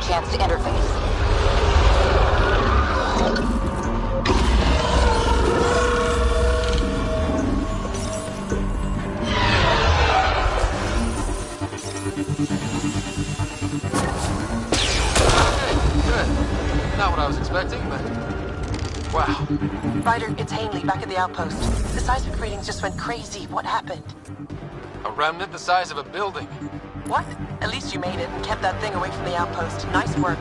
chance to interface. Good. Not what I was expecting, but... wow. Ryder, it's Hanley back at the outpost. The seismic readings just went crazy. What happened? A remnant the size of a building. What? At least you made it and kept that thing away from the outpost. Nice work.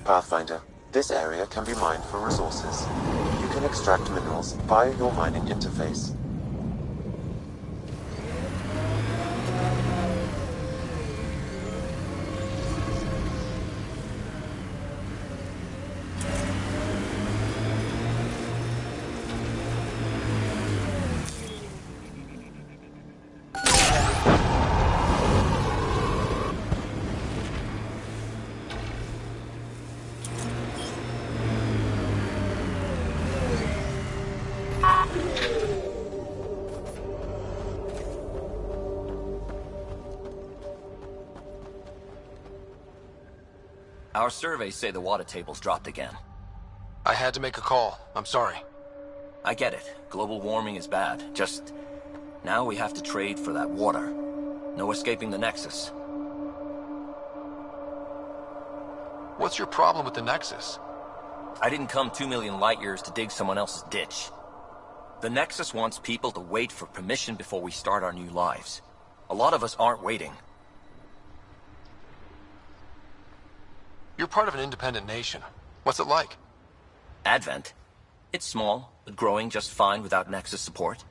Pathfinder, this area can be mined for resources. You can extract minerals via your mining interface. Our surveys say the water table's dropped again. I had to make a call. I'm sorry. I get it. Global warming is bad. Just... now we have to trade for that water. No escaping the Nexus. What's your problem with the Nexus? I didn't come 2 million light years to dig someone else's ditch. The Nexus wants people to wait for permission before we start our new lives. A lot of us aren't waiting. You're part of an independent nation. What's it like? Advent? It's small, but growing just fine without Nexus support.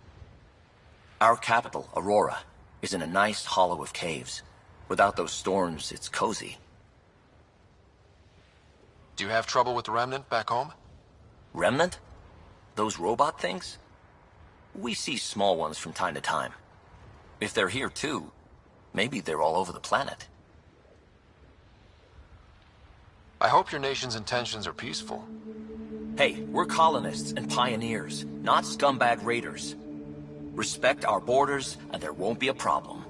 Our capital, Aurora, is in a nice hollow of caves. Without those storms, it's cozy. Do you have trouble with the Remnant back home? Remnant? Those robot things? We see small ones from time to time. If they're here too, maybe they're all over the planet. I hope your nation's intentions are peaceful. Hey, we're colonists and pioneers, not scumbag raiders. Respect our borders, and there won't be a problem.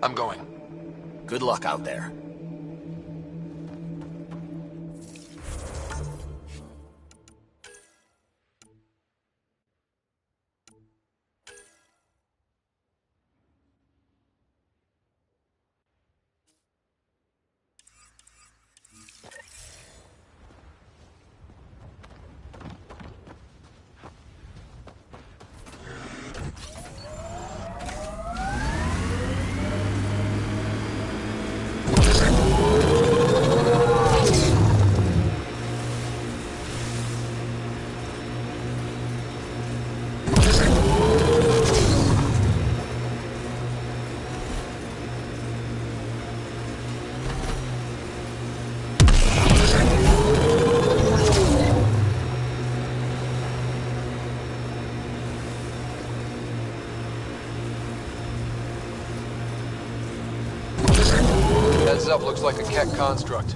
I'm going. Good luck out there. Heads up, looks like a Keck construct.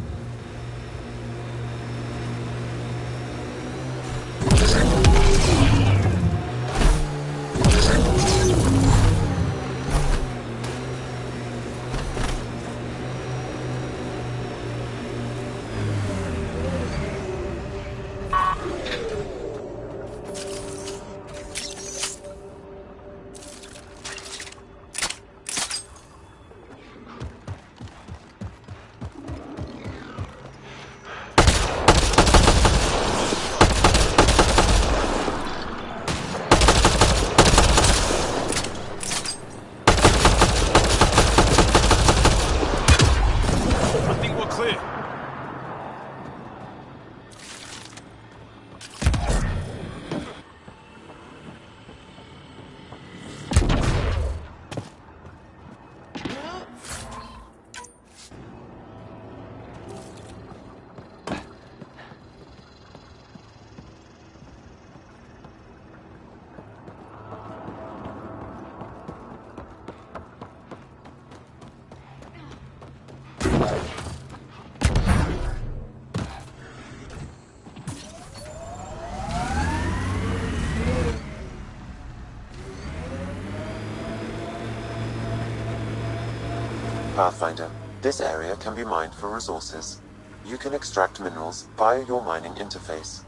Pathfinder, this area can be mined for resources. You can extract minerals via your mining interface.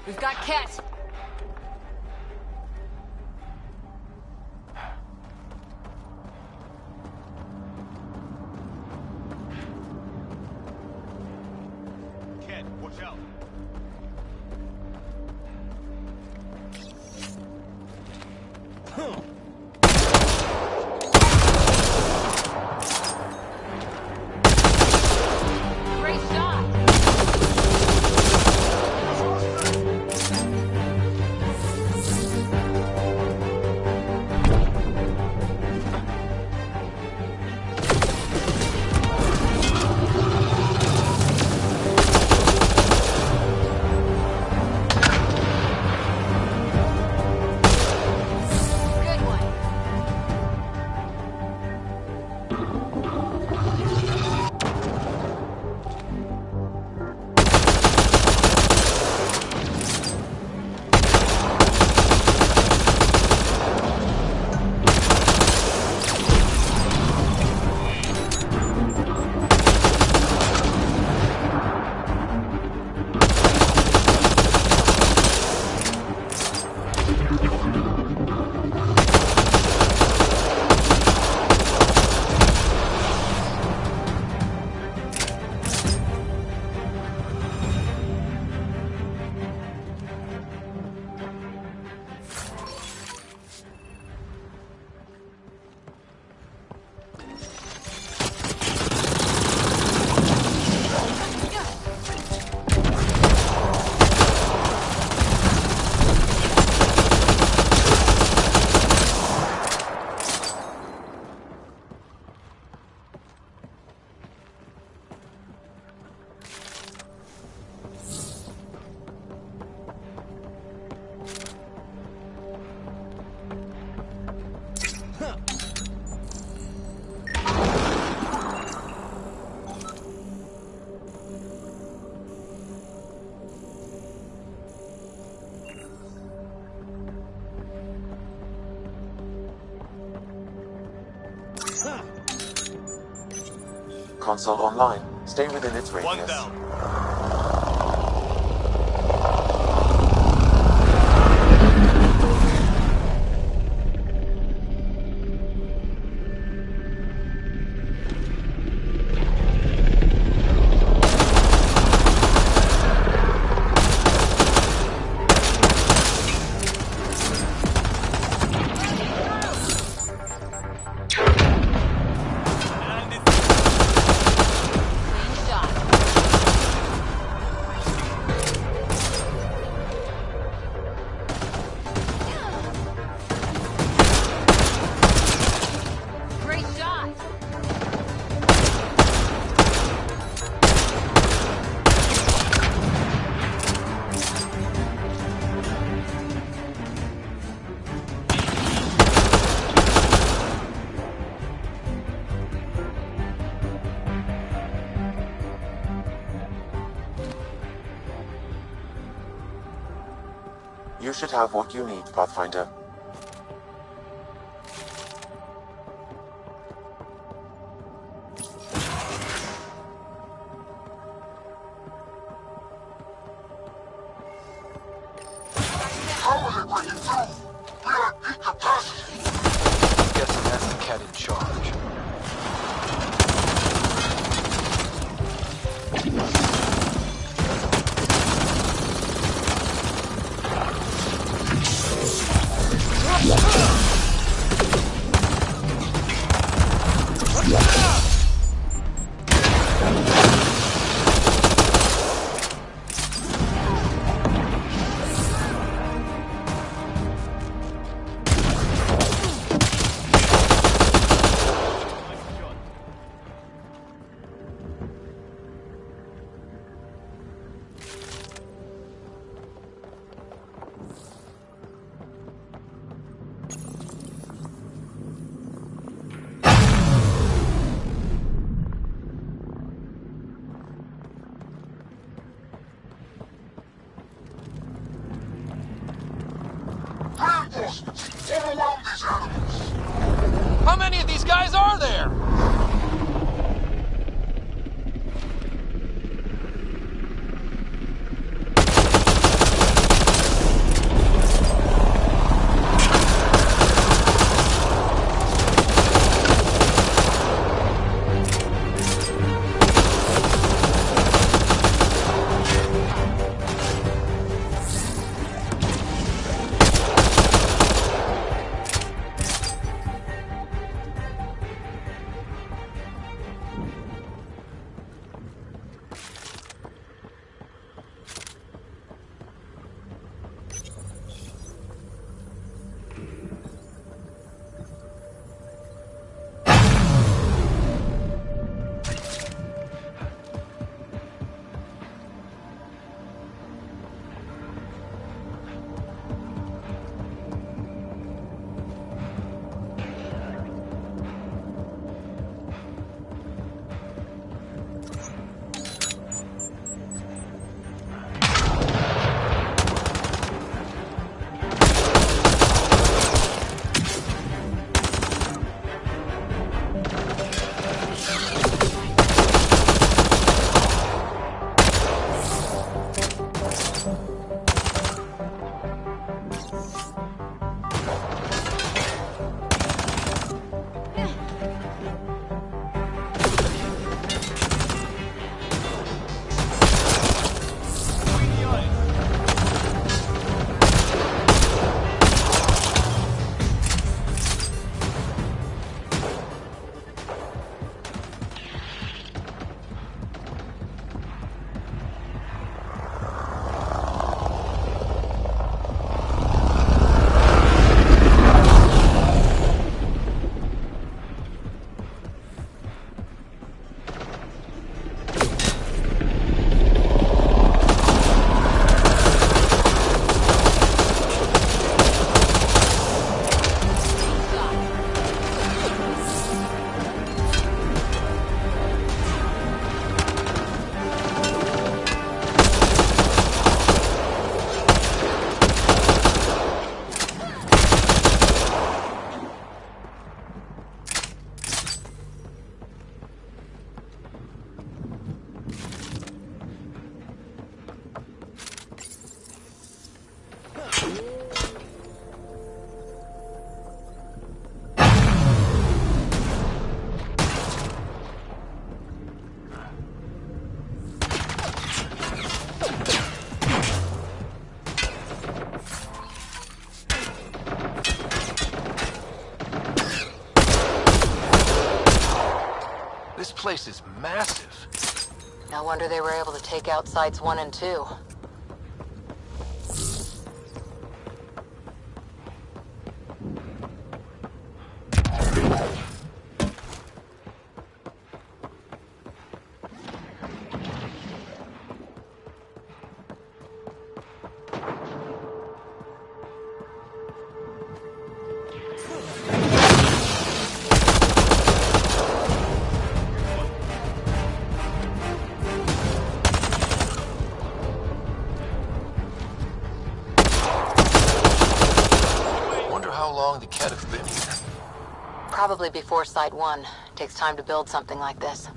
We've got Ket. Ket, watch out. Great shot. Good one. Console online. Stay within its radius. One down. should have what you need, Pathfinder. Guessing that's the cat in charge. How many of these guys are there? This place is massive. No wonder they were able to take out sites 1 and 2. Probably before Site 1. Takes time to build something like this.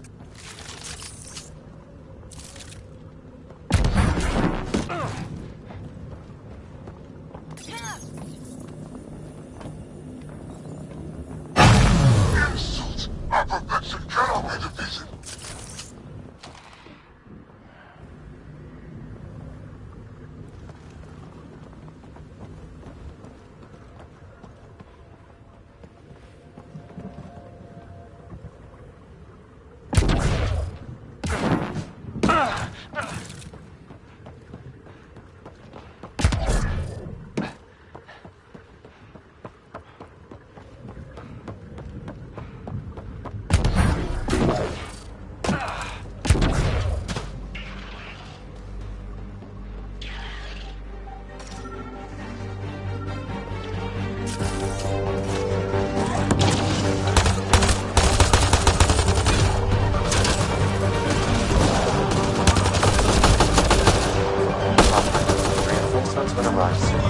Reinforcements will arrive soon.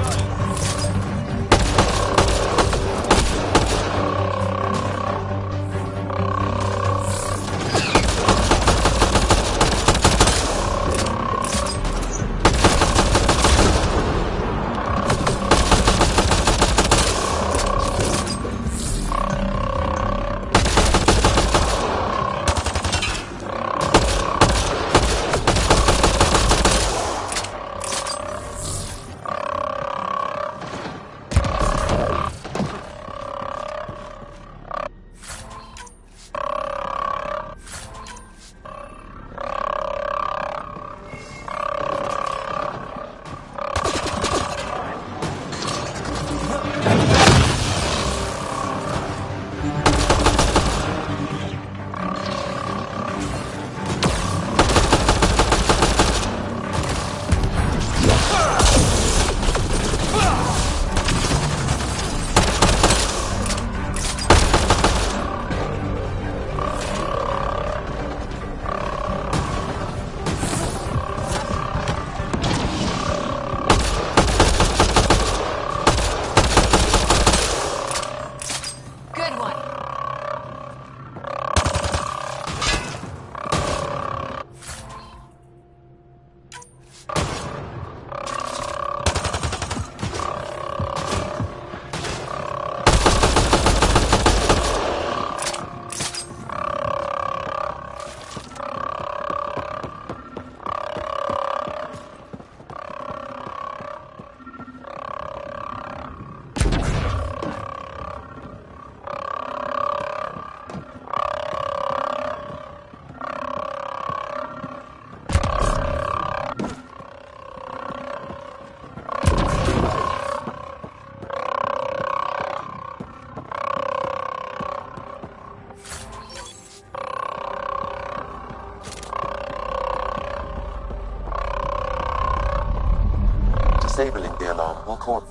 Disabling the alarm will call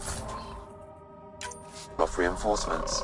off reinforcements.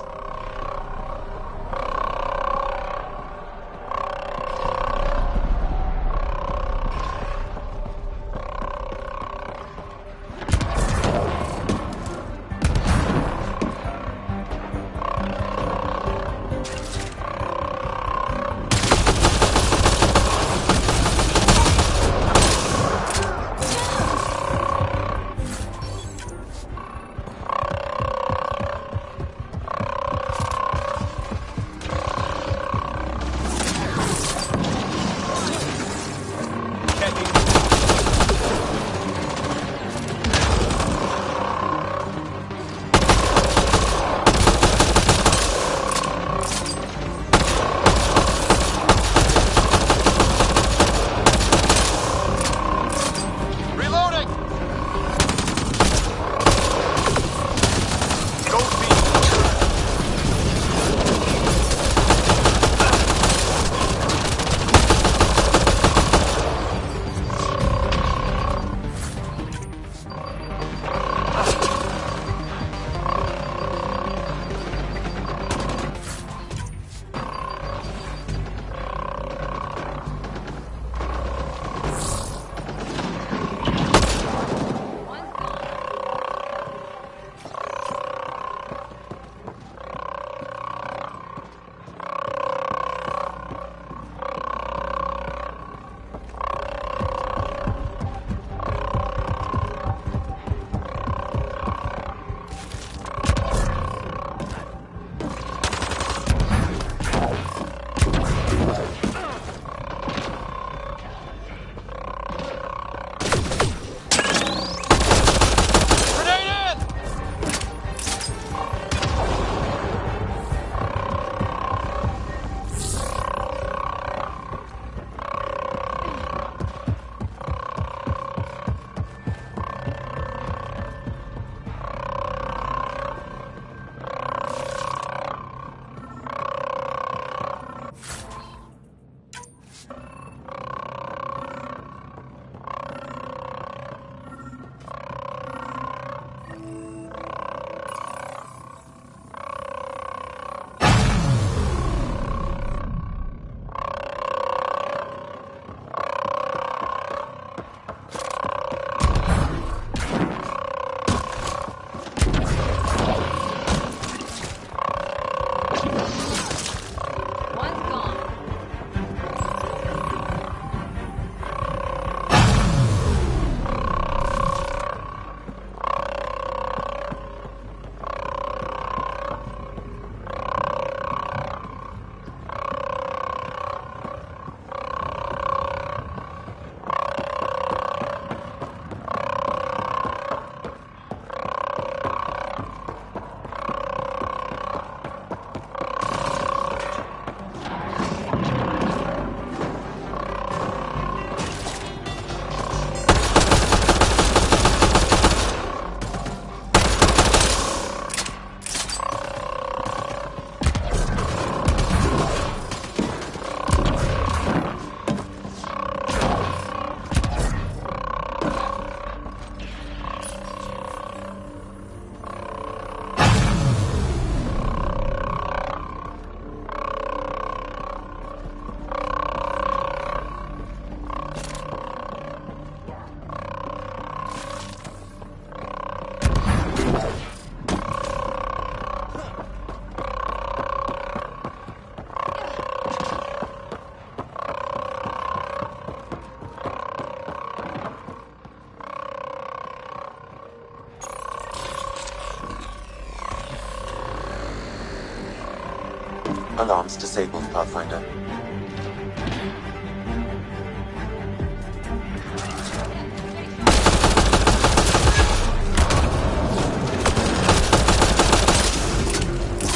Alarms disabled, Pathfinder.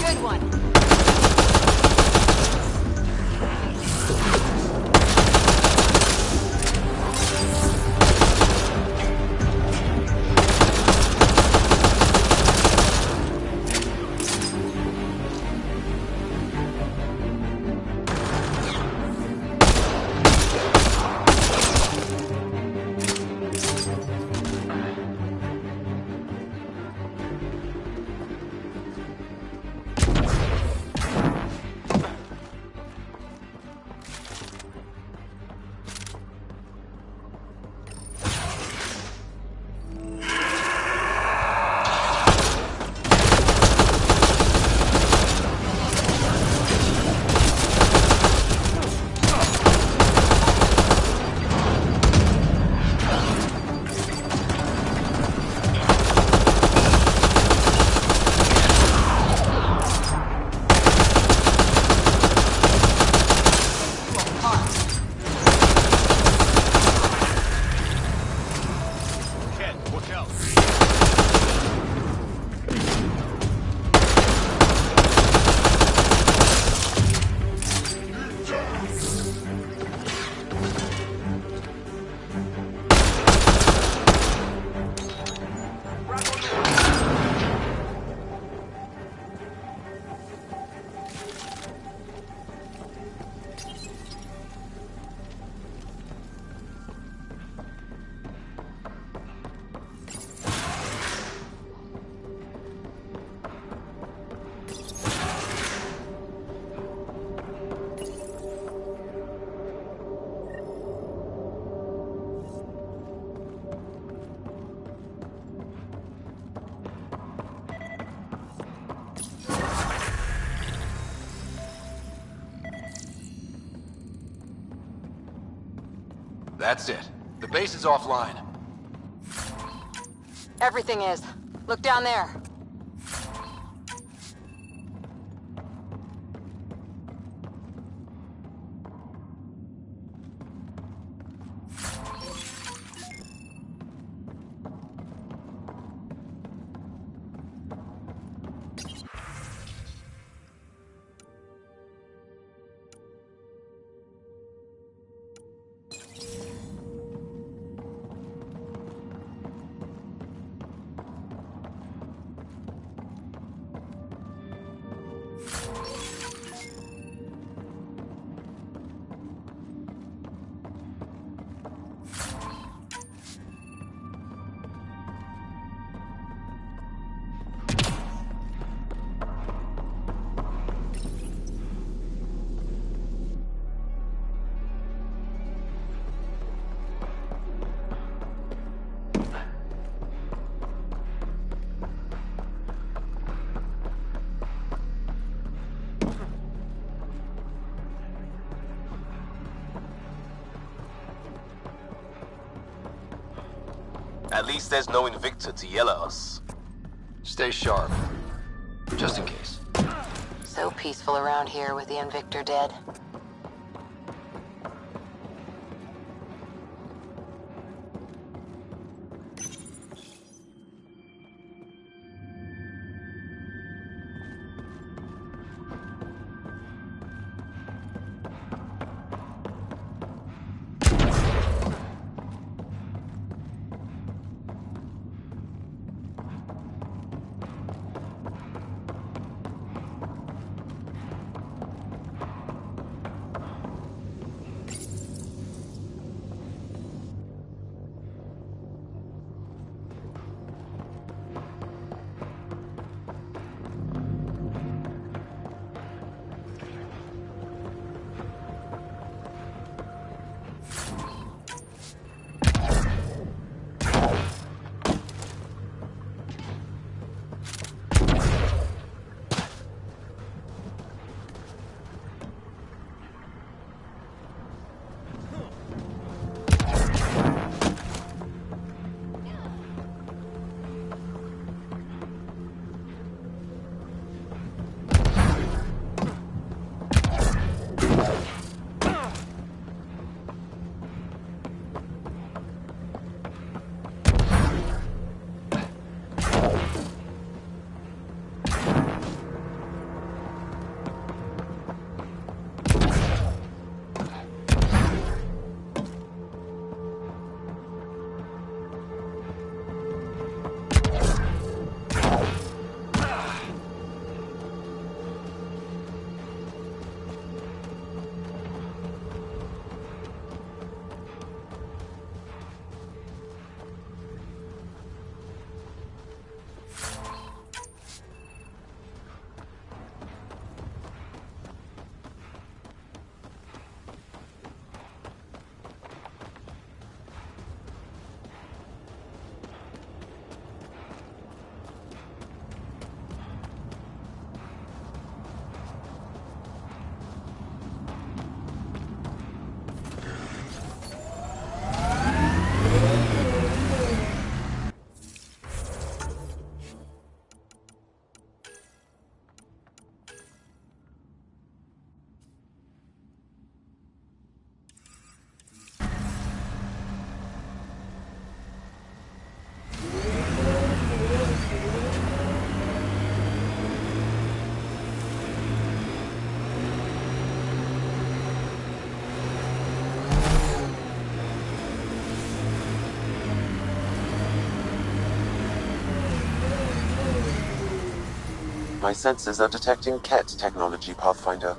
Good one. Ken, watch out. That's it. The base is offline. Everything is. Look down there. At least there's no Invictor to yell at us. Stay sharp. Just in case. So peaceful around here with the Invictor dead. My sensors are detecting Ket technology, Pathfinder.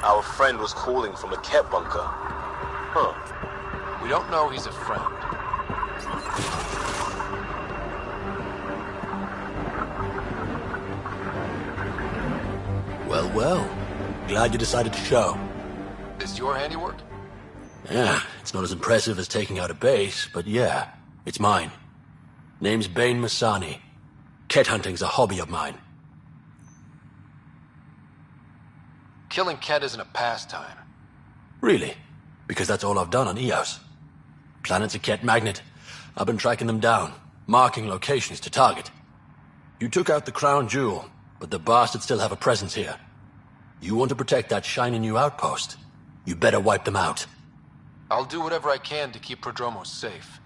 Our friend was calling from a Ket bunker. Huh. We don't know he's a friend. Well, well. Glad you decided to show. This your handiwork? Yeah, it's not as impressive as taking out a base, but yeah, it's mine. Name's Bain Masani. Ket hunting's a hobby of mine. Killing Ket isn't a pastime. Really? Because that's all I've done on Eos. Planet's a Ket magnet. I've been tracking them down, marking locations to target. You took out the crown jewel, but the bastards still have a presence here. You want to protect that shiny new outpost? You better wipe them out. I'll do whatever I can to keep Prodromos safe.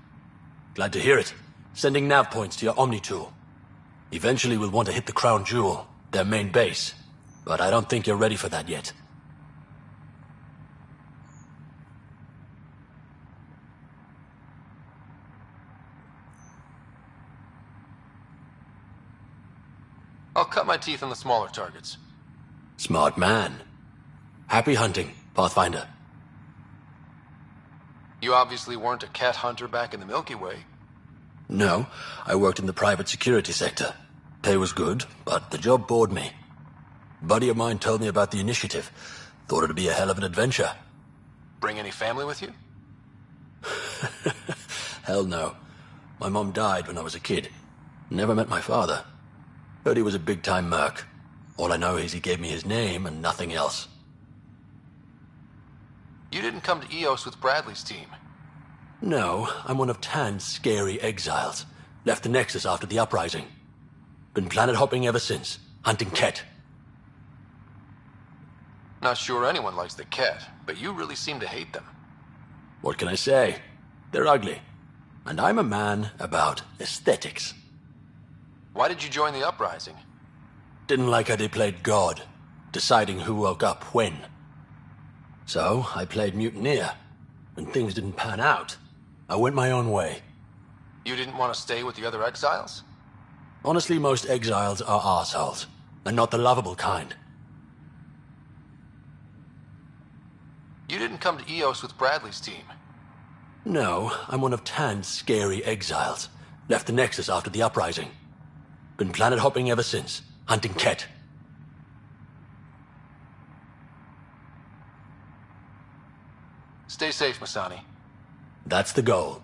Glad to hear it. Sending nav points to your Omni tool. Eventually we'll want to hit the crown jewel, their main base. But I don't think you're ready for that yet. I'll cut my teeth on the smaller targets. Smart man. Happy hunting, Pathfinder. You obviously weren't a cat hunter back in the Milky Way. No, I worked in the private security sector. Pay was good, but the job bored me. A buddy of mine told me about the initiative. Thought it'd be a hell of an adventure. Bring any family with you? Hell no. My mom died when I was a kid. Never met my father. Heard he was a big-time merc. All I know is he gave me his name and nothing else. You didn't come to Eos with Bradley's team. No, I'm one of Tan's scary exiles. Left the Nexus after the uprising. Been planet hopping ever since, hunting Ket. Not sure anyone likes the Ket, but you really seem to hate them. What can I say? They're ugly. And I'm a man about aesthetics. Why did you join the uprising? Didn't like how they played God, deciding who woke up when. So, I played mutineer. When things didn't pan out, I went my own way. You didn't want to stay with the other exiles? Honestly, most exiles are arseholes, and not the lovable kind. You didn't come to Eos with Bradley's team. No, I'm one of Tan's scary exiles. Left the Nexus after the uprising. Been planet hopping ever since, hunting Ket. Stay safe, Masani. That's the goal.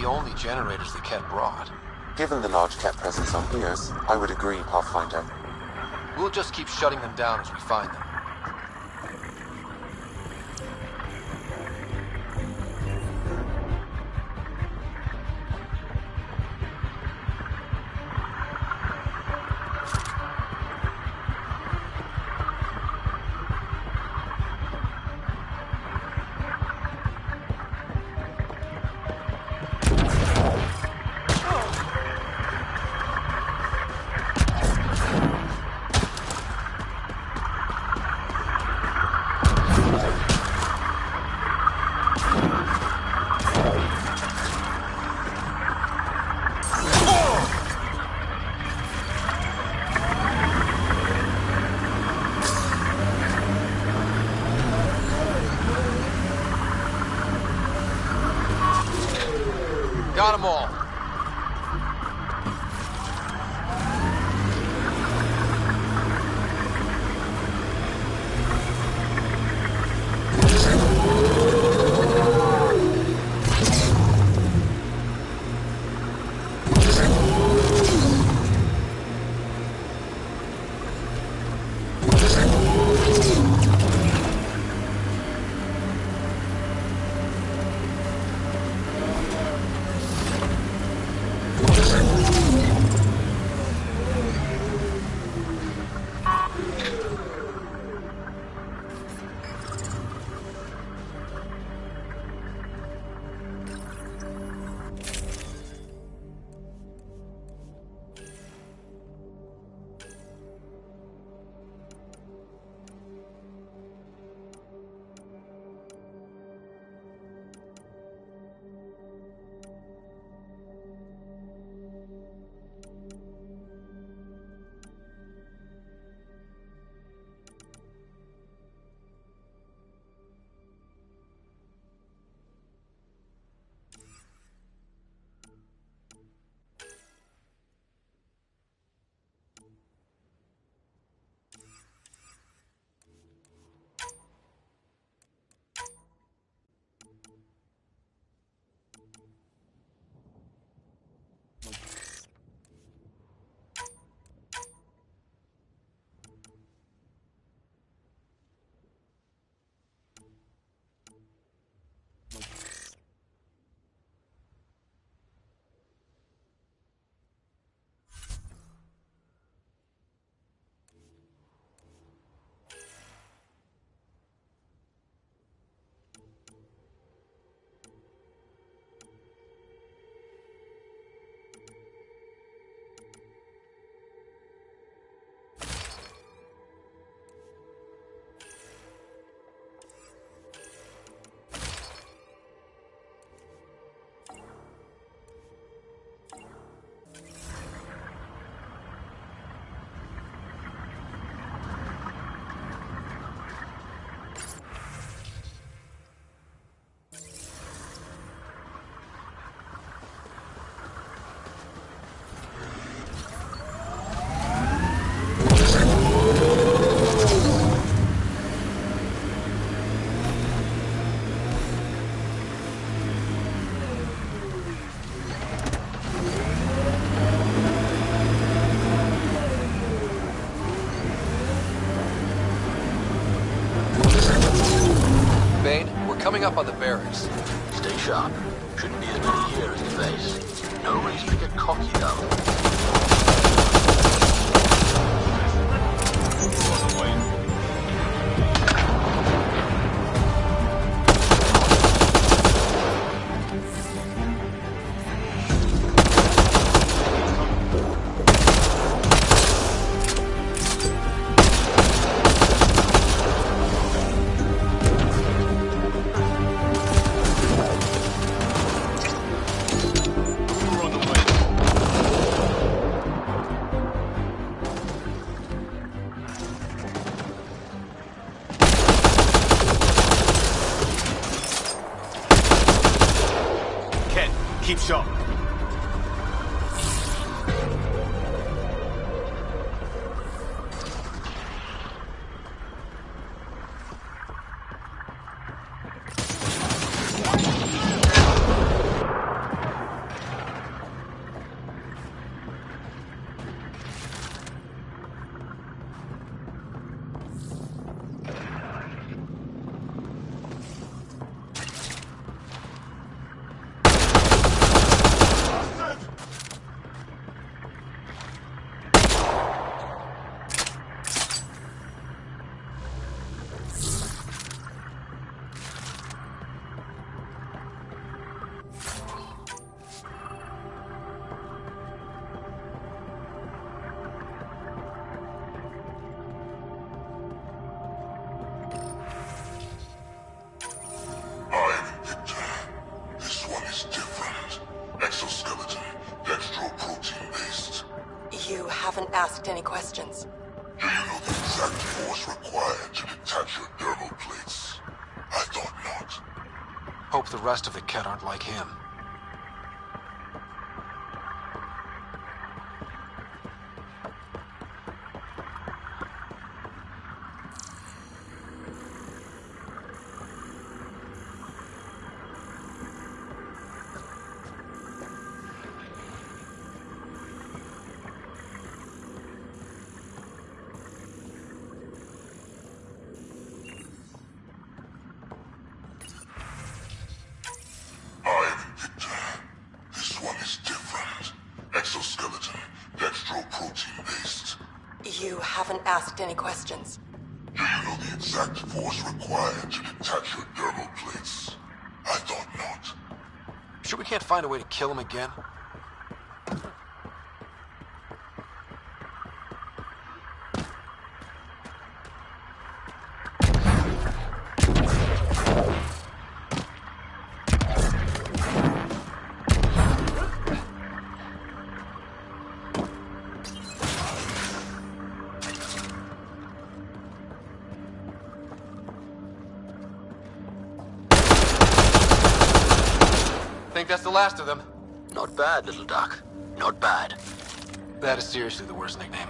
The only generators the Ket brought. Given the large Ket presence on Eos, I would agree, Pathfinder. We'll just keep shutting them down as we find them. Got them all. Heading up on the barracks. Stay sharp. Shouldn't be as many here as the base. No reason to get cocky, though. Keep sharp. You haven't asked any questions. Do you know the exact force required to detach your dermal plates? I thought not. Hope the rest of the Ket aren't like him. You haven't asked any questions. Do you know the exact force required to detach your dermal plates? I thought not. Sure we can't find a way to kill him again? Think that's the last of them? Not bad, little duck. Not bad. That is seriously the worst nickname.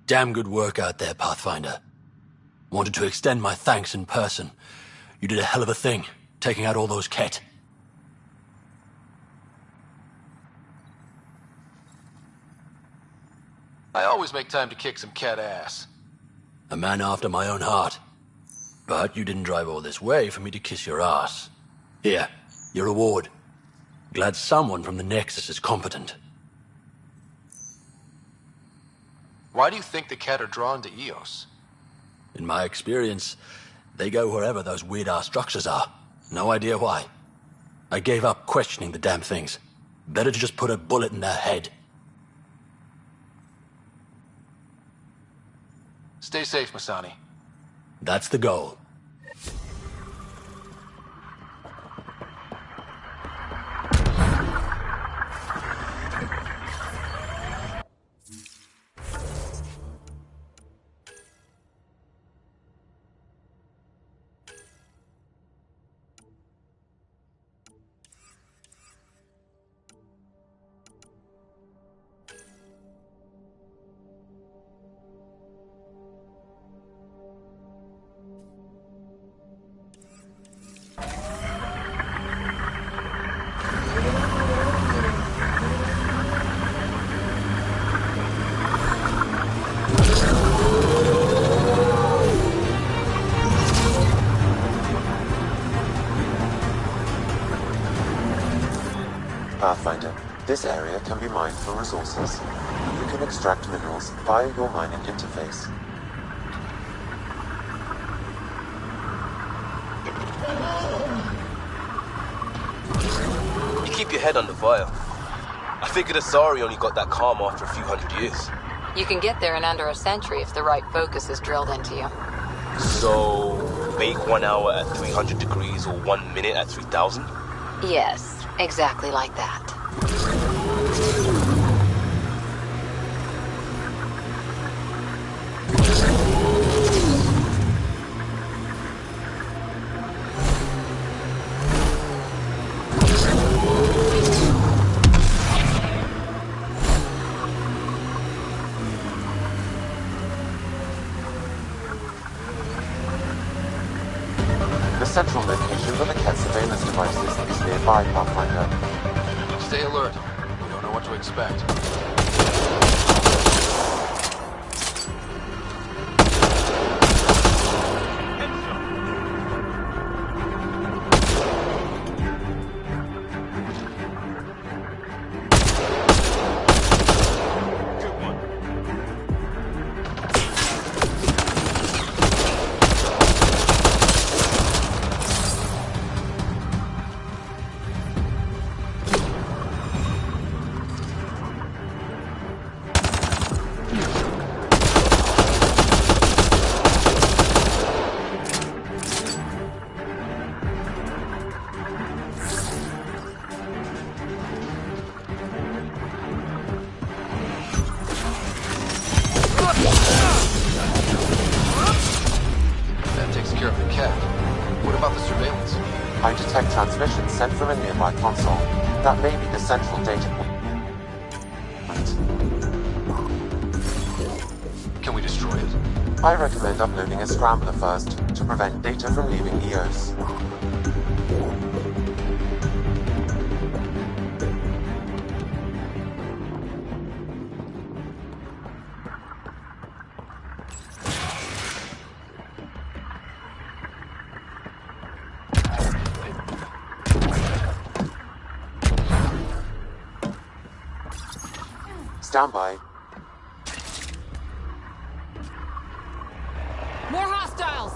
Damn good work out there, Pathfinder. Wanted to extend my thanks in person. You did a hell of a thing, taking out all those Ket. I always make time to kick some cat ass. A man after my own heart. But you didn't drive all this way for me to kiss your ass. Here, your reward. Glad someone from the Nexus is competent. Why do you think the cat are drawn to Eos? In my experience, they go wherever those weird-ass structures are. No idea why. I gave up questioning the damn things. Better to just put a bullet in their head. Stay safe, Masani. That's the goal. Pathfinder, this area can be mined for resources. You can extract minerals via your mining interface. You keep your head under fire. I figured Asari only got that calm after a few hundred years. You can get there in under a century if the right focus is drilled into you. So, make 1 hour at 300 degrees or 1 minute at 3000? Yes, exactly like that. The central location for the Ket surveillance devices is nearby, Pathfinder. Stay alert. We don't know what to expect. That takes care of the cat. What about the surveillance? I detect transmissions sent from a nearby console. That may be the central data point. Can we destroy it? I recommend uploading a scrambler first to prevent data from leaving EOS. Stand by. More hostiles!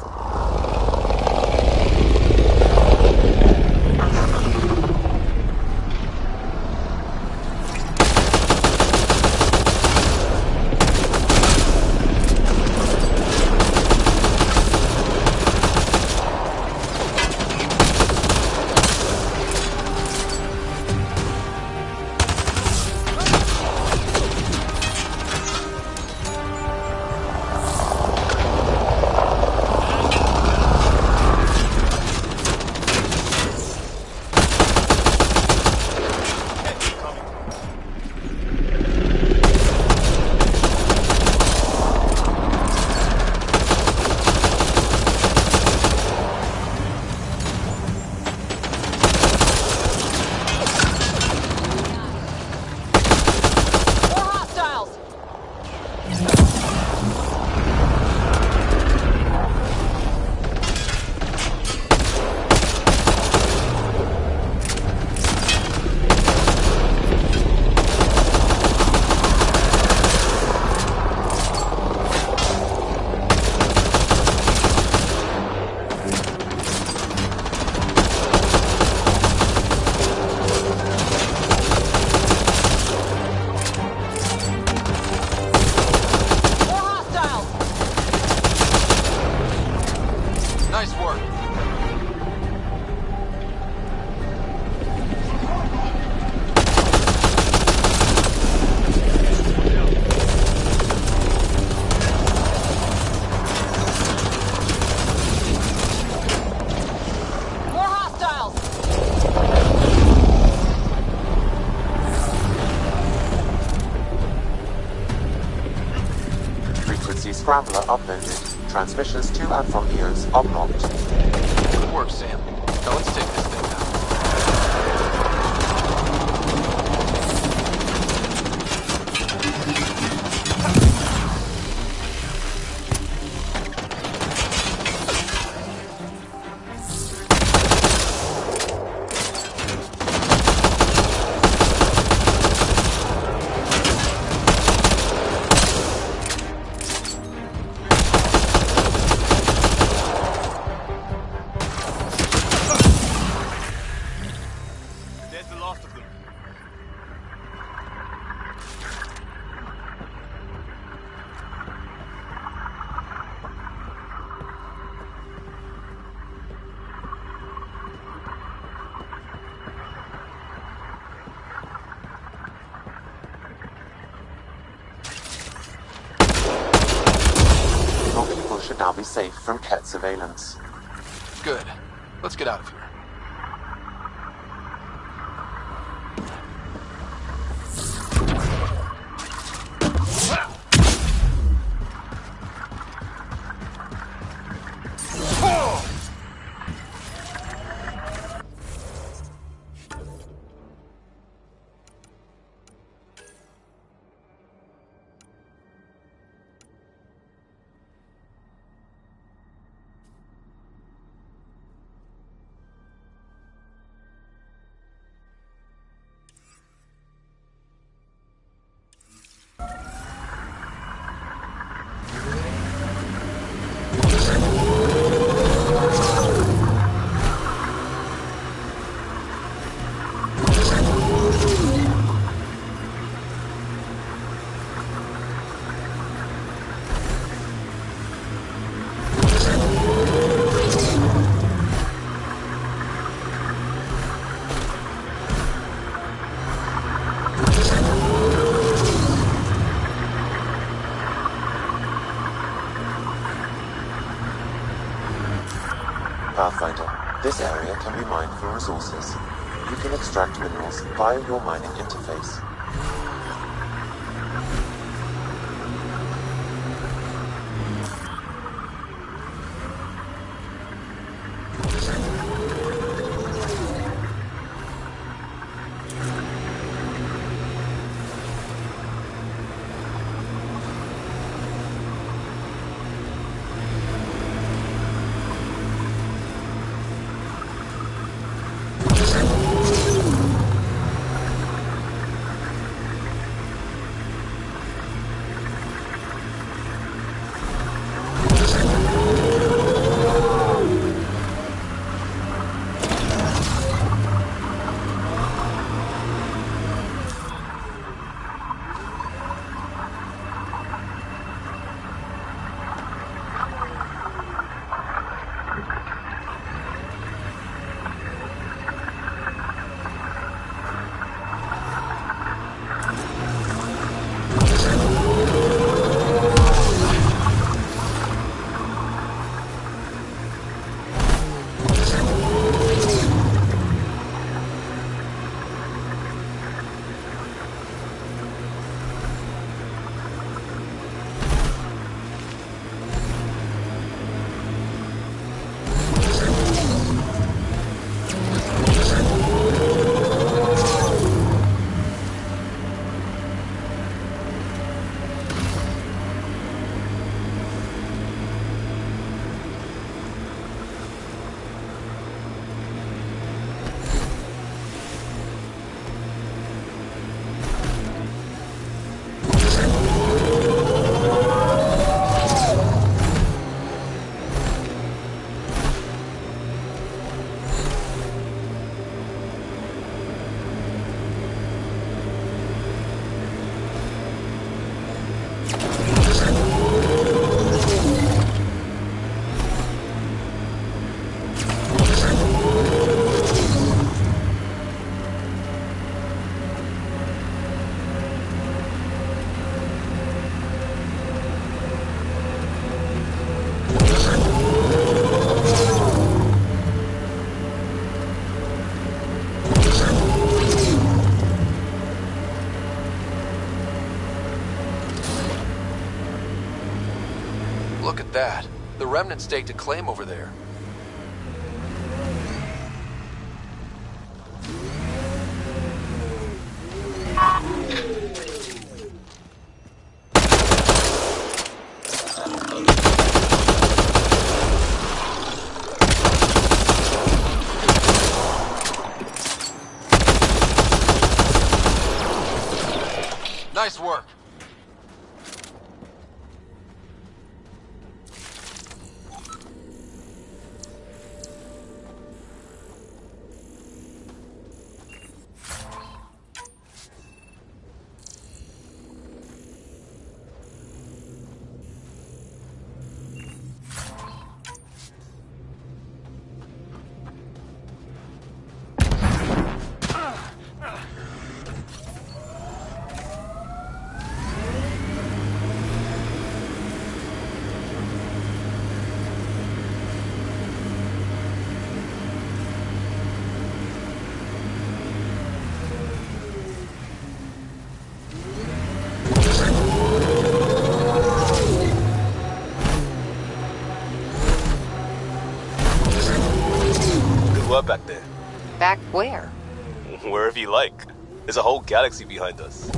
Scrambler uploaded. Transmissions to and from EOS are blocked. Good work, Sam. Now let's take this thing down. There's the last of them. Your people should now be safe from Ket surveillance. Good. Let's get out of here. Pathfinder, this area can be mined for resources. You can extract minerals via your mining interface. that. The Remnant staked a claim over there. Nice work. Back there. Back where? Wherever you like. There's a whole galaxy behind us.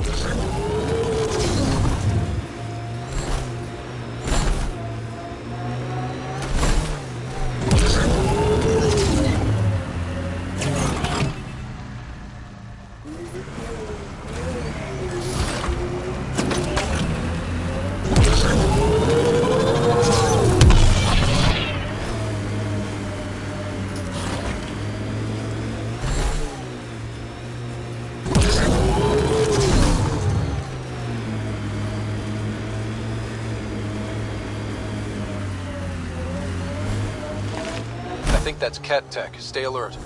I think that's Cat Tech. Stay alert.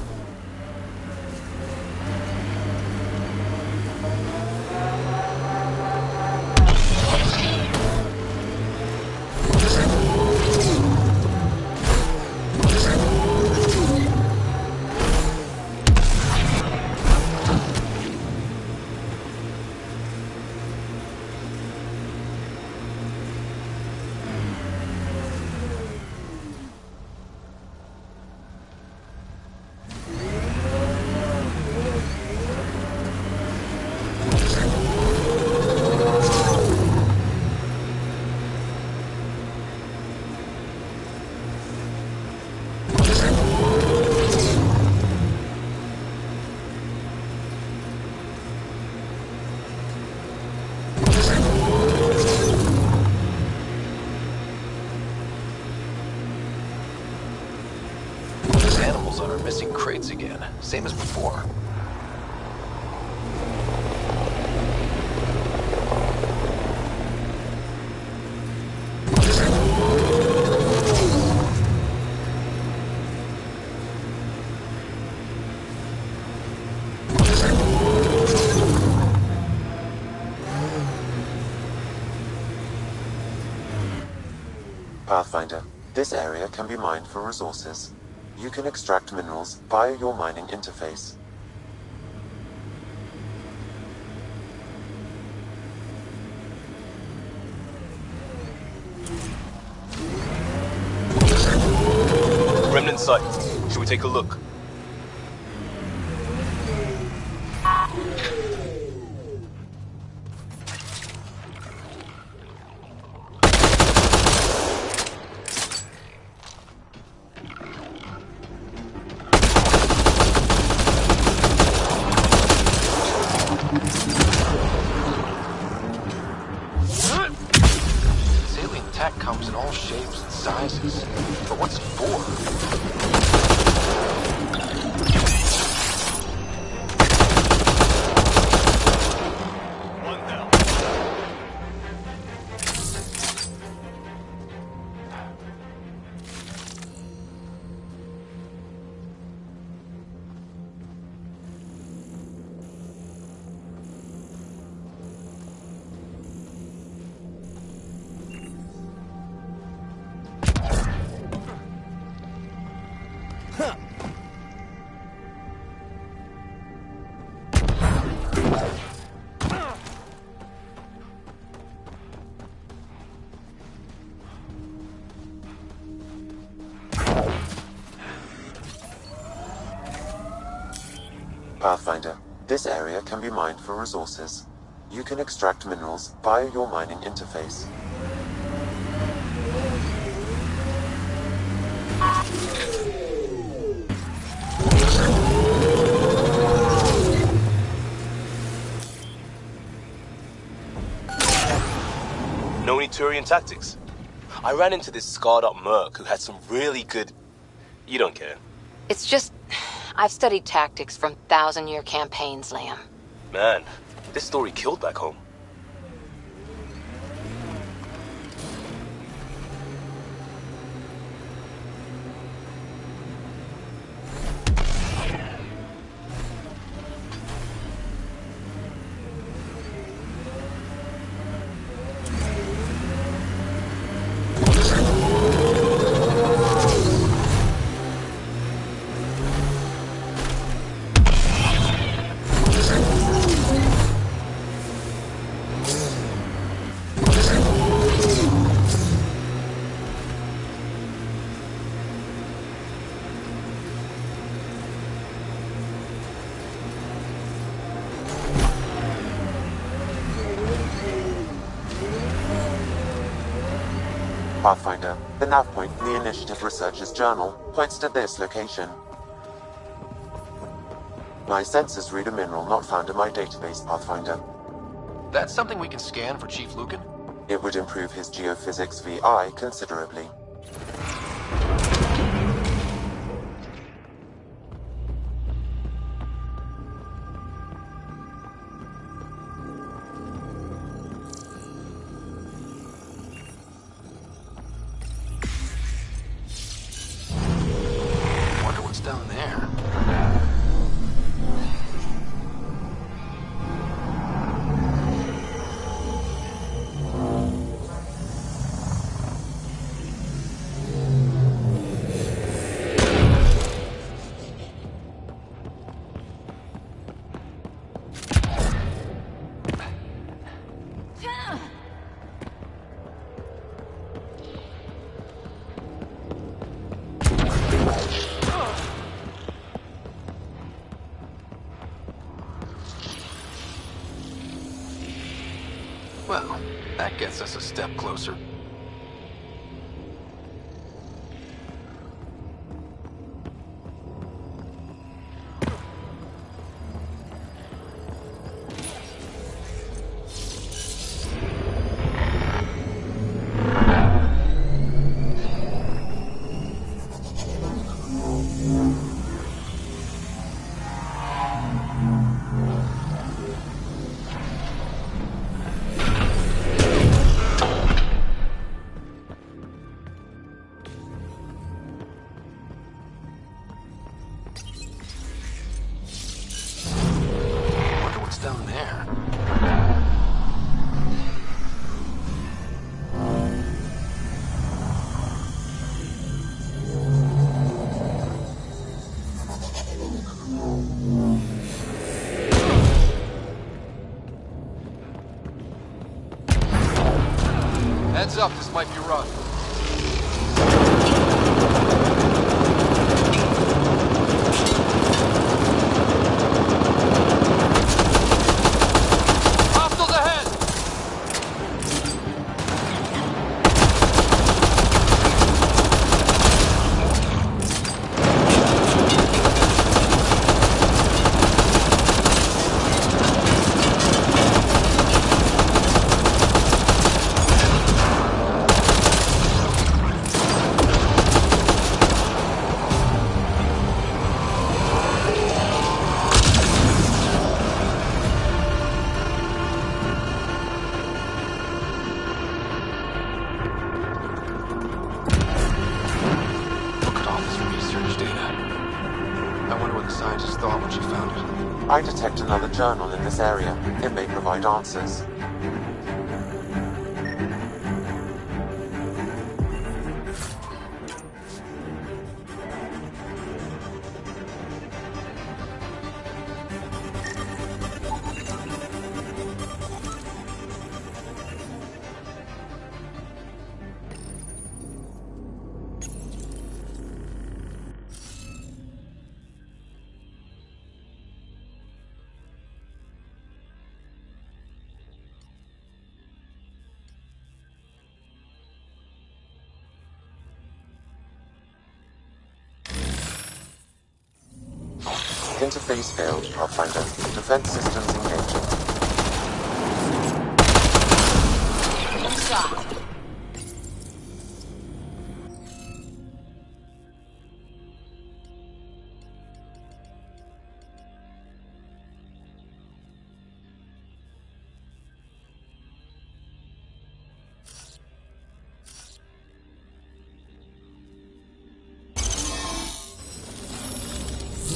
Animals are missing crates again, same as before. Pathfinder, this area can be mined for resources. You can extract minerals via your mining interface. Remnant site. Should we take a look? Tech comes in all shapes and sizes. But what's it for? Pathfinder, this area can be mined for resources. You can extract minerals via your mining interface. No need Turian tactics. I ran into this scarred-up merc who had some really good... You don't care. It's just... I've studied tactics from 1,000-year campaigns, Liam. Man, this story killed back home. Pathfinder, the nav point in the Initiative Researcher's Journal points to this location. My sensors read a mineral not found in my database, Pathfinder. That's something we can scan for Chief Lucan? It would improve his geophysics VI considerably. Wonder what's down there. Well, that gets us a step closer. Down there. Heads up, this might be rough. I detect another journal in this area. It may provide answers. Interface failed, Pathfinder. Defense systems engaging. Good shot.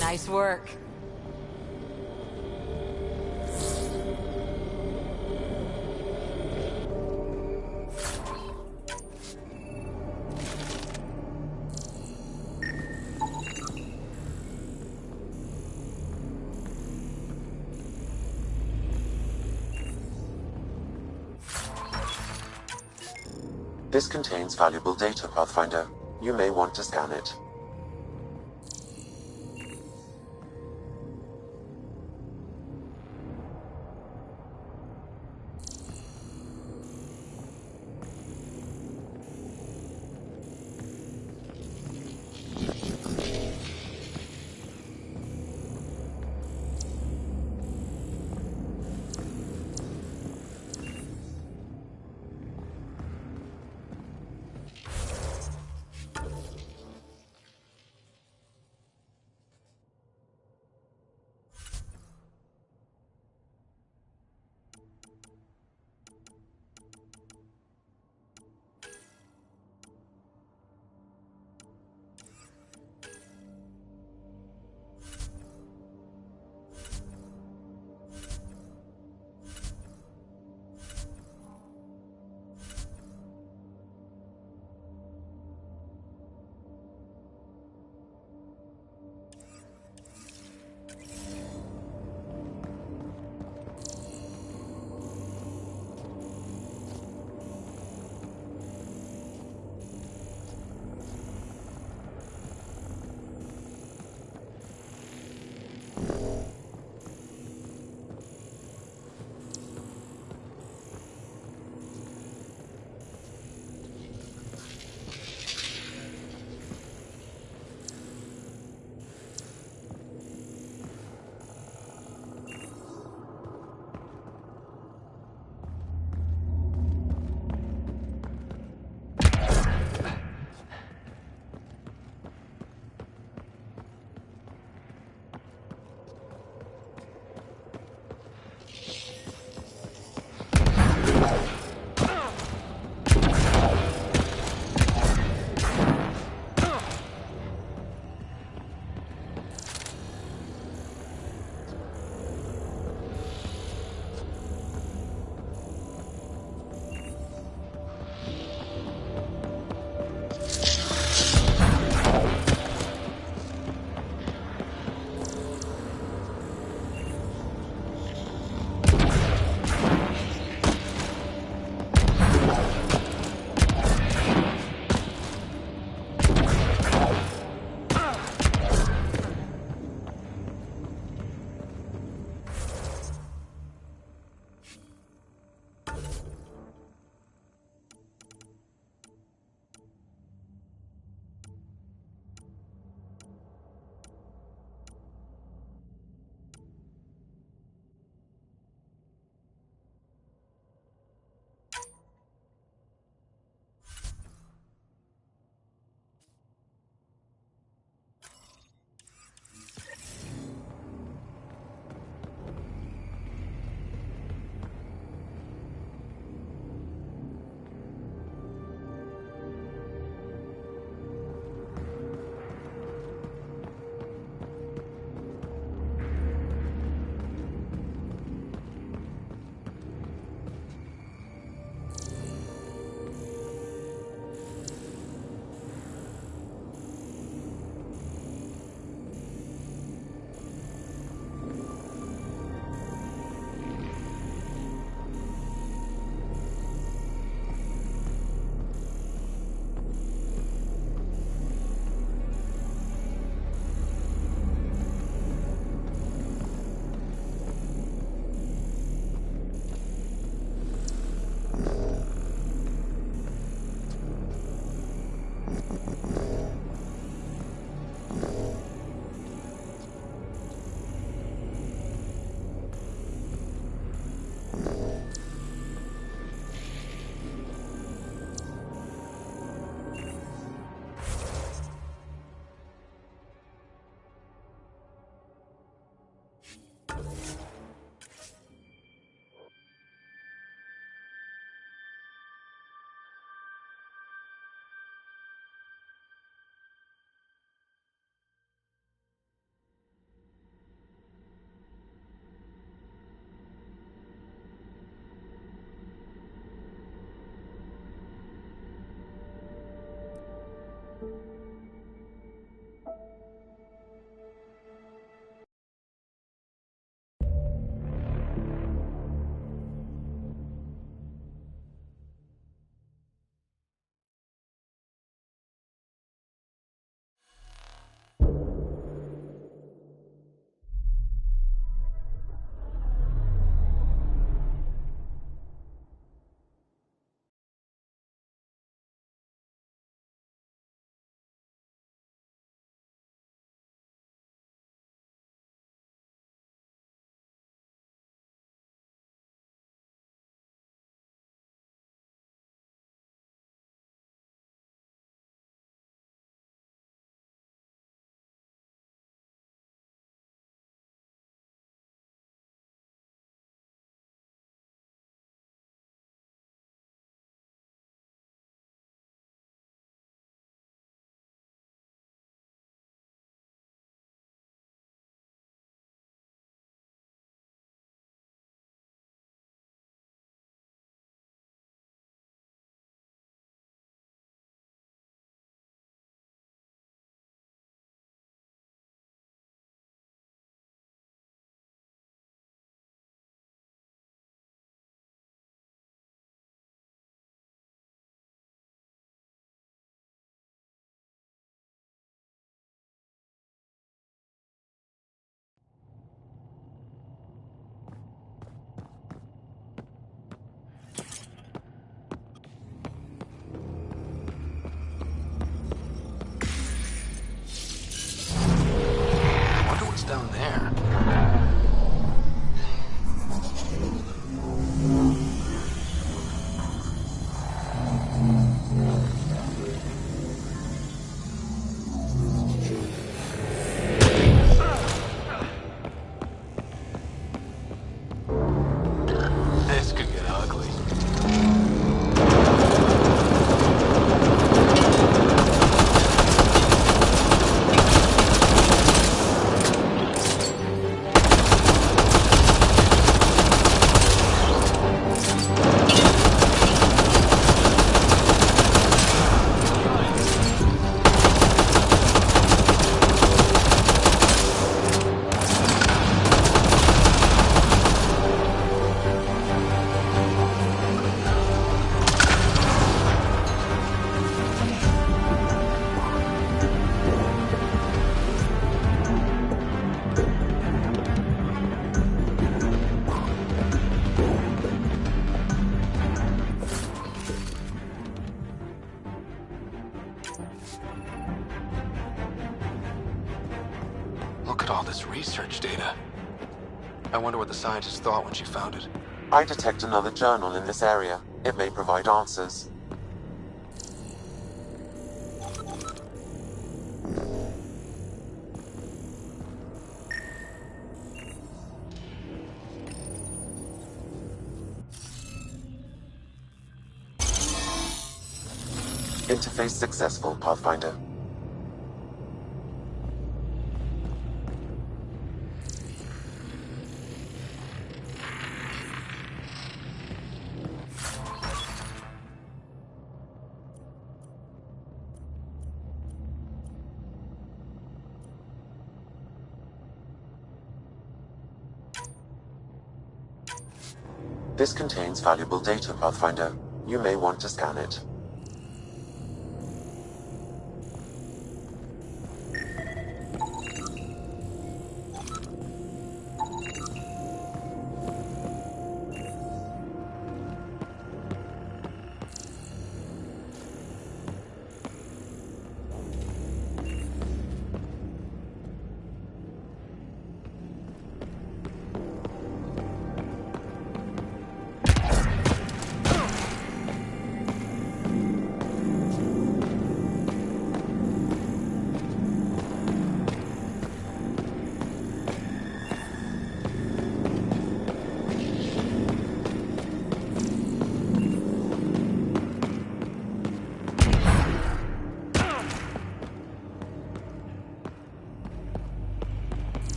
Nice work. This contains valuable data, Pathfinder. You may want to scan it. I wonder what the scientist thought when she found it. I detect another journal in this area. It may provide answers. Interface successful, Pathfinder. This contains valuable data, Pathfinder. You may want to scan it.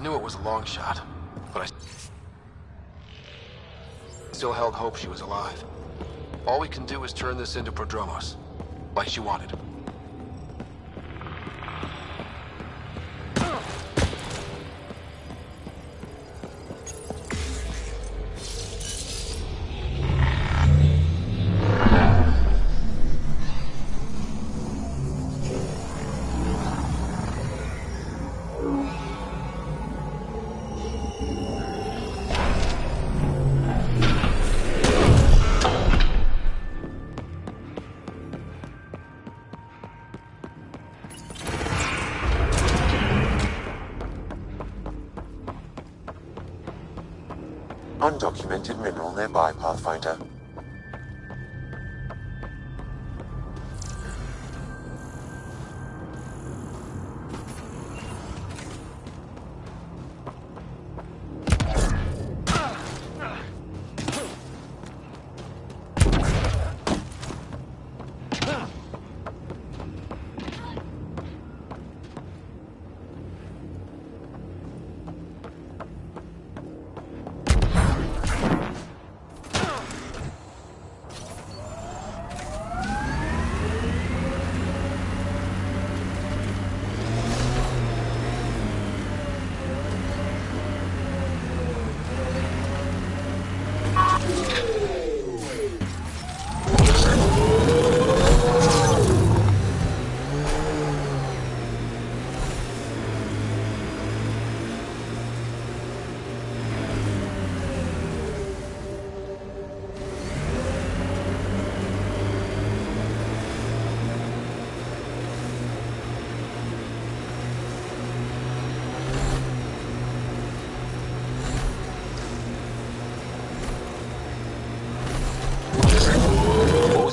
knew it was a long shot, but I still held hope she was alive. All we can do is turn this into Prodromos, like she wanted. Undocumented mineral nearby, Pathfinder.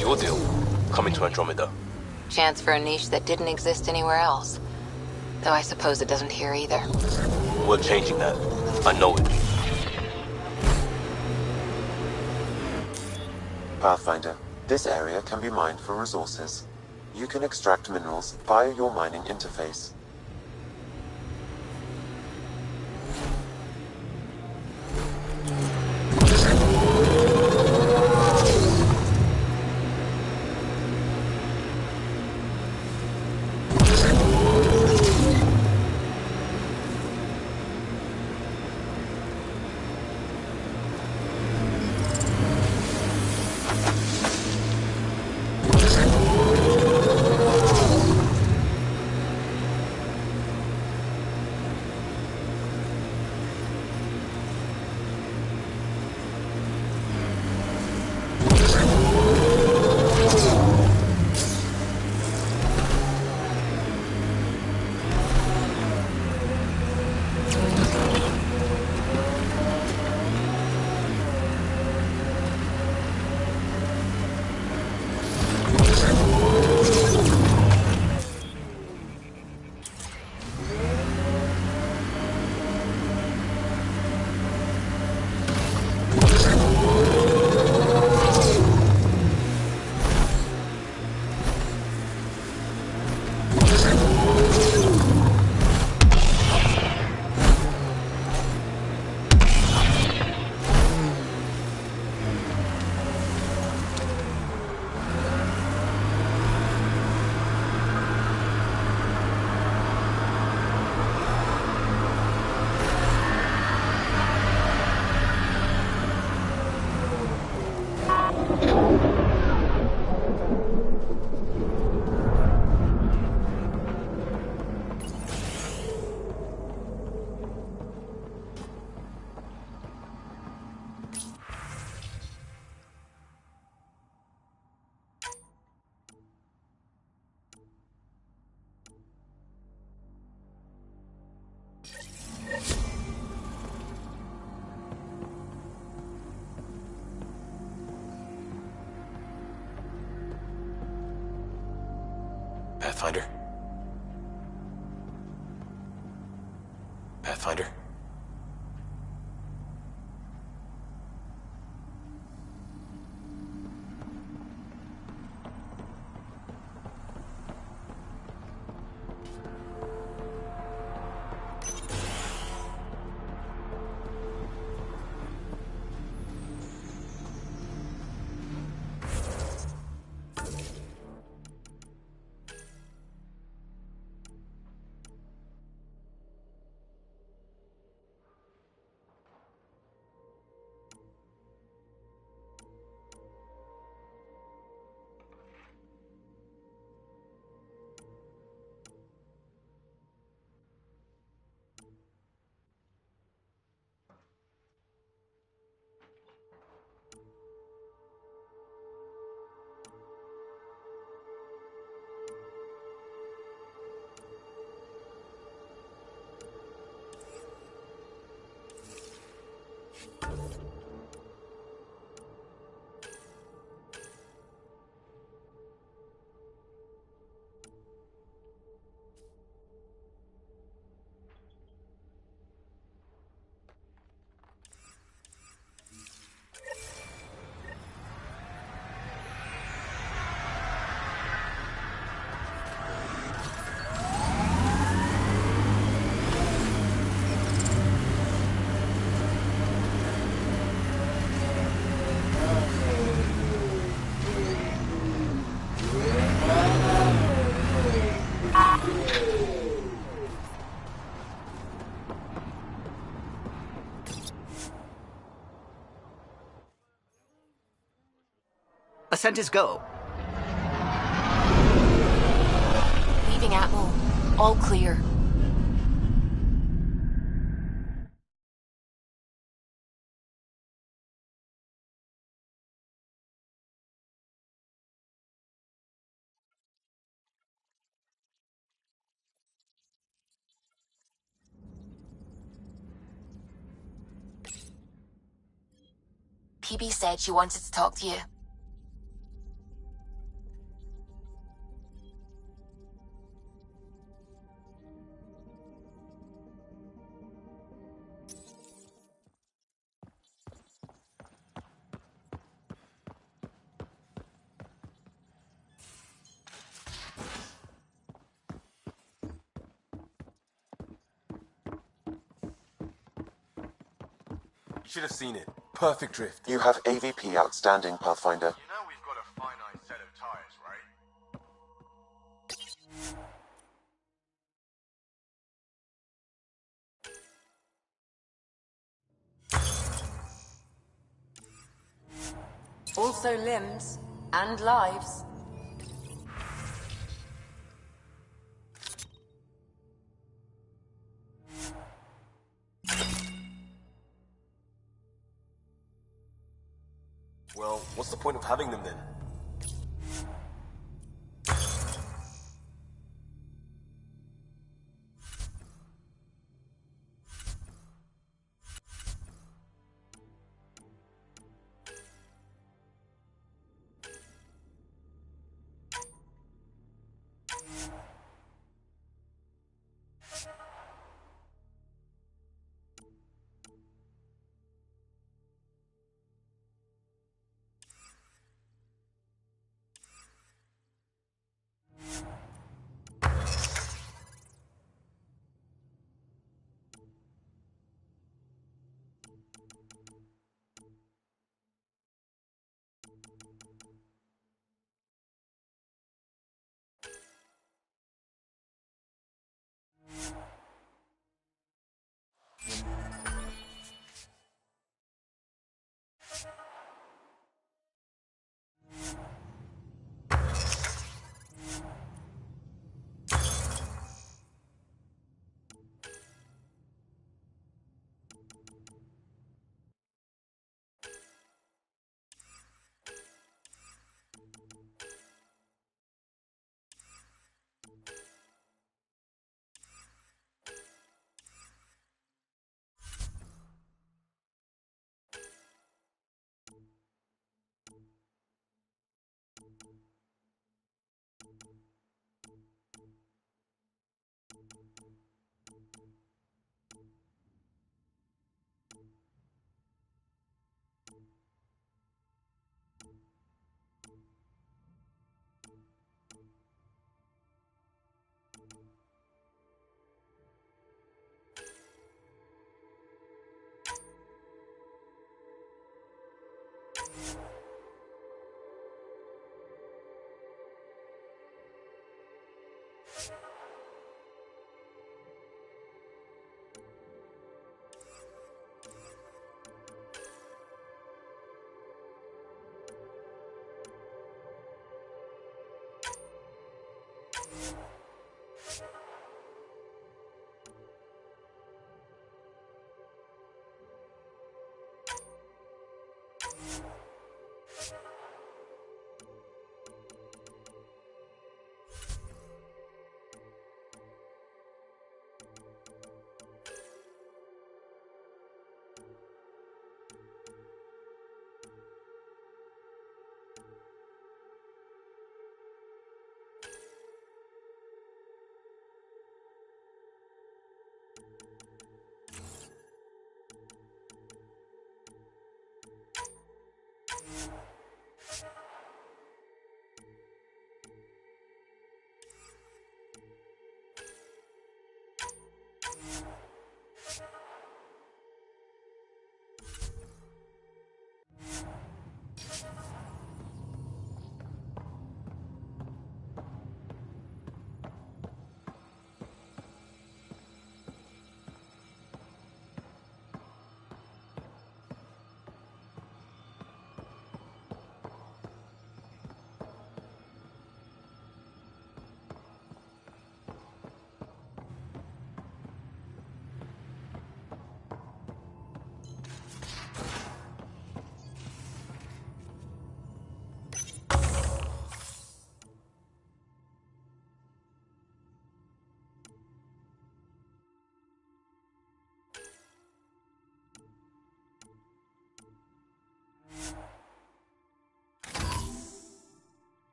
Your deal, coming to Andromeda. Chance for a niche that didn't exist anywhere else. Though I suppose it doesn't here either. We're changing that. I know it. Pathfinder, this area can be mined for resources. You can extract minerals via your mining interface. Pathfinder? Pathfinder? descent is go. Leaving Atmo. All clear. PB said she wanted to talk to you. You should have seen it. Perfect drift. You have AVP outstanding, Pathfinder. You know we've got a finite set of tires, right? Also limbs and lives. Well, what's the point of having them then?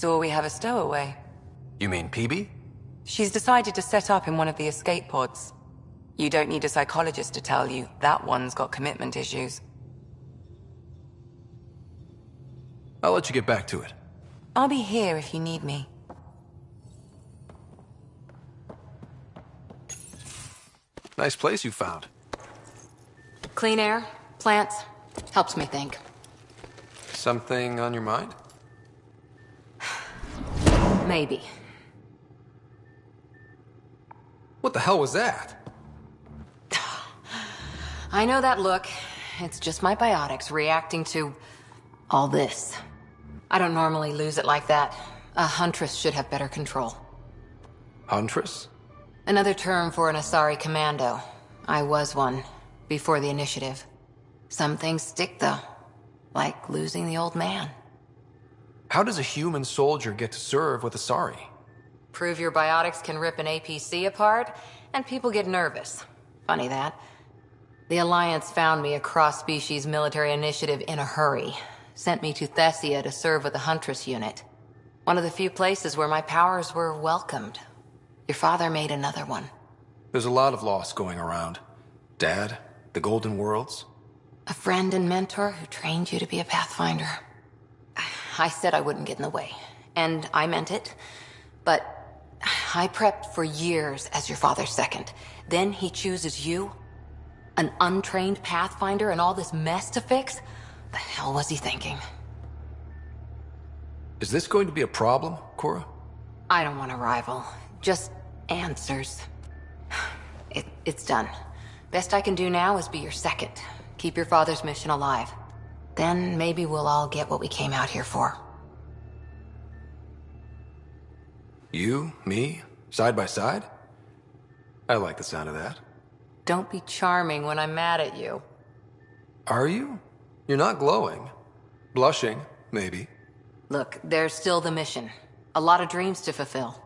So we have a stowaway. You mean PB? She's decided to set up in one of the escape pods. You don't need a psychologist to tell you that one's got commitment issues. I'll let you get back to it. I'll be here if you need me. Nice place you found. Clean air, plants, helps me think. Something on your mind? Maybe. What the hell was that? I know that look. It's just my biotics reacting to all this. I don't normally lose it like that. A huntress should have better control. Huntress? Another term for an Asari commando. I was one, before the initiative. Some things stick, though. Like losing the old man. How does a human soldier get to serve with Asari? Prove your biotics can rip an APC apart, and people get nervous. Funny that. The Alliance found me a cross-species military initiative in a hurry. Sent me to Thessia to serve with the Huntress unit. One of the few places where my powers were welcomed. Your father made another one. There's a lot of loss going around. Dad, the Golden Worlds. A friend and mentor who trained you to be a Pathfinder. I said I wouldn't get in the way, and I meant it. But I prepped for years as your father's second. Then he chooses you? An untrained Pathfinder and all this mess to fix? The hell was he thinking? Is this going to be a problem, Cora? I don't want a rival. Just answers. It's done. Best I can do now is be your second. Keep your father's mission alive. Then maybe we'll all get what we came out here for. You, me, side by side? I like the sound of that. Don't be charming when I'm mad at you. Are you? You're not glowing. Blushing, maybe. Look, there's still the mission. A lot of dreams to fulfill.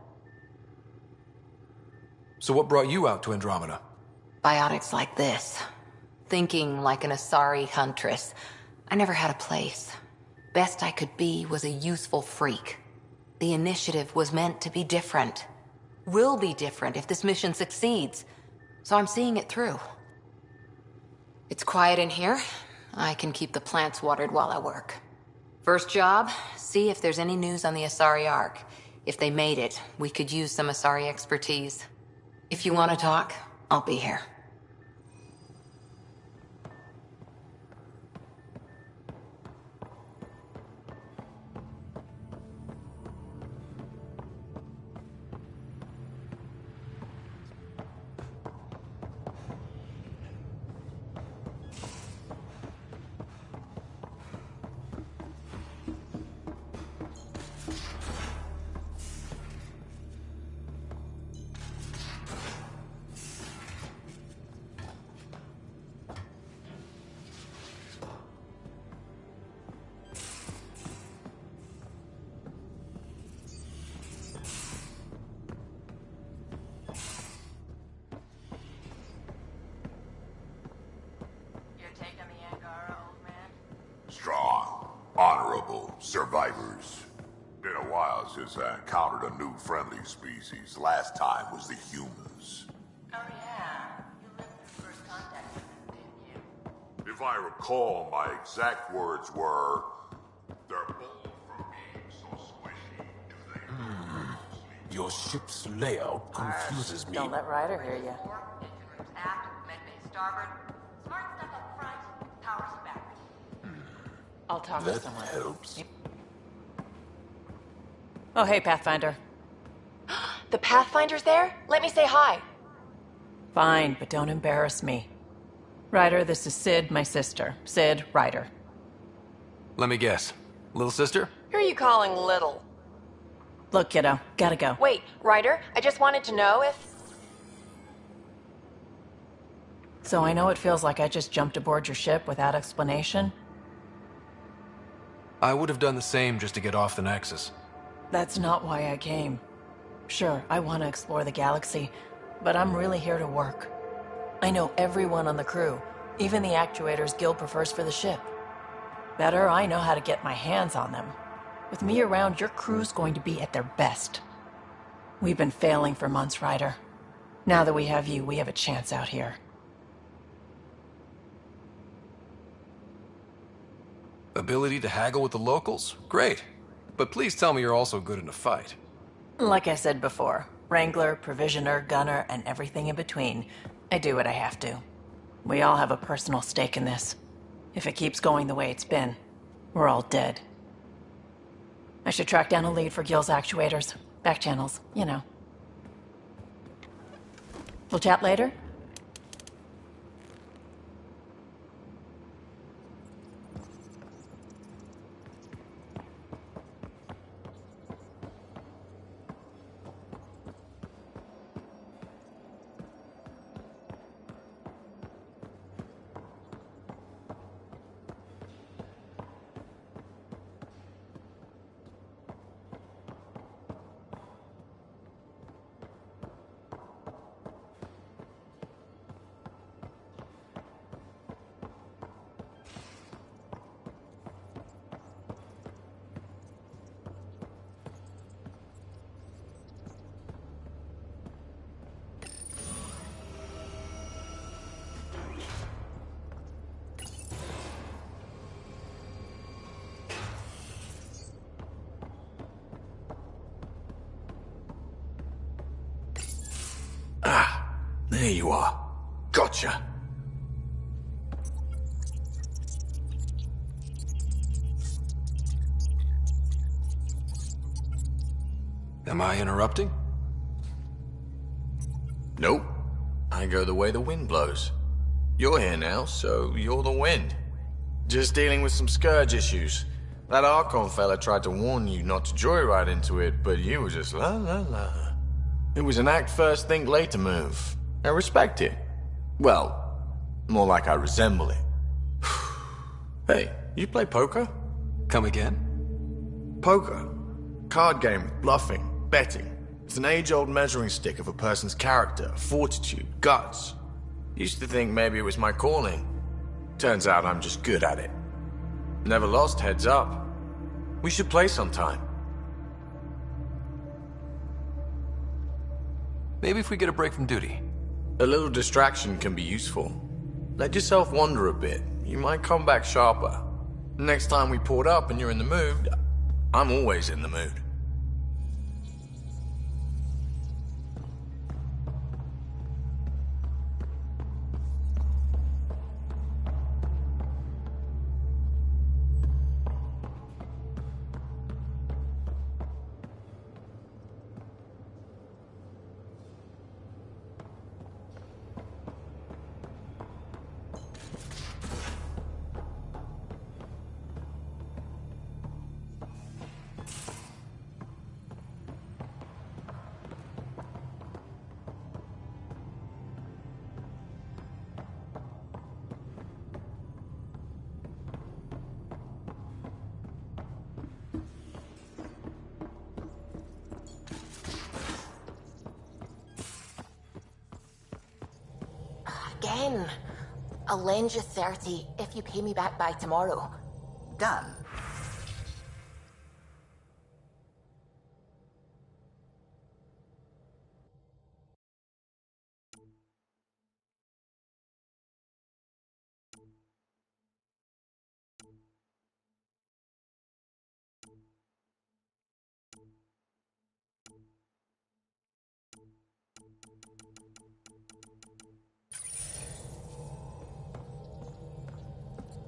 So what brought you out to Andromeda? Biotics like this. Thinking like an Asari huntress. I never had a place. Best I could be was a useful freak. The initiative was meant to be different. Will be different if this mission succeeds. So I'm seeing it through. It's quiet in here. I can keep the plants watered while I work. First job, see if there's any news on the Asari Ark. If they made it, we could use some Asari expertise. If you want to talk, I'll be here. Strong, honorable survivors. Been a while since I encountered a new friendly species. Last time was the humans. Oh yeah, you lived through first contact with them, didn't you? If I recall, my exact words were, "They're bold from being so squishy if they Your ship's layout confuses me. Don't let Ryder hear you. I'll talk to That someone. helps. Oh, hey, Pathfinder. The Pathfinder's there? Let me say hi. Fine, but don't embarrass me. Ryder, this is Sid, my sister. Sid, Ryder. Let me guess. Little sister? Who are you calling little? Look, kiddo, gotta go. Wait, Ryder, I just wanted to know if... So I know it feels like I just jumped aboard your ship without explanation. I would have done the same just to get off the Nexus. That's not why I came. Sure, I want to explore the galaxy, but I'm really here to work. I know everyone on the crew, even the actuators Gil prefers for the ship. Better, I know how to get my hands on them. With me around, your crew's going to be at their best. We've been failing for months, Ryder. Now that we have you, we have a chance out here. Ability to haggle with the locals? Great. But please tell me you're also good in a fight. Like I said before, Wrangler, Provisioner, Gunner, and everything in between. I do what I have to. We all have a personal stake in this. If it keeps going the way it's been, we're all dead. I should track down a lead for Gil's actuators. Back channels, you know. We'll chat later? There you are. Gotcha. Am I interrupting? Nope. I go the way the wind blows. You're here now, so you're the wind. Just dealing with some scourge issues. That Archon fella tried to warn you not to joyride into it, but you were just la la la. It was an act first, think later move. I respect it. Well, more like I resemble it. Hey, you play poker? Come again? Poker. Card game with bluffing, betting. It's an age-old measuring stick of a person's character, fortitude, guts. Used to think maybe it was my calling. Turns out I'm just good at it. Never lost heads up. We should play sometime. Maybe if we get a break from duty. A little distraction can be useful. Let yourself wander a bit. You might come back sharper. Next time we port up and you're in the mood, I'm always in the mood. Again. I'll lend you 30 if you pay me back by tomorrow. Done.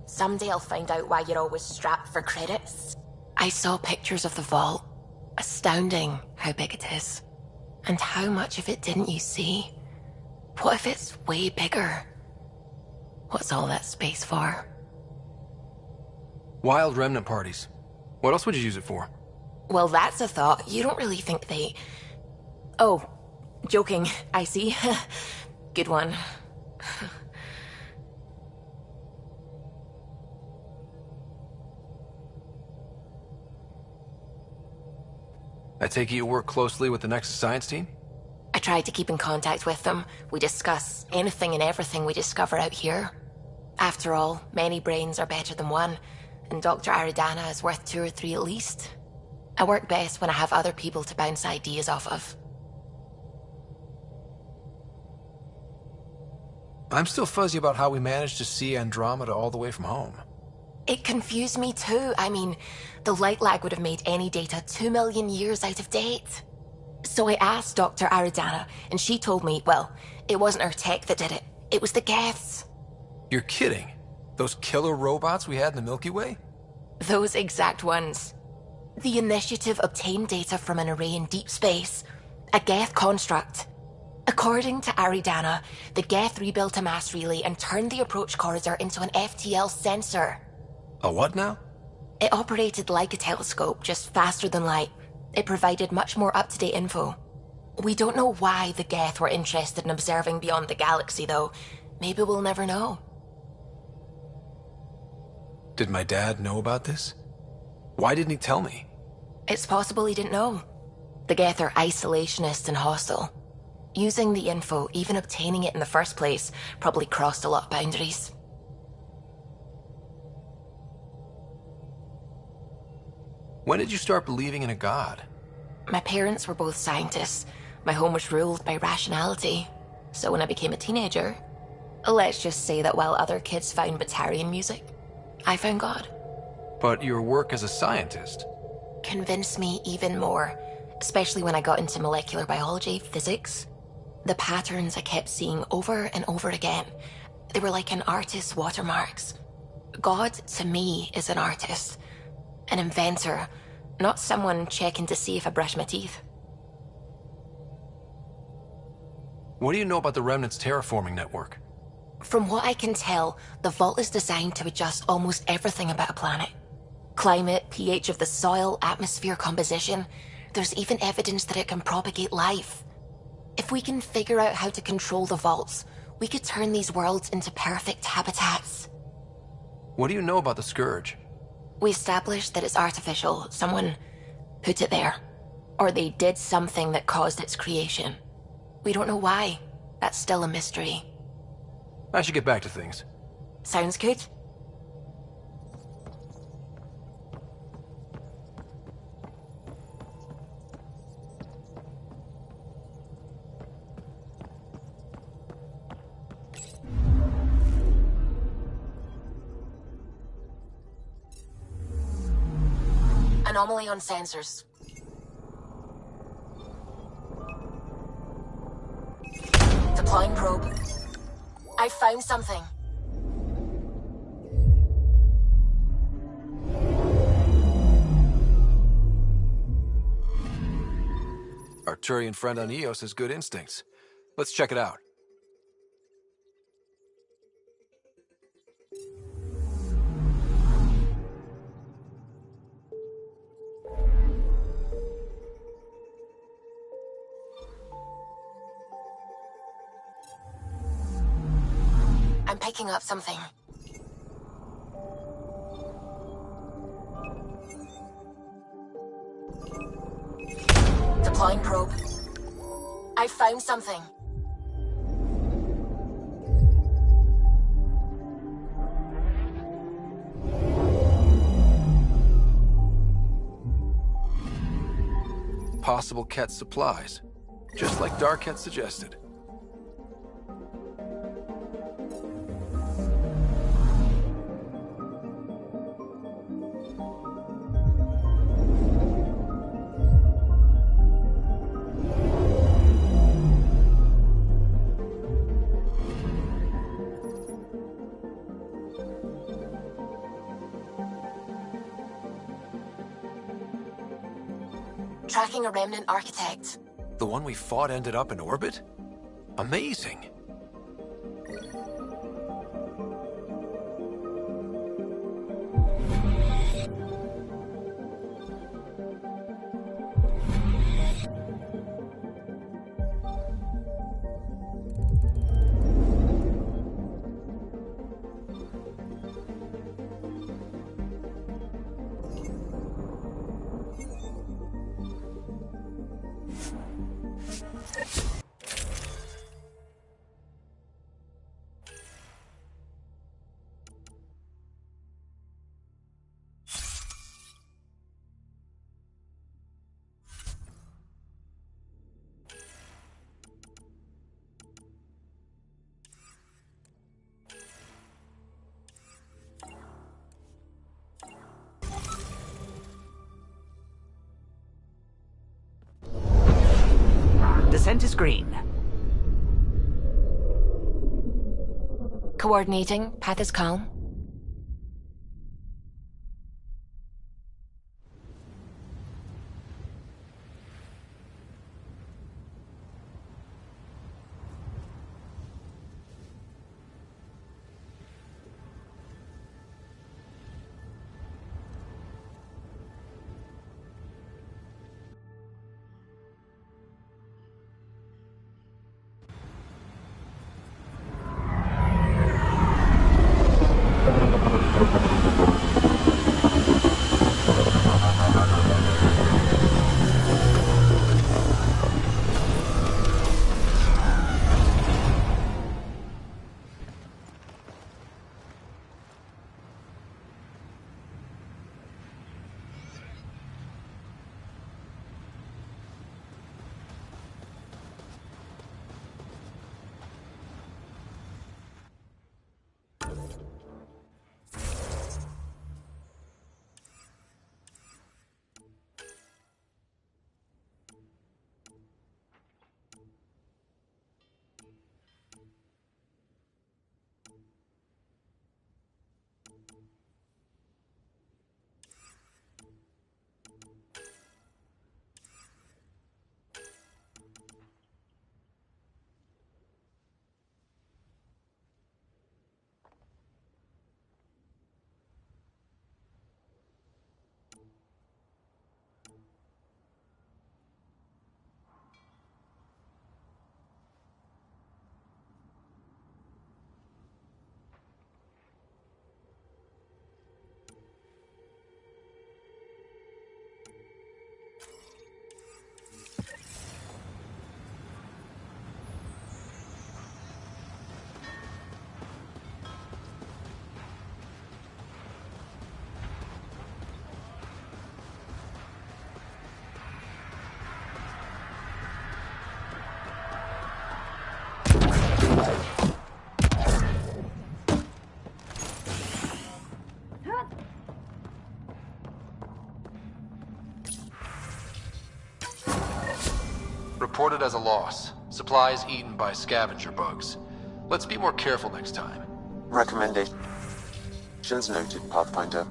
Someday I'll find out why you're always strapped for credits. I saw pictures of the vault. Astounding how big it is. And how much of it didn't you see? What if it's way bigger? What's all that space for? Wild remnant parties. What else would you use it for? Well, that's a thought. You don't really think they... Oh, joking. I see. Good one. I take it you work closely with the Nexus science team? I try to keep in contact with them. We discuss anything and everything we discover out here. After all, many brains are better than one, and Dr. Aridana is worth 2 or 3 at least. I work best when I have other people to bounce ideas off of. I'm still fuzzy about how we managed to see Andromeda all the way from home. It confused me too. I mean, the light lag would have made any data 2 million years out of date. So I asked Dr. Aridana, and she told me, well, it wasn't her tech that did it. It was the Geths. You're kidding? Those killer robots we had in the Milky Way? Those exact ones. The Initiative obtained data from an array in deep space, a Geth construct. According to Aridana, the Geth rebuilt a mass relay and turned the approach corridor into an FTL sensor. A what now? It operated like a telescope, just faster than light. It provided much more up-to-date info. We don't know why the Geth were interested in observing beyond the galaxy, though. Maybe we'll never know. Did my dad know about this? Why didn't he tell me? It's possible he didn't know. The Geth are isolationist and hostile. Using the info, even obtaining it in the first place, probably crossed a lot of boundaries. When did you start believing in a god? My parents were both scientists. My home was ruled by rationality. So when I became a teenager, let's just say that while other kids found Batarian music, I found God. But your work as a scientist convinced me even more, especially when I got into molecular biology, physics. The patterns I kept seeing over and over again, they were like an artist's watermarks. God, to me, is an artist, an inventor, not someone checking to see if I brush my teeth. What do you know about the Remnant's terraforming network? From what I can tell, the vault is designed to adjust almost everything about a planet. Climate, pH of the soil, atmosphere composition. There's even evidence that it can propagate life. If we can figure out how to control the vaults, we could turn these worlds into perfect habitats. What do you know about the Scourge? We established that it's artificial. Someone put it there. Or they did something that caused its creation. We don't know why. That's still a mystery. I should get back to things. Sounds good. Anomaly on sensors. Deploying probe. I found something. Our Turian friend on Eos has good instincts. Let's check it out. I'm picking up something. Deploying probe. I found something. Possible Ket supplies, just like Darket suggested. Tracking a remnant architect. The one we fought ended up in orbit? Amazing. Descent is green. Coordinating. Path is calm. Reported as a loss. Supplies eaten by scavenger bugs. Let's be more careful next time. Recommendations noted, Pathfinder.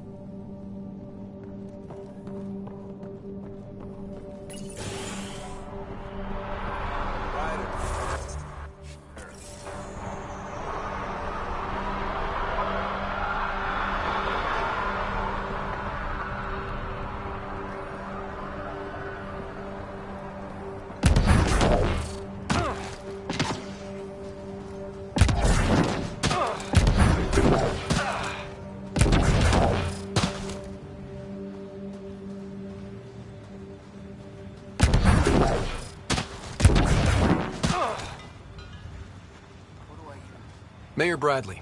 Mayor Bradley.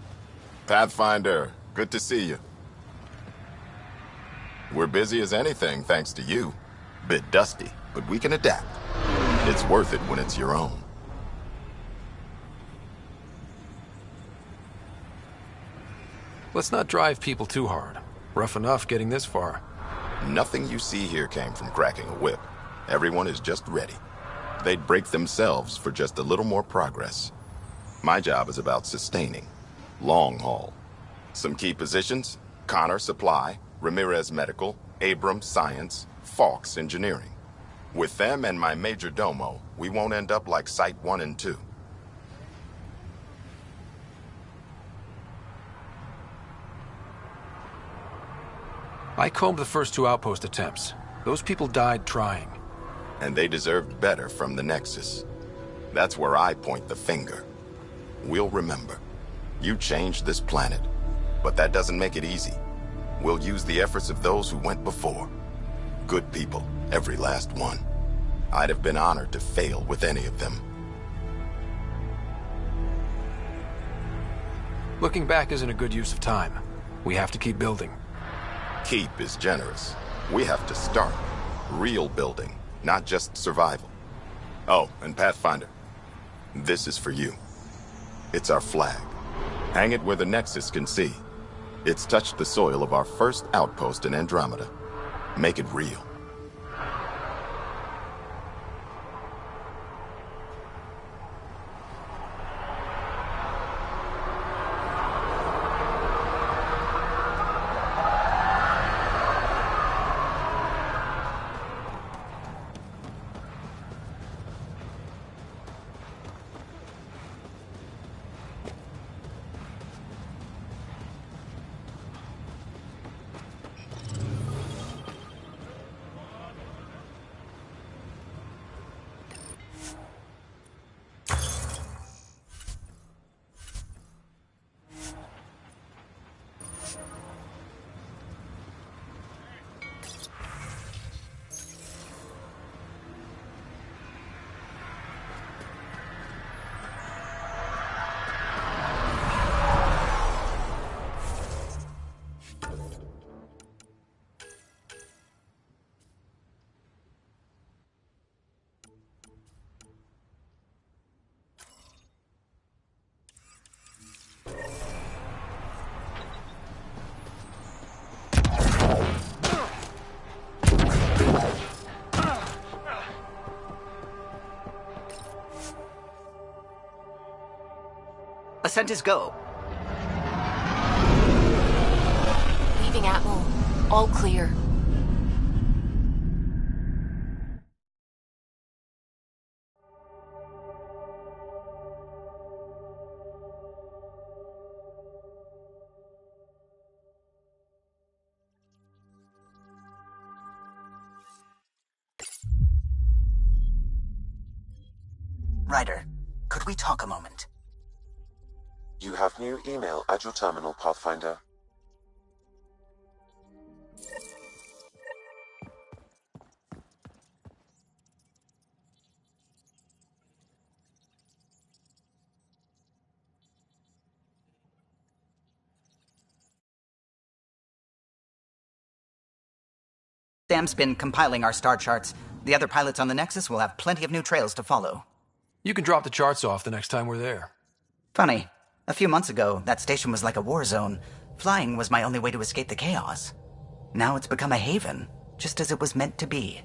Pathfinder, good to see you. We're busy as anything, thanks to you. Bit dusty, but we can adapt. It's worth it when it's your own. Let's not drive people too hard. Rough enough getting this far. Nothing you see here came from cracking a whip. Everyone is just ready. They'd break themselves for just a little more progress. My job is about sustaining. Long haul. Some key positions: Connor Supply, Ramirez Medical, Abrams Science, Fawkes Engineering. With them and my major domo, we won't end up like Site 1 and 2. I combed the first 2 outpost attempts. Those people died trying. And they deserved better from the Nexus. That's where I point the finger. We'll remember. You changed this planet, but that doesn't make it easy. We'll use the efforts of those who went before. Good people, every last one. I'd have been honored to fail with any of them. Looking back isn't a good use of time. We have to keep building. Keep is generous. We have to start. Real building, not just survival. Oh, and Pathfinder, this is for you. It's our flag. Hang it where the Nexus can see. It's touched the soil of our first outpost in Andromeda. Make it real. Ascent is go. Leaving Atmo. All clear. Ryder, could we talk a moment? You have new email at your terminal, Pathfinder. Sam's been compiling our star charts. The other pilots on the Nexus will have plenty of new trails to follow. You can drop the charts off the next time we're there. Funny. A few months ago, that station was like a war zone. Flying was my only way to escape the chaos. Now it's become a haven, just as it was meant to be.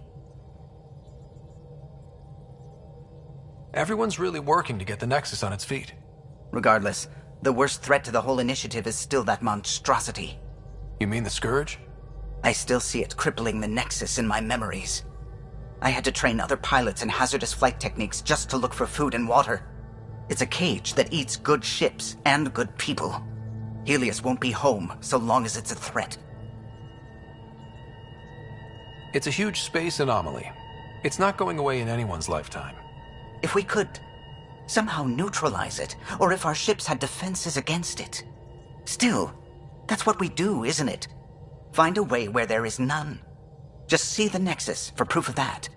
Everyone's really working to get the Nexus on its feet. Regardless, the worst threat to the whole initiative is still that monstrosity. You mean the Scourge? I still see it crippling the Nexus in my memories. I had to train other pilots in hazardous flight techniques just to look for food and water. It's a cage that eats good ships and good people. Helios won't be home so long as it's a threat. It's a huge space anomaly. It's not going away in anyone's lifetime. If we could somehow neutralize it, or if our ships had defenses against it. Still, that's what we do, isn't it? Find a way where there is none. Just see the Nexus for proof of that.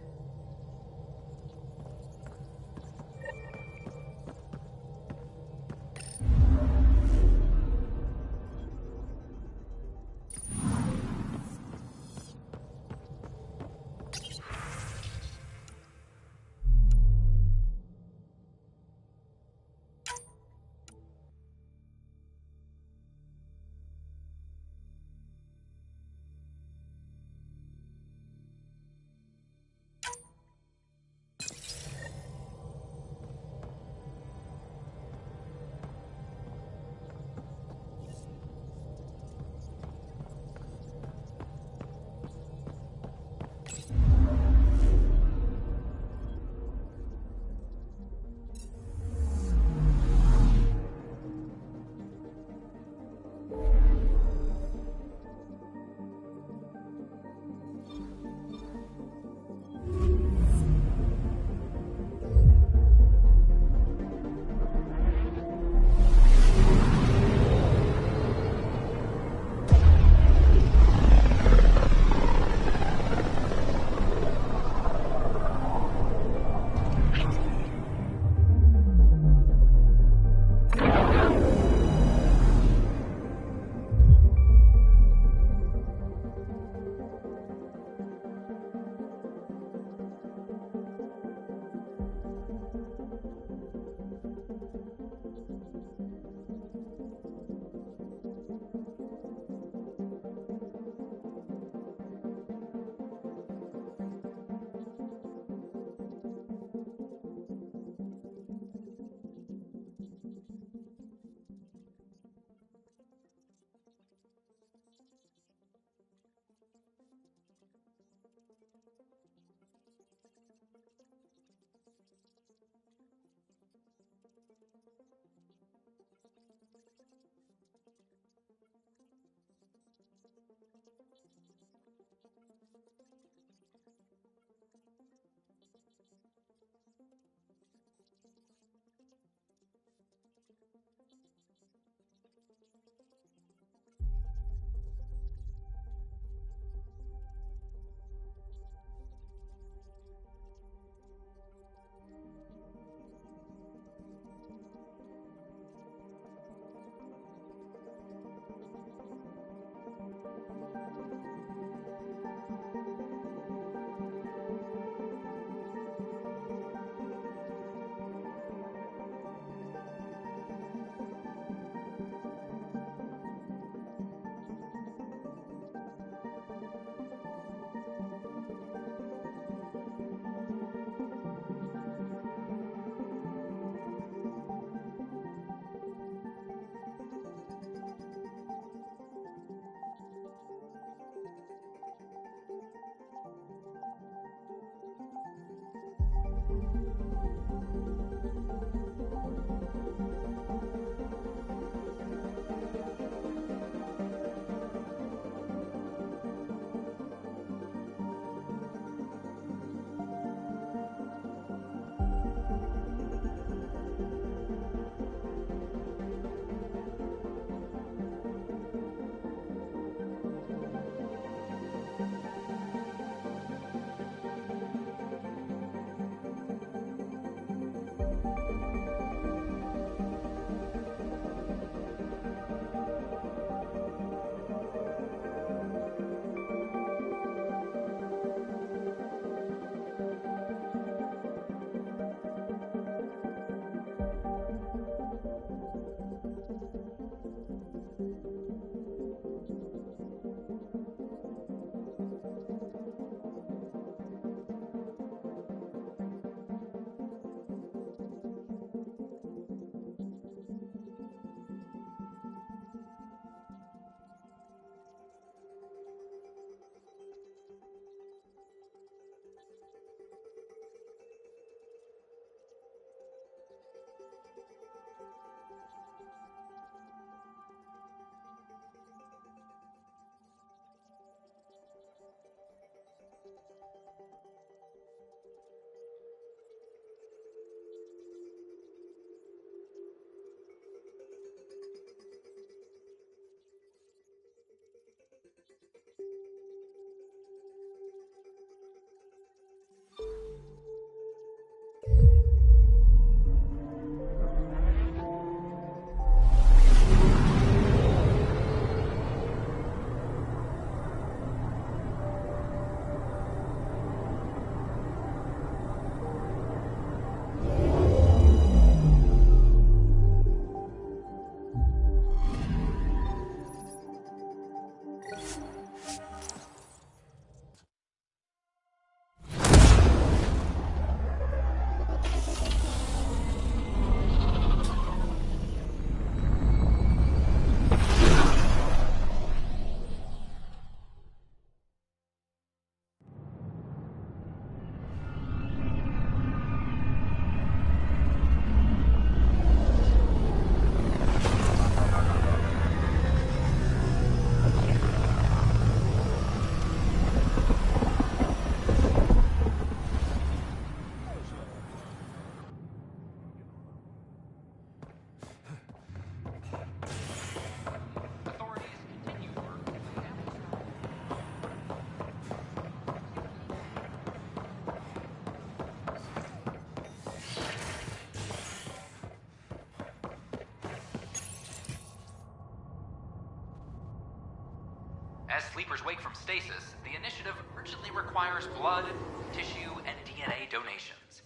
sleepers wake from stasis, the initiative urgently requires blood, tissue, and DNA donations.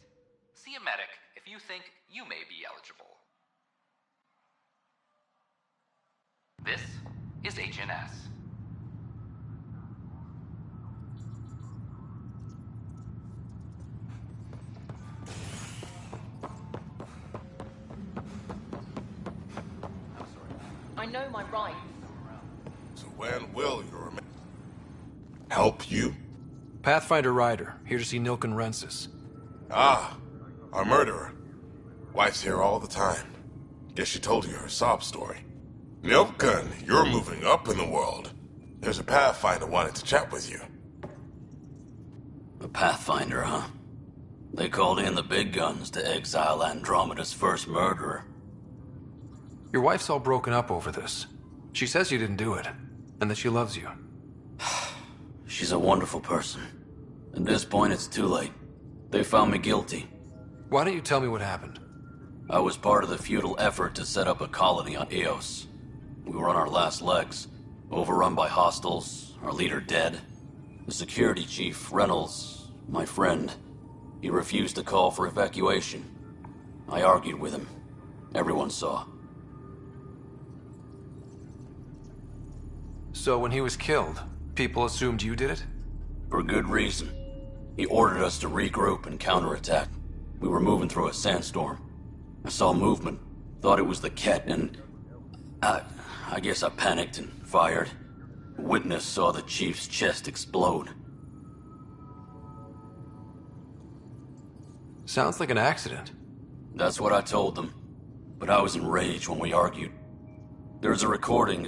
See a medic if you think you may be eligible. This is HNS. I know my rights. So when will your help you? Pathfinder Ryder, here to see Nilken Rensis. Ah, our murderer. Wife's here all the time. Guess she told you her sob story. Nilken, you're moving up in the world. There's a Pathfinder wanted to chat with you. A Pathfinder, huh? They called in the big guns to exile Andromeda's first murderer. Your wife's all broken up over this. She says you didn't do it, and that she loves you. She's a wonderful person. At this point, it's too late. They found me guilty. Why don't you tell me what happened? I was part of the futile effort to set up a colony on Eos. We were on our last legs, overrun by hostiles, our leader dead. The security chief, Reynolds, my friend, he refused to call for evacuation. I argued with him. Everyone saw. So when he was killed, people assumed you did it? For good reason. He ordered us to regroup and counterattack. We were moving through a sandstorm. I saw movement, thought it was the Ket, and I guess I panicked and fired. A witness saw the chief's chest explode. Sounds like an accident. That's what I told them. But I was enraged when we argued. There's a recording.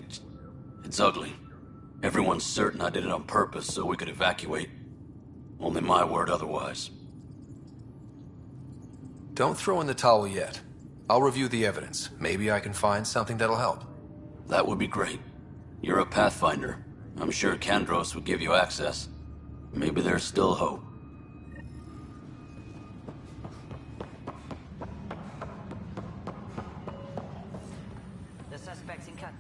It's ugly. Everyone's certain I did it on purpose so we could evacuate. Only my word otherwise. Don't throw in the towel yet. I'll review the evidence. Maybe I can find something that'll help. That would be great. You're a Pathfinder. I'm sure Kandros would give you access. Maybe there's still hope. The suspect's in cut.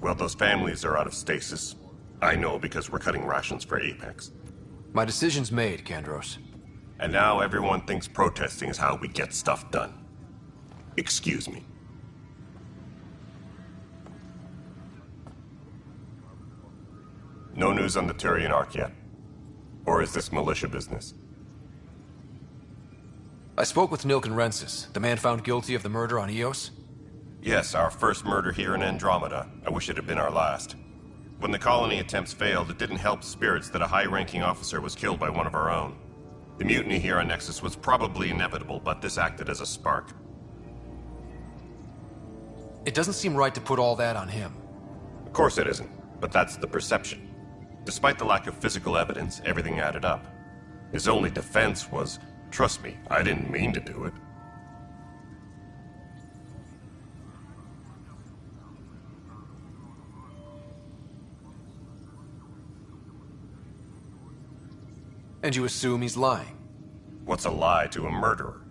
Well, those families are out of stasis. I know because we're cutting rations for Apex. My decision's made, Kandros. And now everyone thinks protesting is how we get stuff done. Excuse me. No news on the Turian Ark yet? Or is this militia business? I spoke with Nilken Rensis, the man found guilty of the murder on Eos. Yes, our first murder here in Andromeda. I wish it had been our last. When the colony attempts failed, it didn't help spirits that a high-ranking officer was killed by one of our own. The mutiny here on Nexus was probably inevitable, but this acted as a spark. It doesn't seem right to put all that on him. Of course it isn't, but that's the perception. Despite the lack of physical evidence, everything added up. His only defense was, trust me, I didn't mean to do it. And you assume he's lying? What's a lie to a murderer?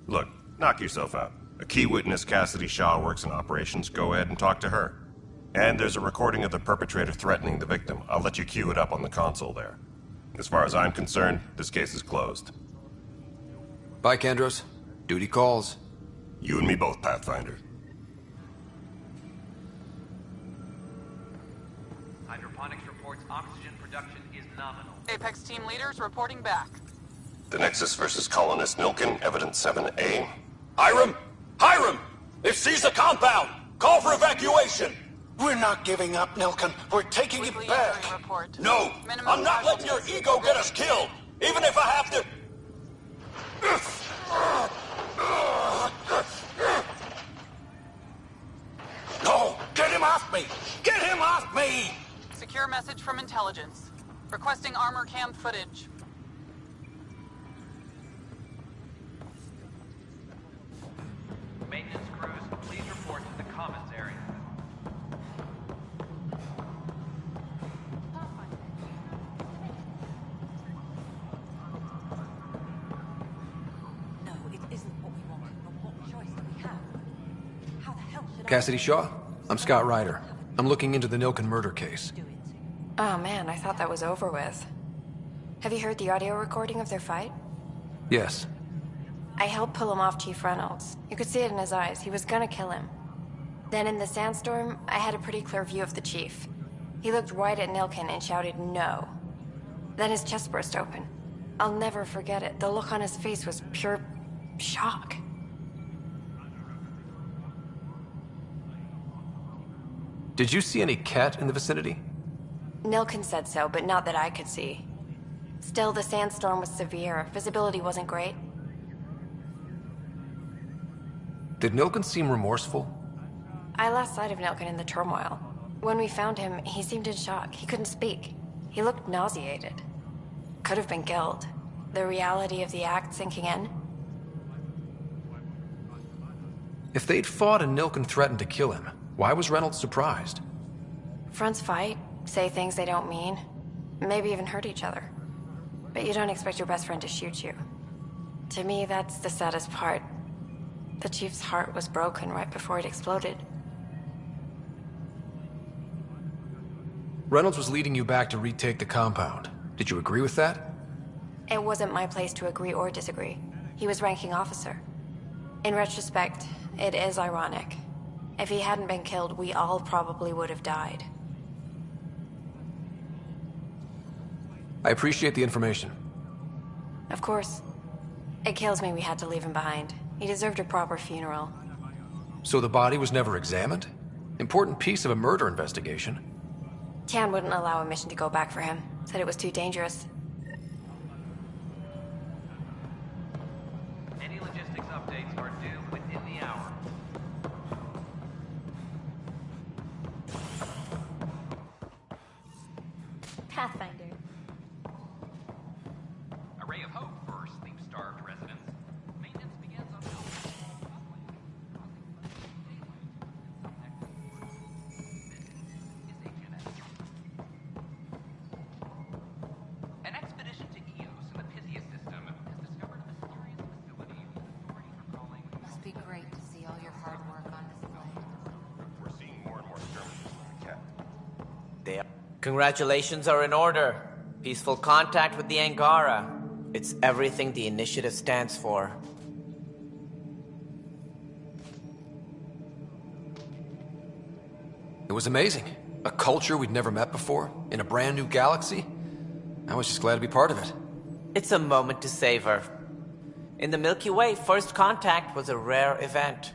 Look, knock yourself out. A key witness, Cassidy Shaw, works in operations. Go ahead and talk to her. And there's a recording of the perpetrator threatening the victim. I'll let you cue it up on the console there. As far as I'm concerned, this case is closed. Bye, Kandros. Duty calls. You and me both, Pathfinder. Hydroponics reports oxygen production is nominal. Apex team leaders reporting back. The Nexus versus Colonist Nilken, Evidence 7A. Hiram! Hiram! They've seized the compound! Call for evacuation! We're not giving up, Nilken. We're taking it back. No! I'm not letting your ego get us killed! Even if I have to... No! Get him off me! Get him off me! Secure message from intelligence. Requesting armor cam footage. Maintenance crews, please report to the commons area. No, it isn't what we wanted, but what choice do we have? How the hell should Cassidy Shaw? I'm Scott Ryder. I'm looking into the Nilken murder case. Oh man, I thought that was over with. Have you heard the audio recording of their fight? Yes. I helped pull him off Chief Reynolds. You could see it in his eyes. He was gonna kill him. Then in the sandstorm, I had a pretty clear view of the chief. He looked right at Nilken and shouted no. Then his chest burst open. I'll never forget it. The look on his face was pure shock. Did you see any cat in the vicinity? Nilken said so, but not that I could see. Still, the sandstorm was severe. Visibility wasn't great. Did Nilken seem remorseful? I lost sight of Nilken in the turmoil. When we found him, he seemed in shock. He couldn't speak. He looked nauseated. Could have been guilt. The reality of the act sinking in. If they'd fought and Nilken threatened to kill him, why was Reynolds surprised? Fronts fight, say things they don't mean, maybe even hurt each other. But you don't expect your best friend to shoot you. To me, that's the saddest part. The chief's heart was broken right before it exploded. Reynolds was leading you back to retake the compound. Did you agree with that? It wasn't my place to agree or disagree. He was ranking officer. In retrospect, it is ironic. If he hadn't been killed, we all probably would have died. I appreciate the information. Of course. It kills me we had to leave him behind. He deserved a proper funeral. So the body was never examined? Important piece of a murder investigation. Tian wouldn't allow a mission to go back for him. Said it was too dangerous. Any logistics updates are due within the hour. Pathfinder. A ray of hope for sleep-starved residents. Maintenance begins on An expedition to Eos in the Pythia system has discovered a mysterious facility the authorities are calling... Must be great to see all your hard work on display. We're seeing more and more skirmishes with the cat. Congratulations are in order. Peaceful contact with the Angara. It's everything the initiative stands for. It was amazing. A culture we'd never met before, in a brand new galaxy. I was just glad to be part of it. It's a moment to savor. In the Milky Way, first contact was a rare event.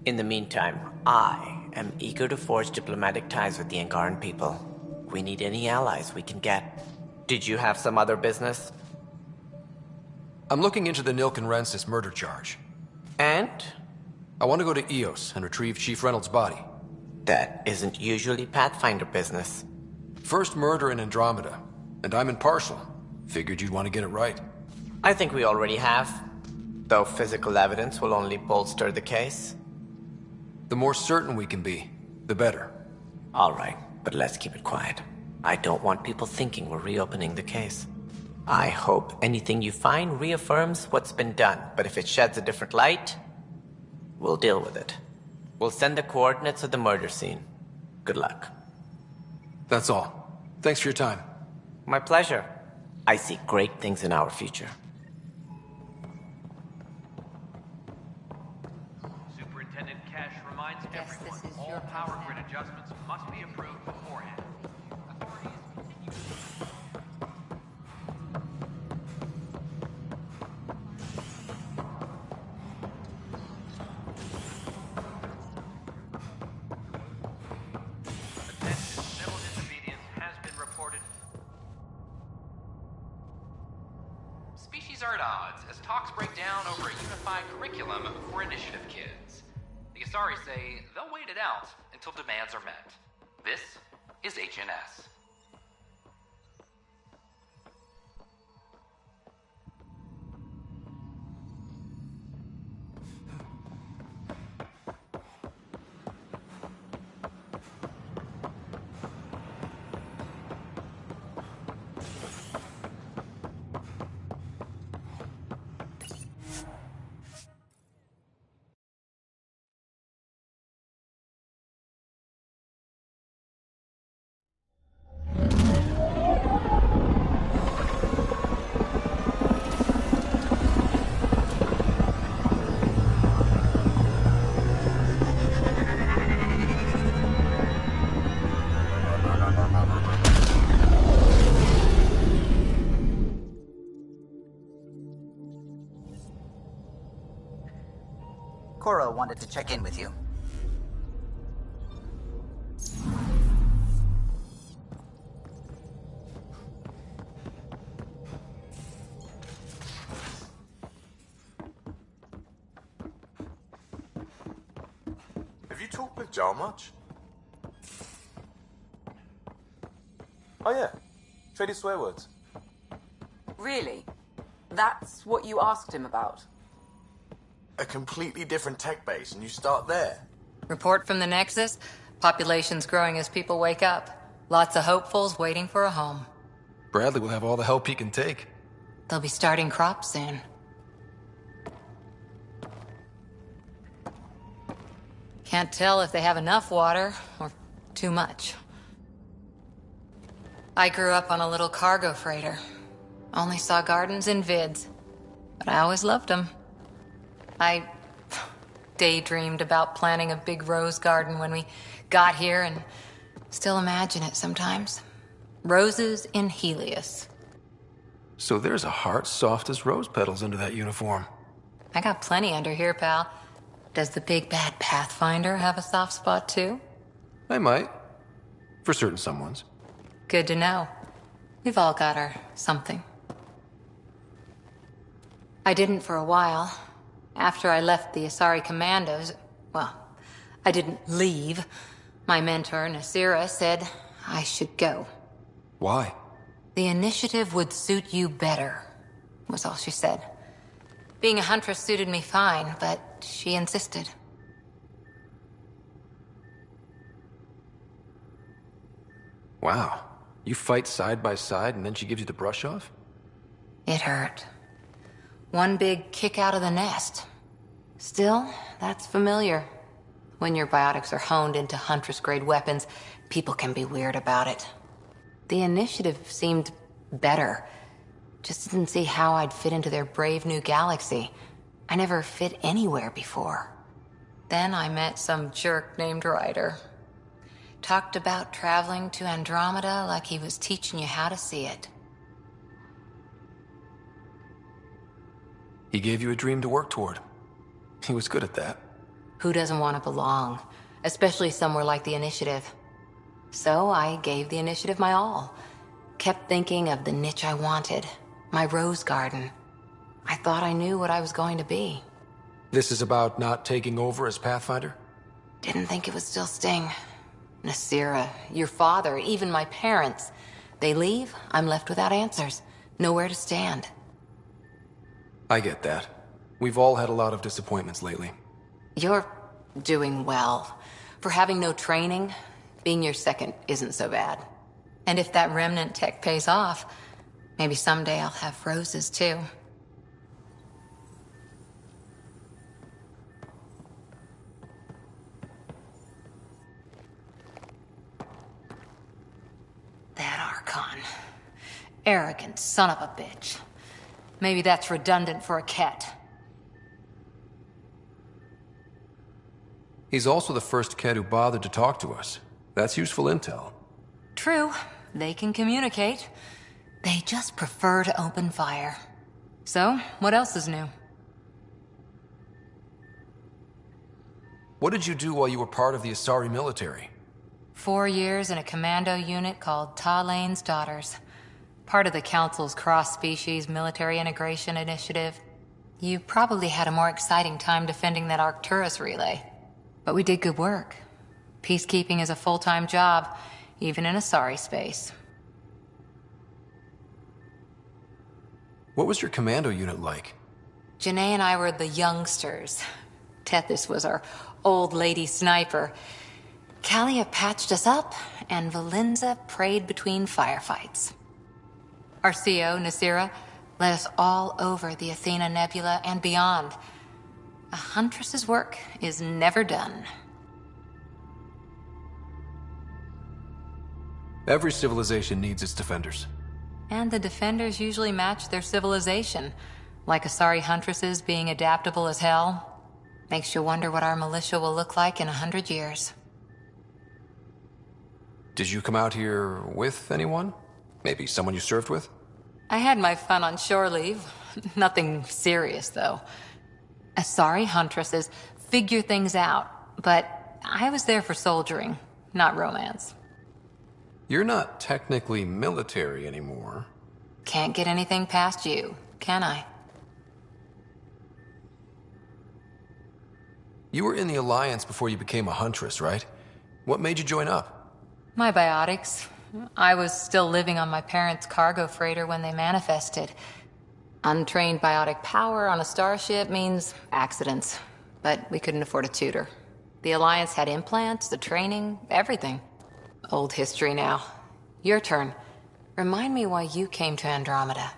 In the meantime, I am eager to forge diplomatic ties with the Angaran people. We need any allies we can get. Did you have some other business? I'm looking into the Nilken Rensis murder charge. And? I want to go to Eos and retrieve Chief Reynolds' body. That isn't usually Pathfinder business. First murder in Andromeda, and I'm impartial. Figured you'd want to get it right. I think we already have. Though physical evidence will only bolster the case. The more certain we can be, the better. All right, but let's keep it quiet. I don't want people thinking we're reopening the case. I hope anything you find reaffirms what's been done, but if it sheds a different light, we'll deal with it. We'll send the coordinates of the murder scene. Good luck. That's all. Thanks for your time. My pleasure. I see great things in our future. Superintendent Cash reminds everyone all power grid adjustments must be approved beforehand. Authorities continue. Attention, civil disobedience has been reported. Species are at odds as talks break down over a unified curriculum for initiative kids. The Asari say they'll wait it out until demands are met. This is HNS. Cora wanted to check in with you. Have you talked with Joe much? Oh yeah, traded swear words. Really? That's what you asked him about? A completely different tech base, and you start there. Report from the Nexus. Population's growing as people wake up. Lots of hopefuls waiting for a home. Bradley will have all the help he can take. They'll be starting crops soon. Can't tell if they have enough water or too much. I grew up on a little cargo freighter. Only saw gardens in vids, but I always loved them. I daydreamed about planting a big rose garden when we got here and still imagine it sometimes. Roses in Helios. So there's a heart soft as rose petals under that uniform. I got plenty under here, pal. Does the big bad Pathfinder have a soft spot too? I might. For certain someones. Good to know. We've all got our something. I didn't for a while. After I left the Asari Commandos, well, I didn't leave. My mentor, Nasira, said I should go. Why? The initiative would suit you better, was all she said. Being a huntress suited me fine, but she insisted. Wow. You fight side by side and then she gives you the brush off? It hurt. One big kick out of the nest. Still, that's familiar. When your biotics are honed into Huntress-grade weapons, people can be weird about it. The initiative seemed better. Just didn't see how I'd fit into their brave new galaxy. I never fit anywhere before. Then I met some jerk named Ryder. Talked about traveling to Andromeda like he was teaching you how to see it. He gave you a dream to work toward. He was good at that. Who doesn't want to belong? Especially somewhere like the Initiative. So I gave the Initiative my all. Kept thinking of the niche I wanted. My rose garden. I thought I knew what I was going to be. This is about not taking over as Pathfinder? Didn't think it would still sting. Nasira, your father, even my parents. They leave, I'm left without answers. Nowhere to stand. I get that. We've all had a lot of disappointments lately. You're doing well. For having no training, being your second isn't so bad. And if that remnant tech pays off, maybe someday I'll have roses too. That Archon. Arrogant son of a bitch. Maybe that's redundant for a cat. He's also the first Ked who bothered to talk to us. That's useful intel. True. They can communicate. They just prefer to open fire. So, what else is new? What did you do while you were part of the Asari military? 4 years in a commando unit called Talane's Daughters. Part of the Council's cross-species military integration initiative. You probably had a more exciting time defending that Arcturus relay. But we did good work. Peacekeeping is a full-time job, even in Asari space. What was your commando unit like? Janae and I were the youngsters. Tethys was our old lady sniper. Kalia patched us up, and Valenza prayed between firefights. Our CO, Nasira, led us all over the Athena Nebula and beyond. A huntress's work is never done. Every civilization needs its defenders. And the defenders usually match their civilization. Like Asari huntresses being adaptable as hell. Makes you wonder what our militia will look like in 100 years. Did you come out here with anyone? Maybe someone you served with? I had my fun on shore leave. Nothing serious, though. Asari huntresses figure things out, but I was there for soldiering, not romance. You're not technically military anymore. Can't get anything past you, can I? You were in the Alliance before you became a huntress, right? What made you join up? My biotics. I was still living on my parents' cargo freighter when they manifested. Untrained biotic power on a starship means accidents, but we couldn't afford a tutor. The Alliance had implants, the training, everything. Old history now. Your turn. Remind me why you came to Andromeda.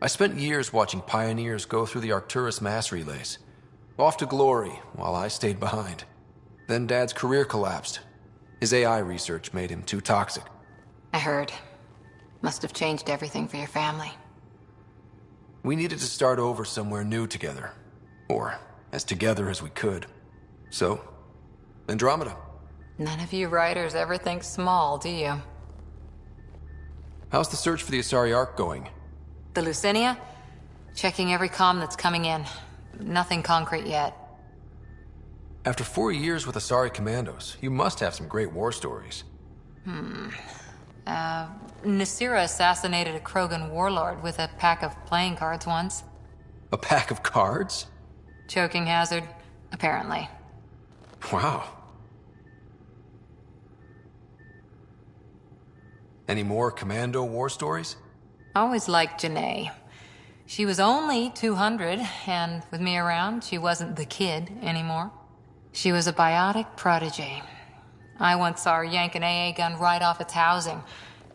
I spent years watching pioneers go through the Arcturus mass relays. Off to glory, while I stayed behind. Then Dad's career collapsed. His AI research made him too toxic. I heard. Must have changed everything for your family. We needed to start over somewhere new together. Or as together as we could. So, Andromeda. None of you writers ever think small, do you? How's the search for the Asari Ark going? The Lucinia? Checking every comm that's coming in. Nothing concrete yet. After 4 years with Asari commandos, you must have some great war stories. Nasira assassinated a Krogan warlord with a pack of playing cards once. A pack of cards? Choking hazard, apparently. Wow. Any more commando war stories? Always liked Janae. She was only 200, and with me around, she wasn't the kid anymore. She was a biotic protege. I once saw her yank an AA gun right off its housing.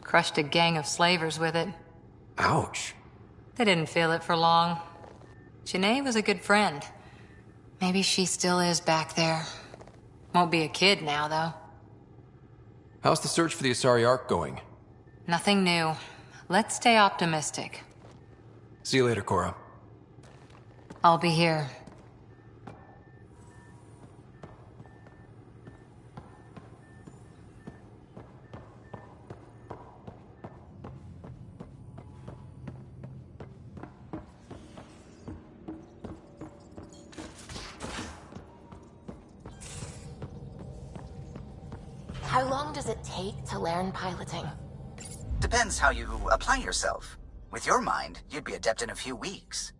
Crushed a gang of slavers with it. Ouch. They didn't feel it for long. Janae was a good friend. Maybe she still is back there. Won't be a kid now, though. How's the search for the Asari Ark going? Nothing new. Let's stay optimistic. See you later, Cora. I'll be here. How long does it take to learn piloting? Depends how you apply yourself. With your mind, you'd be adept in a few weeks.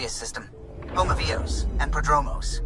System, home of Eos and Prodromos.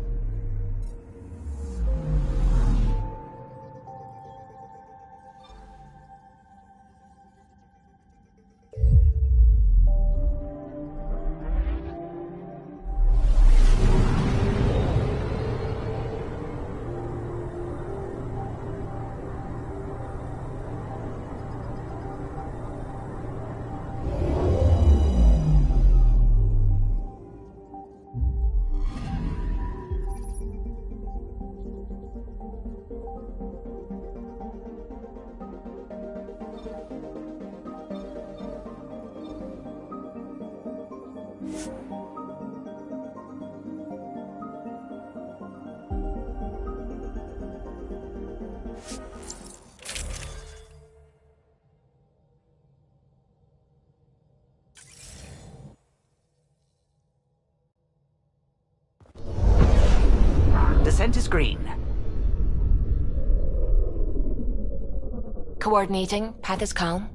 Descent is green. Coordinating. Path is calm.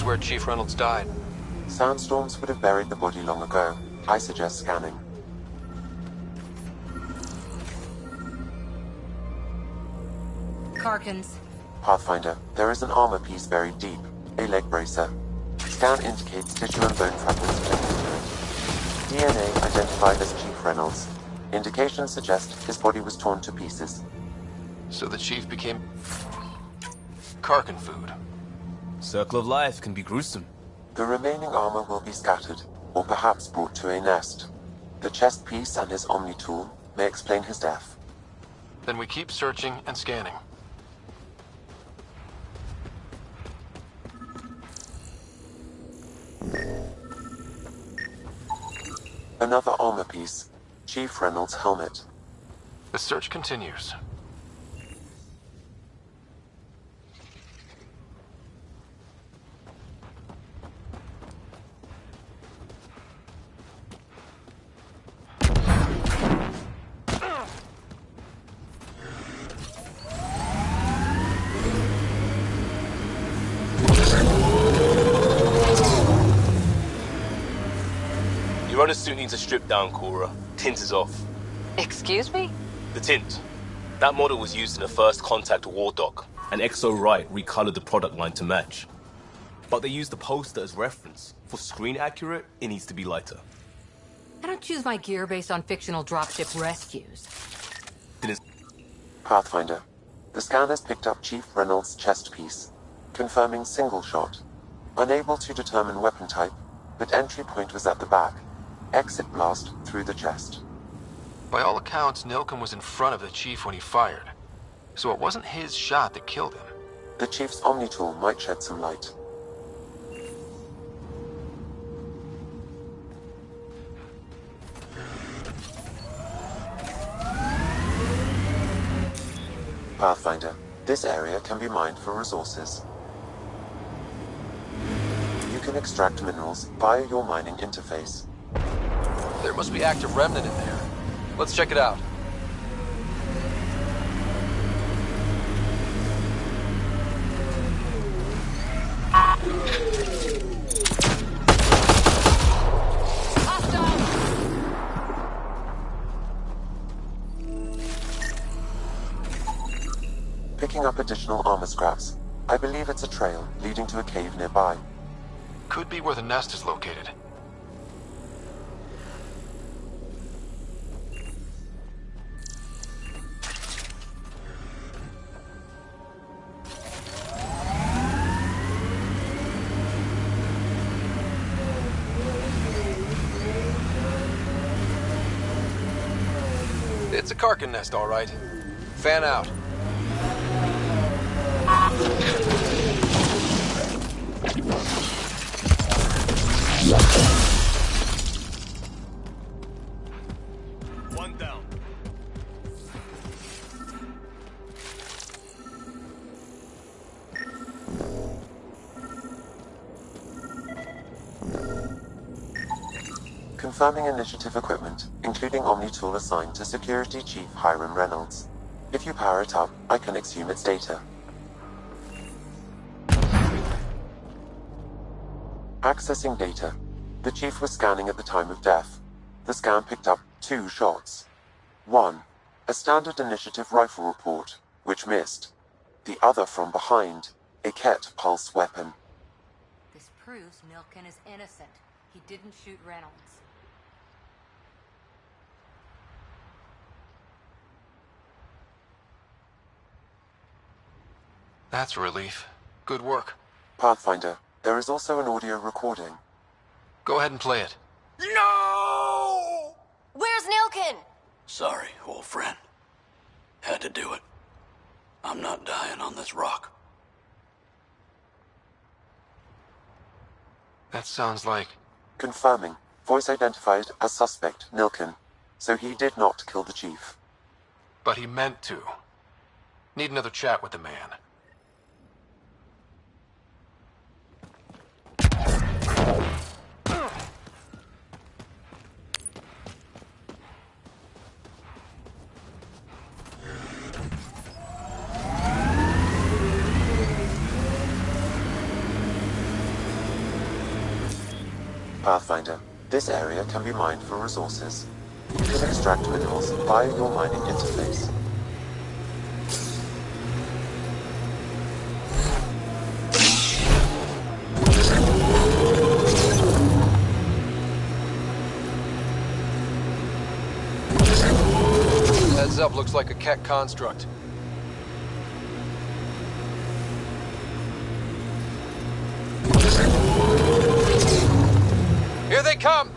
where Chief Reynolds died. Sandstorms would have buried the body long ago. I suggest scanning. Karkins. Pathfinder, there is an armor piece buried deep. A leg bracer. Scan indicates tissue and bone fragments connected to it. DNA identified as Chief Reynolds. Indications suggest his body was torn to pieces. So the Chief became Karkin food. Circle of life can be gruesome. The remaining armor will be scattered, or perhaps brought to a nest. The chest piece and his Omni tool may explain his death. Then we keep searching and scanning. Another armor piece. Chief Reynolds' helmet. The search continues. Your runner suit needs a strip down, Cora. Tint is off. Excuse me? The tint. That model was used in a First Contact war doc, and Exo Wright recolored the product line to match. But they used the poster as reference. For screen accurate, it needs to be lighter. I don't choose my gear based on fictional dropship rescues. Pathfinder, the scan has picked up Chief Reynolds' chest piece, confirming single shot. Unable to determine weapon type, but entry point was at the back. Exit blast through the chest. By all accounts, Nilken was in front of the Chief when he fired. So it wasn't his shot that killed him. The Chief's Omni tool might shed some light. Pathfinder, this area can be mined for resources. You can extract minerals via your mining interface. There must be active remnant in there. Let's check it out. Picking up additional armor scraps. I believe it's a trail leading to a cave nearby. Could be where the nest is located. It's a Karkin nest, all right. Fan out. One down. Confirming initiative equipment, including Omni tool assigned to Security Chief Hiram Reynolds. If you power it up, I can exhume its data. Accessing data. The Chief was scanning at the time of death. The scan picked up 2 shots. 1. A standard initiative rifle report, which missed. The other from behind, a Ket pulse weapon. This proves Nilken is innocent. He didn't shoot Reynolds. That's a relief. Good work. Pathfinder, there is also an audio recording. Go ahead and play it. No! Where's Nilken? Sorry, old friend. Had to do it. I'm not dying on this rock. That sounds like... Confirming. Voice identified as suspect, Nilken. So he did not kill the Chief. But he meant to. Need another chat with the man. Pathfinder, this area can be mined for resources. You can extract minerals via your mining interface. Heads up, looks like a Keck construct. Here they come!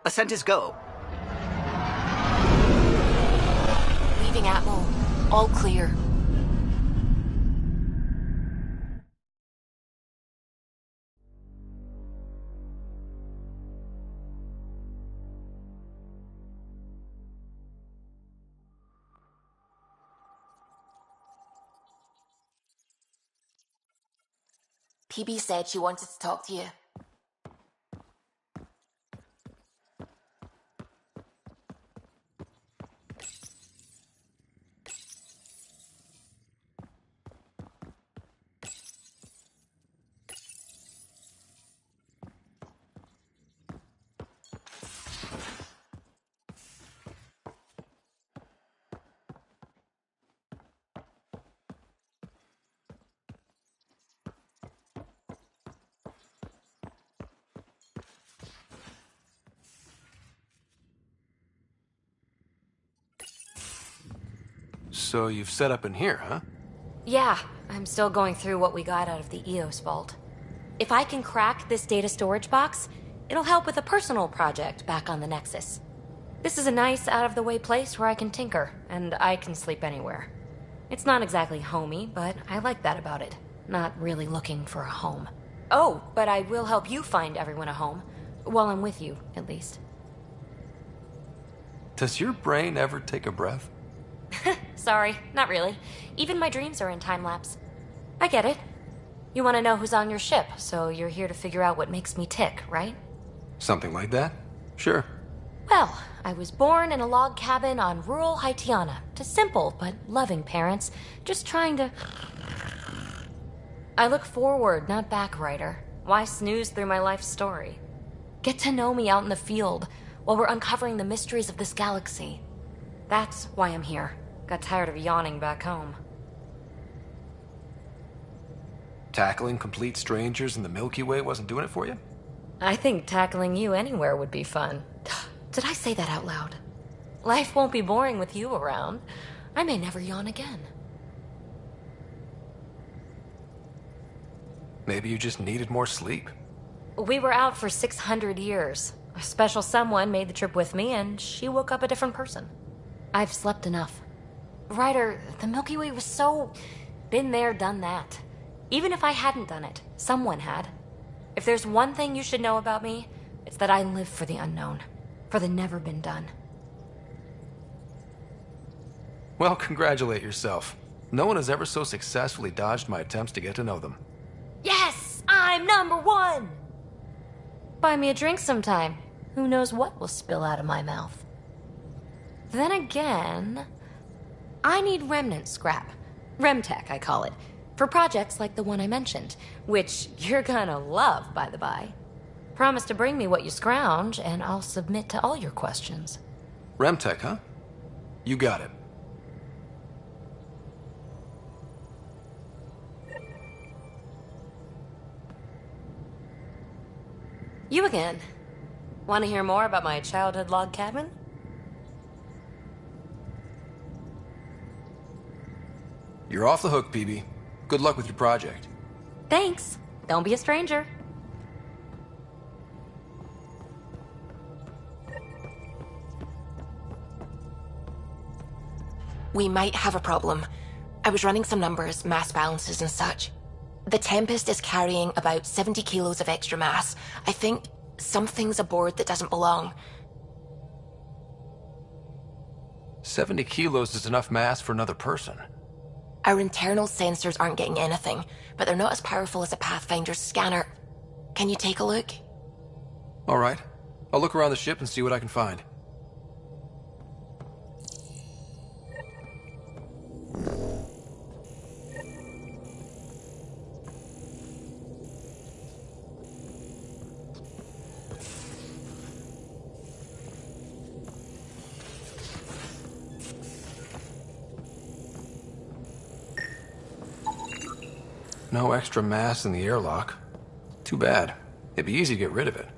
Ascent is go. Leaving Atmo. All clear. PB said she wanted to talk to you. So you've set up in here, huh? Yeah, I'm still going through what we got out of the EOS vault. If I can crack this data storage box, it'll help with a personal project back on the Nexus. This is a nice, out-of-the-way place where I can tinker, and I can sleep anywhere. It's not exactly homey, but I like that about it. Not really looking for a home. Oh, but I will help you find everyone a home. While I'm with you, at least. Does your brain ever take a breath? Sorry, not really. Even my dreams are in time-lapse. I get it. You want to know who's on your ship, so you're here to figure out what makes me tick, right? Something like that? Sure. Well, I was born in a log cabin on rural Haitiana to simple but loving parents, just trying to... I look forward, not back, Ryder. Why snooze through my life story? Get to know me out in the field while we're uncovering the mysteries of this galaxy. That's why I'm here. Got tired of yawning back home. Tackling complete strangers in the Milky Way wasn't doing it for you? I think tackling you anywhere would be fun. Did I say that out loud? Life won't be boring with you around. I may never yawn again. Maybe you just needed more sleep. We were out for 600 years. A special someone made the trip with me, and she woke up a different person. I've slept enough. Ryder, the Milky Way was so... been there, done that. Even if I hadn't done it, someone had. If there's one thing you should know about me, it's that I live for the unknown. For the never been done. Well, congratulate yourself. No one has ever so successfully dodged my attempts to get to know them. Yes! I'm #1! Buy me a drink sometime. Who knows what will spill out of my mouth. Then again... I need remnant scrap. Remtech, I call it. For projects like the one I mentioned, which you're gonna love, by the by. Promise to bring me what you scrounge, and I'll submit to all your questions. Remtech, huh? You got it. You again. Want to hear more about my childhood log cabin? You're off the hook, PB. Good luck with your project. Thanks. Don't be a stranger. We might have a problem. I was running some numbers, mass balances and such. The Tempest is carrying about 70 kilos of extra mass. I think something's aboard that doesn't belong. 70 kilos is enough mass for another person. Our internal sensors aren't getting anything, but they're not as powerful as a Pathfinder's scanner. Can you take a look? All right. I'll look around the ship and see what I can find. No extra mass in the airlock. Too bad. It'd be easy to get rid of it.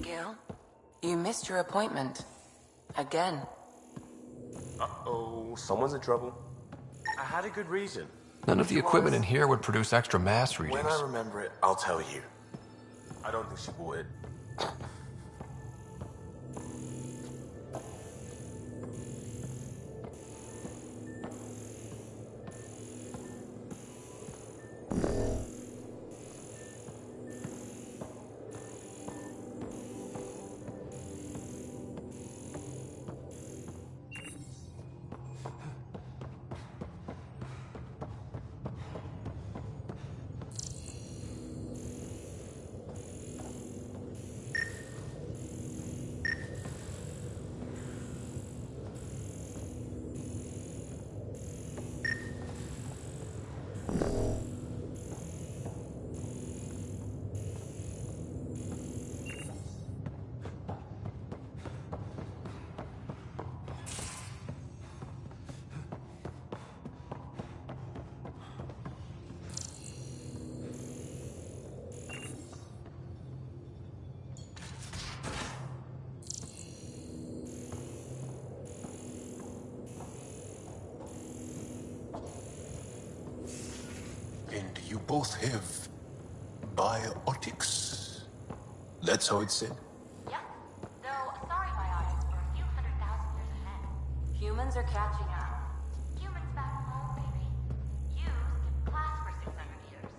Gil, you missed your appointment. Again. Uh-oh, someone's in trouble. I had a good reason. None of the equipment in here would produce extra mass readings. When I remember it, I'll tell you. I don't think she would. And you both have biotics. That's how it's said. Yep. Though, sorry biotics are a few 100,000 years ahead. Humans are catching up. Humans back home, baby. You skipped class for 600 years.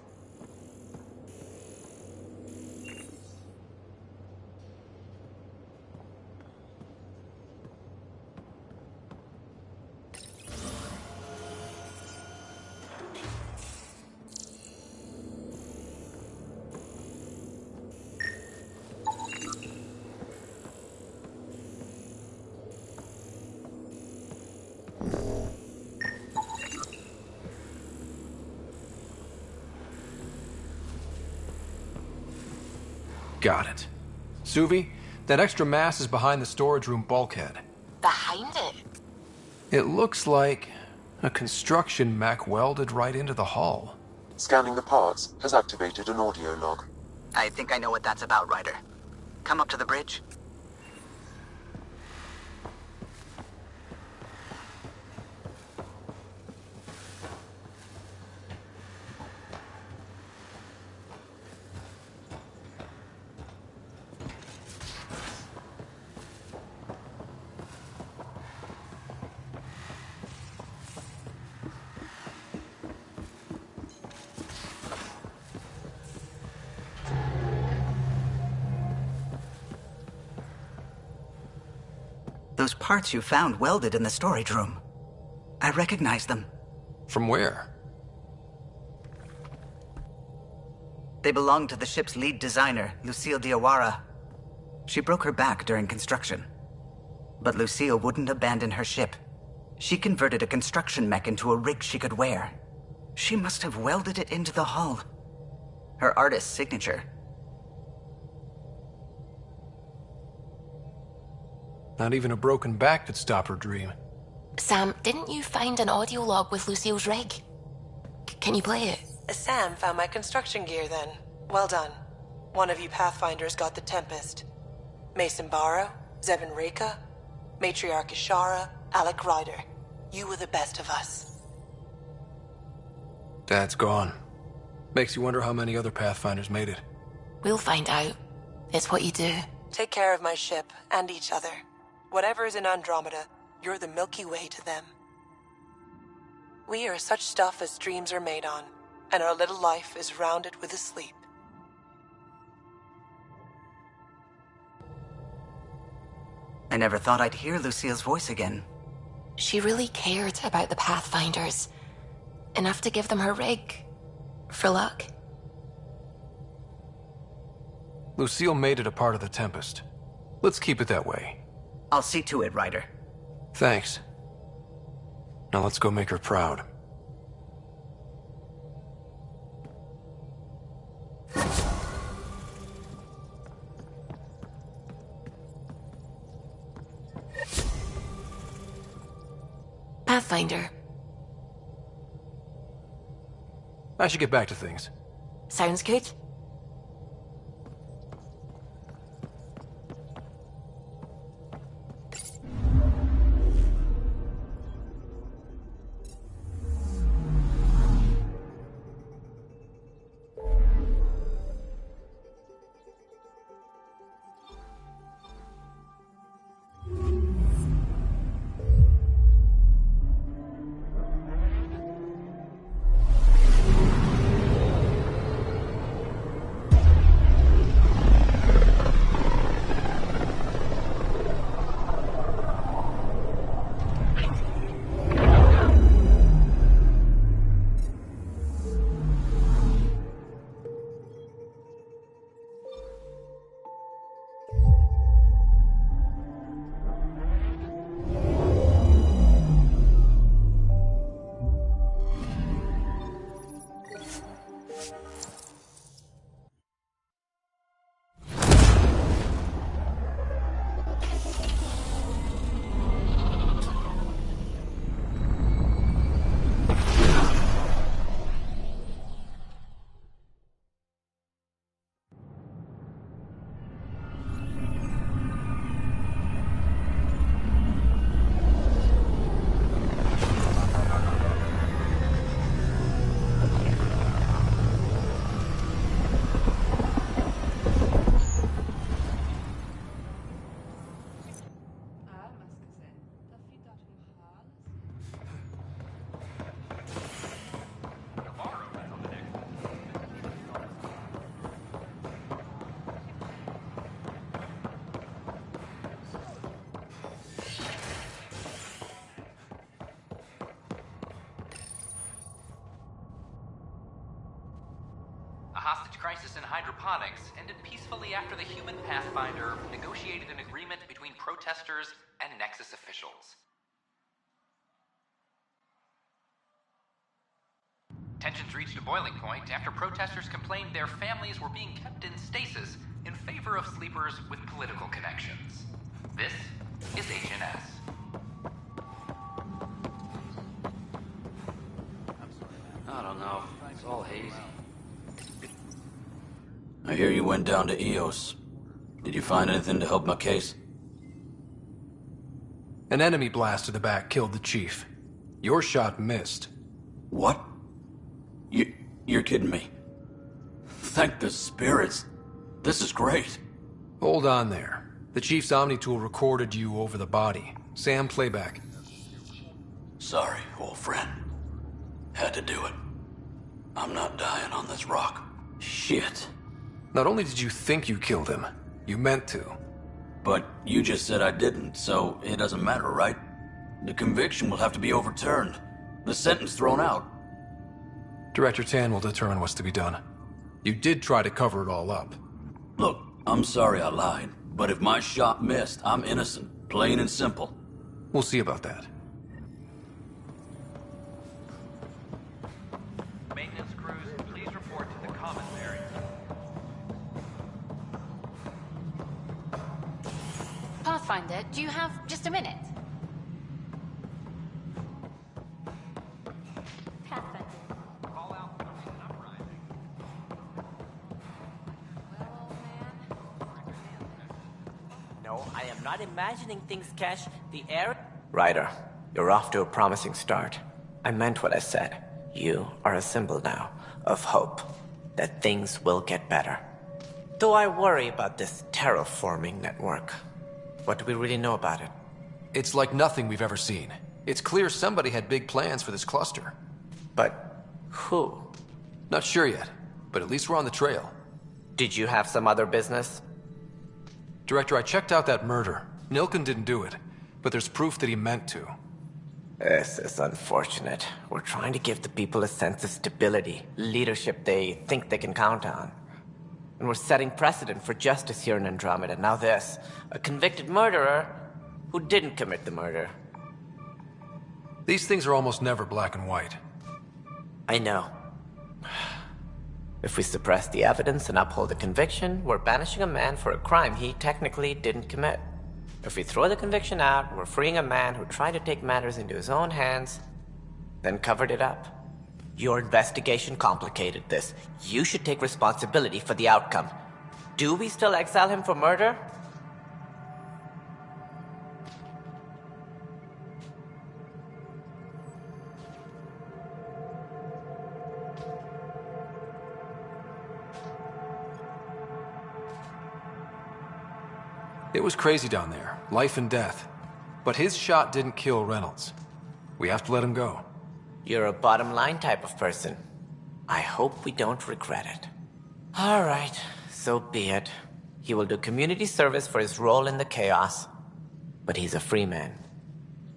Got it. Suvi, that extra mass is behind the storage room bulkhead. Behind it? It looks like a construction mech welded right into the hull. Scanning the parts has activated an audio log. I think I know what that's about, Ryder. Come up to the bridge. Those parts you found welded in the storage room. I recognize them. From where? They belonged to the ship's lead designer, Lucille Diawara. She broke her back during construction. But Lucille wouldn't abandon her ship. She converted a construction mech into a rig she could wear. She must have welded it into the hull. Her artist's signature. Not even a broken back could stop her dream. Sam, didn't you find an audio log with Lucille's rig? Can you play it? Sam found my construction gear then. Well done. One of you Pathfinders got the Tempest. Mason Barrow, Zevin Reka, Matriarch Ishara, Alec Ryder. You were the best of us. Dad's gone. Makes you wonder how many other Pathfinders made it. We'll find out. It's what you do. Take care of my ship and each other. Whatever is in Andromeda, you're the Milky Way to them. We are such stuff as dreams are made on, and our little life is rounded with a sleep. I never thought I'd hear Lucille's voice again. She really cared about the Pathfinders. Enough to give them her rig. For luck. Lucille made it a part of the Tempest. Let's keep it that way. I'll see to it, Ryder. Thanks. Now let's go make her proud. Pathfinder. I should get back to things. Sounds good. Crisis in hydroponics ended peacefully after the human Pathfinder negotiated an agreement between protesters and Nexus officials. Tensions reached a boiling point after protesters complained their families were being kept in stasis in favor of sleepers with political connections. This is HNS. I don't know. It's all hazy. I hear you went down to EOS. Did you find anything to help my case? An enemy blast to the back killed the chief. Your shot missed. What? You're kidding me. Thank the spirits. This is great. Hold on there. The chief's Omni tool recorded you over the body. Sam, playback. Sorry, old friend. Had to do it. I'm not dying on this rock. Shit. Not only did you think you killed him, you meant to. But you just said I didn't, so it doesn't matter, right? The conviction will have to be overturned. The sentence thrown out. Director Tan will determine what's to be done. You did try to cover it all up. Look, I'm sorry I lied, but if my shot missed, I'm innocent. Plain and simple. We'll see about that. Maintenance crews, please report to the commissary. Pathfinder, do you have just a minute? Pathfinder. Call out for the uprising. No, I am not imagining things, Cash. The air... Ryder, you're off to a promising start. I meant what I said. You are a symbol now of hope that things will get better. Though I worry about this terraforming network. What do we really know about it? It's like nothing we've ever seen. It's clear somebody had big plans for this cluster. But who? Not sure yet, but at least we're on the trail. Did you have some other business? Director, I checked out that murder. Nilken didn't do it, but there's proof that he meant to. This is unfortunate. We're trying to give the people a sense of stability, leadership they think they can count on. And we're setting precedent for justice here in Andromeda. Now this, a convicted murderer who didn't commit the murder. These things are almost never black and white. I know. If we suppress the evidence and uphold the conviction, we're banishing a man for a crime he technically didn't commit. If we throw the conviction out, we're freeing a man who tried to take matters into his own hands, then covered it up. Your investigation complicated this. You should take responsibility for the outcome. Do we still exile him for murder? It was crazy down there, life and death. But his shot didn't kill Reynolds. We have to let him go. You're a bottom line type of person. I hope we don't regret it. All right, so be it. He will do community service for his role in the chaos. But he's a free man.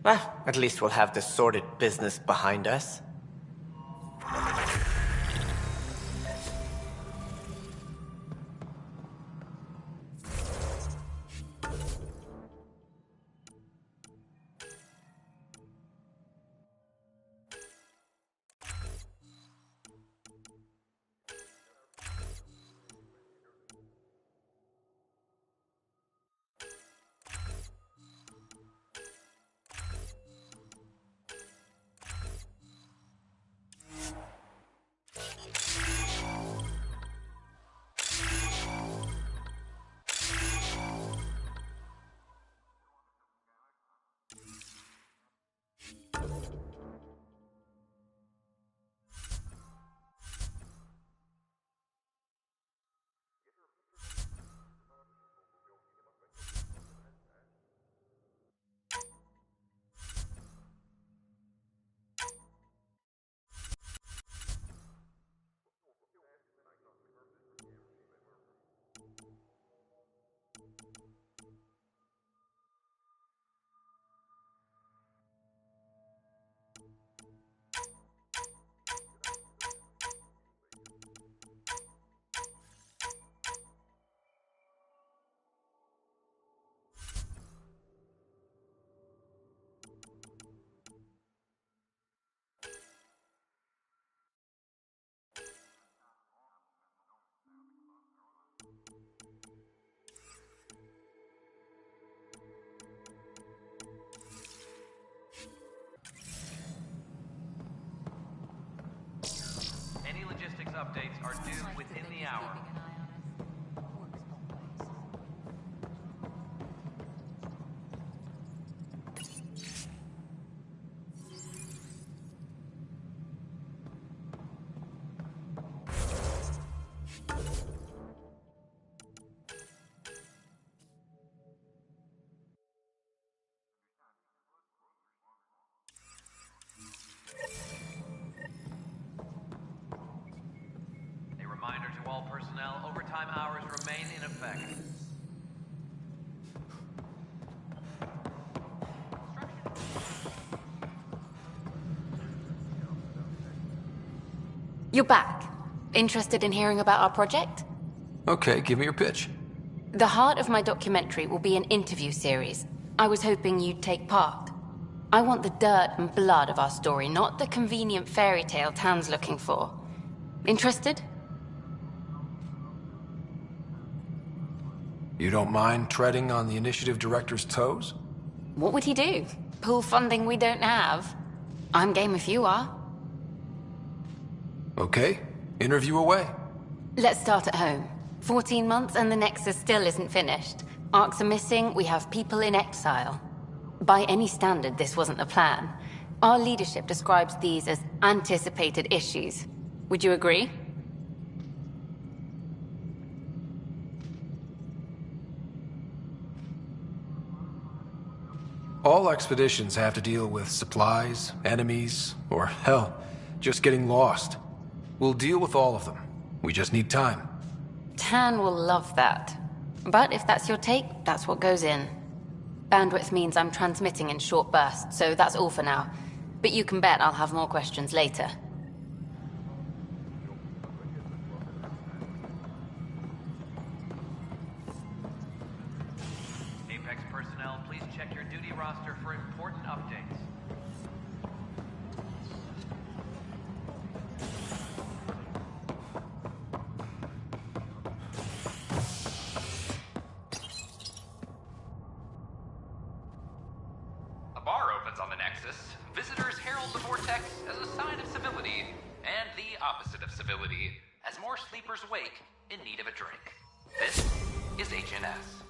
At least we'll have this sordid business behind us. Any logistics updates are due within the hour. A reminder to all personnel, overtime hours remain in effect. You're back. Interested in hearing about our project? Okay, give me your pitch. The heart of my documentary will be an interview series. I was hoping you'd take part. I want the dirt and blood of our story, not the convenient fairy tale Tan's looking for. Interested? You don't mind treading on the initiative director's toes? What would he do? Pull funding we don't have? I'm game if you are. Okay, interview away. Let's start at home. 14 months and the Nexus still isn't finished. Arcs are missing, we have people in exile. By any standard, this wasn't the plan. Our leadership describes these as anticipated issues. Would you agree? All expeditions have to deal with supplies, enemies, or hell, just getting lost. We'll deal with all of them. We just need time. Tan will love that. But if that's your take, that's what goes in. Bandwidth means I'm transmitting in short bursts, so that's all for now. But you can bet I'll have more questions later. Apex personnel, please check your duty roster for important updates. A bar opens on the Nexus. Visitors herald the vortex as a sign of civility, and the opposite of civility, as more sleepers wake in need of a drink. This is HNS.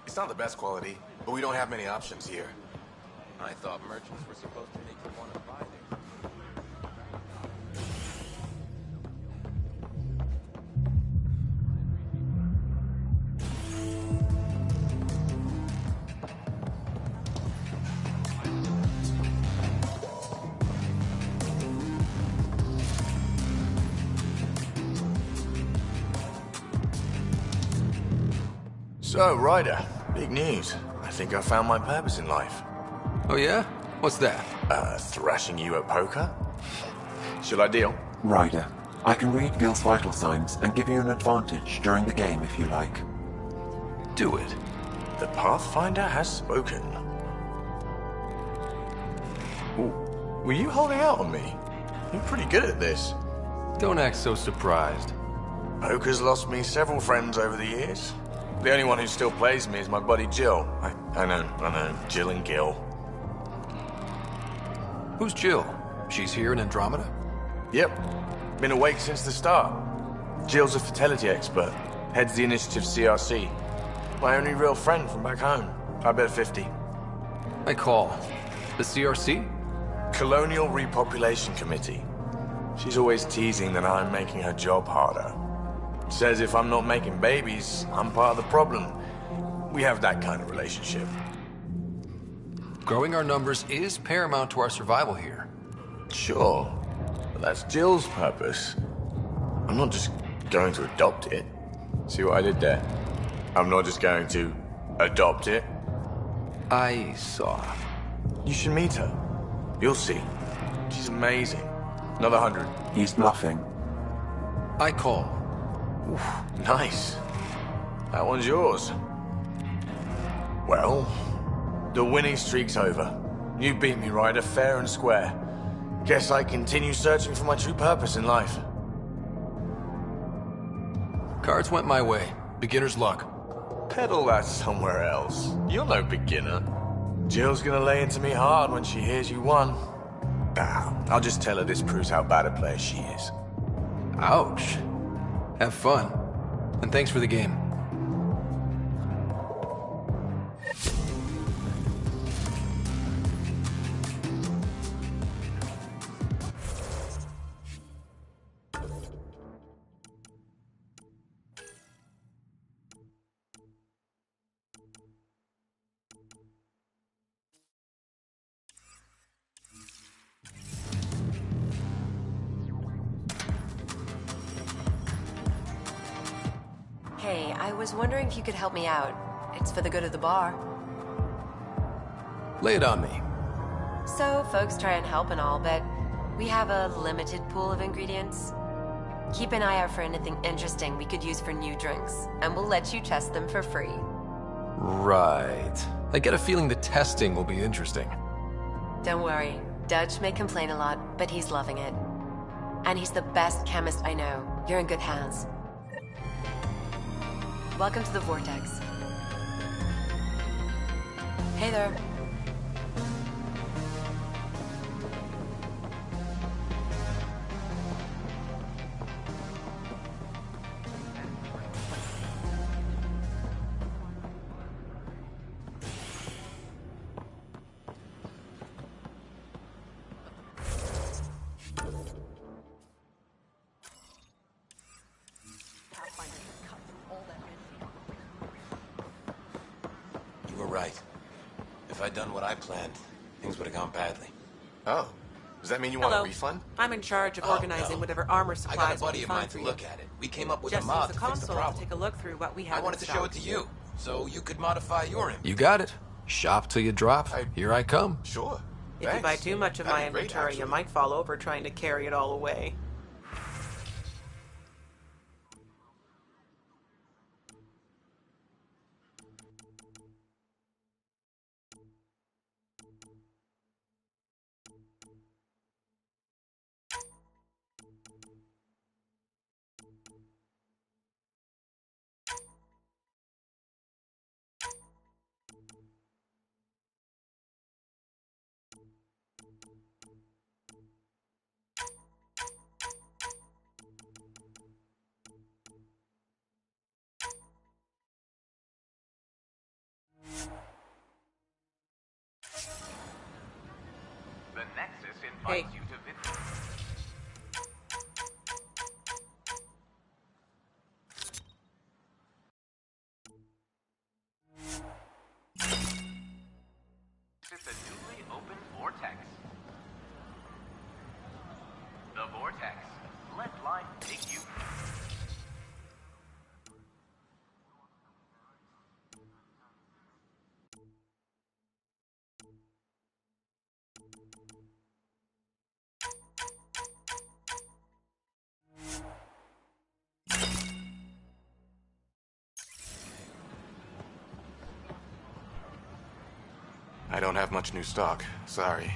It's not the best quality, but we don't have many options here. I thought merchants were supposed to make you want to buy there. So, Ryder, big news. I think I found my purpose in life. Oh yeah? What's that? Thrashing you at poker? Should I deal? Ryder, I can read Gil's vital signs and give you an advantage during the game if you like. Do it. The Pathfinder has spoken. Ooh, were you holding out on me? You're pretty good at this. Don't act so surprised. Poker's lost me several friends over the years. The only one who still plays me is my buddy Jill. I know. Jill and Gil. Who's Jill? She's here in Andromeda? Yep. Been awake since the start. Jill's a fertility expert. Heads the initiative CRC. My only real friend from back home. I bet 50. I call. The CRC? Colonial Repopulation Committee. She's always teasing that I'm making her job harder. Says if I'm not making babies, I'm part of the problem. We have that kind of relationship. Growing our numbers is paramount to our survival here. Sure, but that's Jill's purpose. I'm not just going to adopt it. See what I did there? I'm not just going to adopt it. I saw. You should meet her. You'll see. She's amazing. Another 100. He's bluffing. I call. Oof, nice. That one's yours. Well, the winning streak's over. You beat me, Ryder, fair and square. Guess I continue searching for my true purpose in life. Cards went my way. Beginner's luck. Peddle that somewhere else. You're no beginner. Jill's gonna lay into me hard when she hears you won. I'll just tell her this proves how bad a player she is. Ouch. Have fun. And thanks for the game. Hey, I was wondering if you could help me out. It's for the good of the bar. Lay it on me. So, folks try and help and all, but we have a limited pool of ingredients. Keep an eye out for anything interesting we could use for new drinks, and we'll let you test them for free. Right. I get a feeling the testing will be interesting. Don't worry, Dutch may complain a lot, but he's loving it. And he's the best chemist I know. You're in good hands. Welcome to the Vortex. Hey there. You were right. If I'd done what I planned, things would have gone badly. Oh. Does that mean you want a Hello. refund? I'm in charge of organizing no. whatever armor I supplies got a buddy we of find mine for to you. look at it. We came up with Just a mod use to the fix the console to problem. take a look through what we have. I wanted to show it to you, so you could modify your image. You got it. Shop till you drop. Here I come. Sure. If you buy too much of my That'd be great, inventory, you actually. might fall over trying to carry it all away. The Nexus invites you to visit. It's a newly opened vortex. The vortex. Let life take you. I don't have much new stock. Sorry.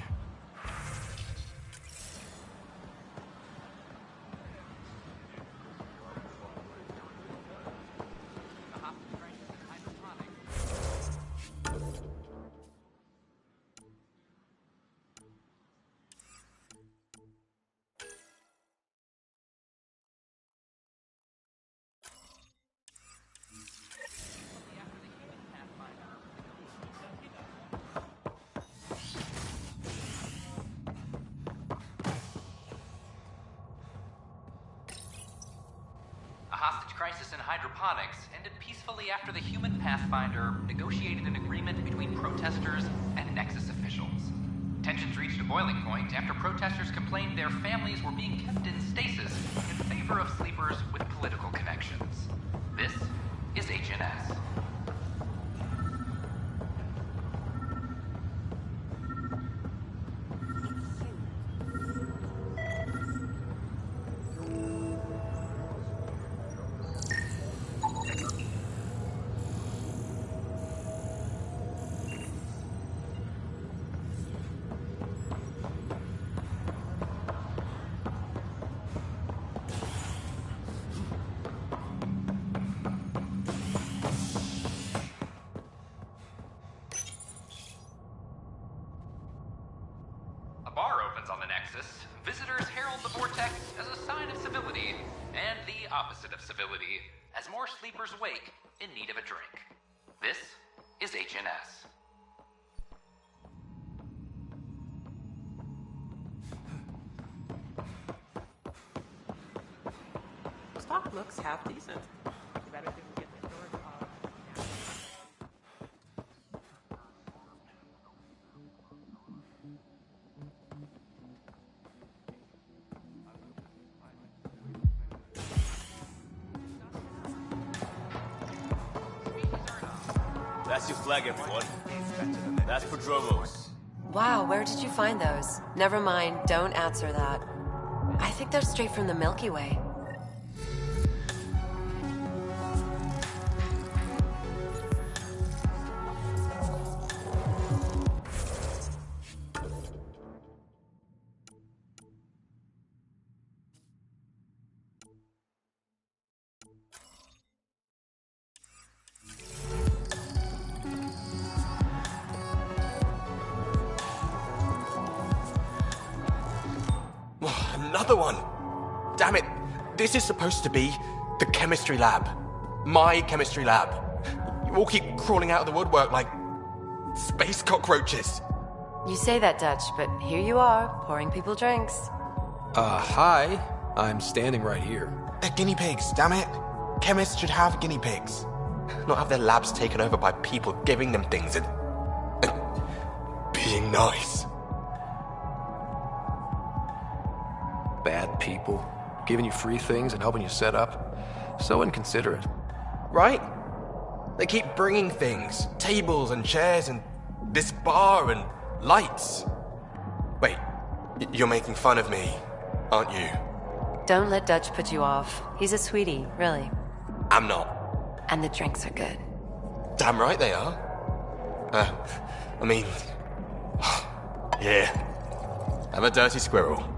A hostage crisis in hydroponics ended peacefully after the human Pathfinder negotiated an agreement between protesters and Nexus officials. Tensions reached a boiling point after protesters complained their families were being kept in stasis in favor of sleepers with political connections. This is HNS. weapons on the Nexus, visitors herald the vortex as a sign of civility, and the opposite of civility, as more sleepers wake in need of a drink. This is HNS. Stock looks half decent. You better didn't get the storage pod. That's your flag, everyone. That's Prodromos. Wow, where did you find those? Never mind, don't answer that. I think they're straight from the Milky Way. Another one! Damn it! This is supposed to be the chemistry lab. My chemistry lab. You all keep crawling out of the woodwork like space cockroaches. You say that, Dutch, but here you are, pouring people drinks. Hi. I'm standing right here. They're guinea pigs, damn it. Chemists should have guinea pigs. Not have their labs taken over by people giving them things and being nice. Bad people. Giving you free things and helping you set up. So inconsiderate. Right? They keep bringing things. Tables and chairs and this bar and lights. Wait, you're making fun of me, aren't you? Don't let Dutch put you off. He's a sweetie, really. I'm not. And the drinks are good. Damn right they are. I mean... yeah. I'm a dirty squirrel.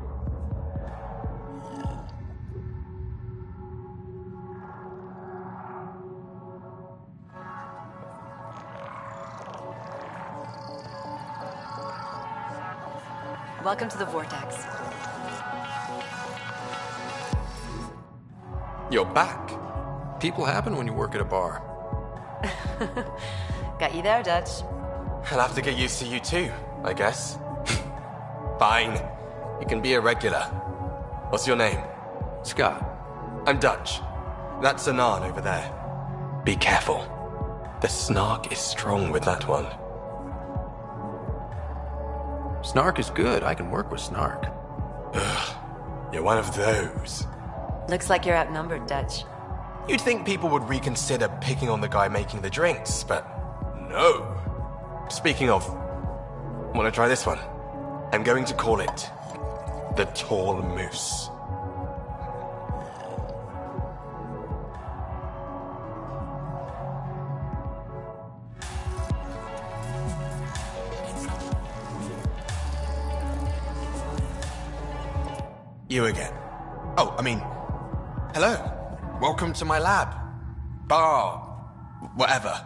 Welcome to the Vortex. You're back. People happen when you work at a bar. Got you there, Dutch. I'll have to get used to you too, I guess. Fine. You can be a regular. What's your name? Scott. I'm Dutch. That's Anan over there. Be careful. The snark is strong with that one. Snark is good. I can work with Snark. Ugh. You're one of those. Looks like you're outnumbered, Dutch. You'd think people would reconsider picking on the guy making the drinks, but no. Speaking of, wanna try this one? I'm going to call it the Tall Moose. You again. Oh, I mean, hello. Welcome to my lab. Bar. Whatever.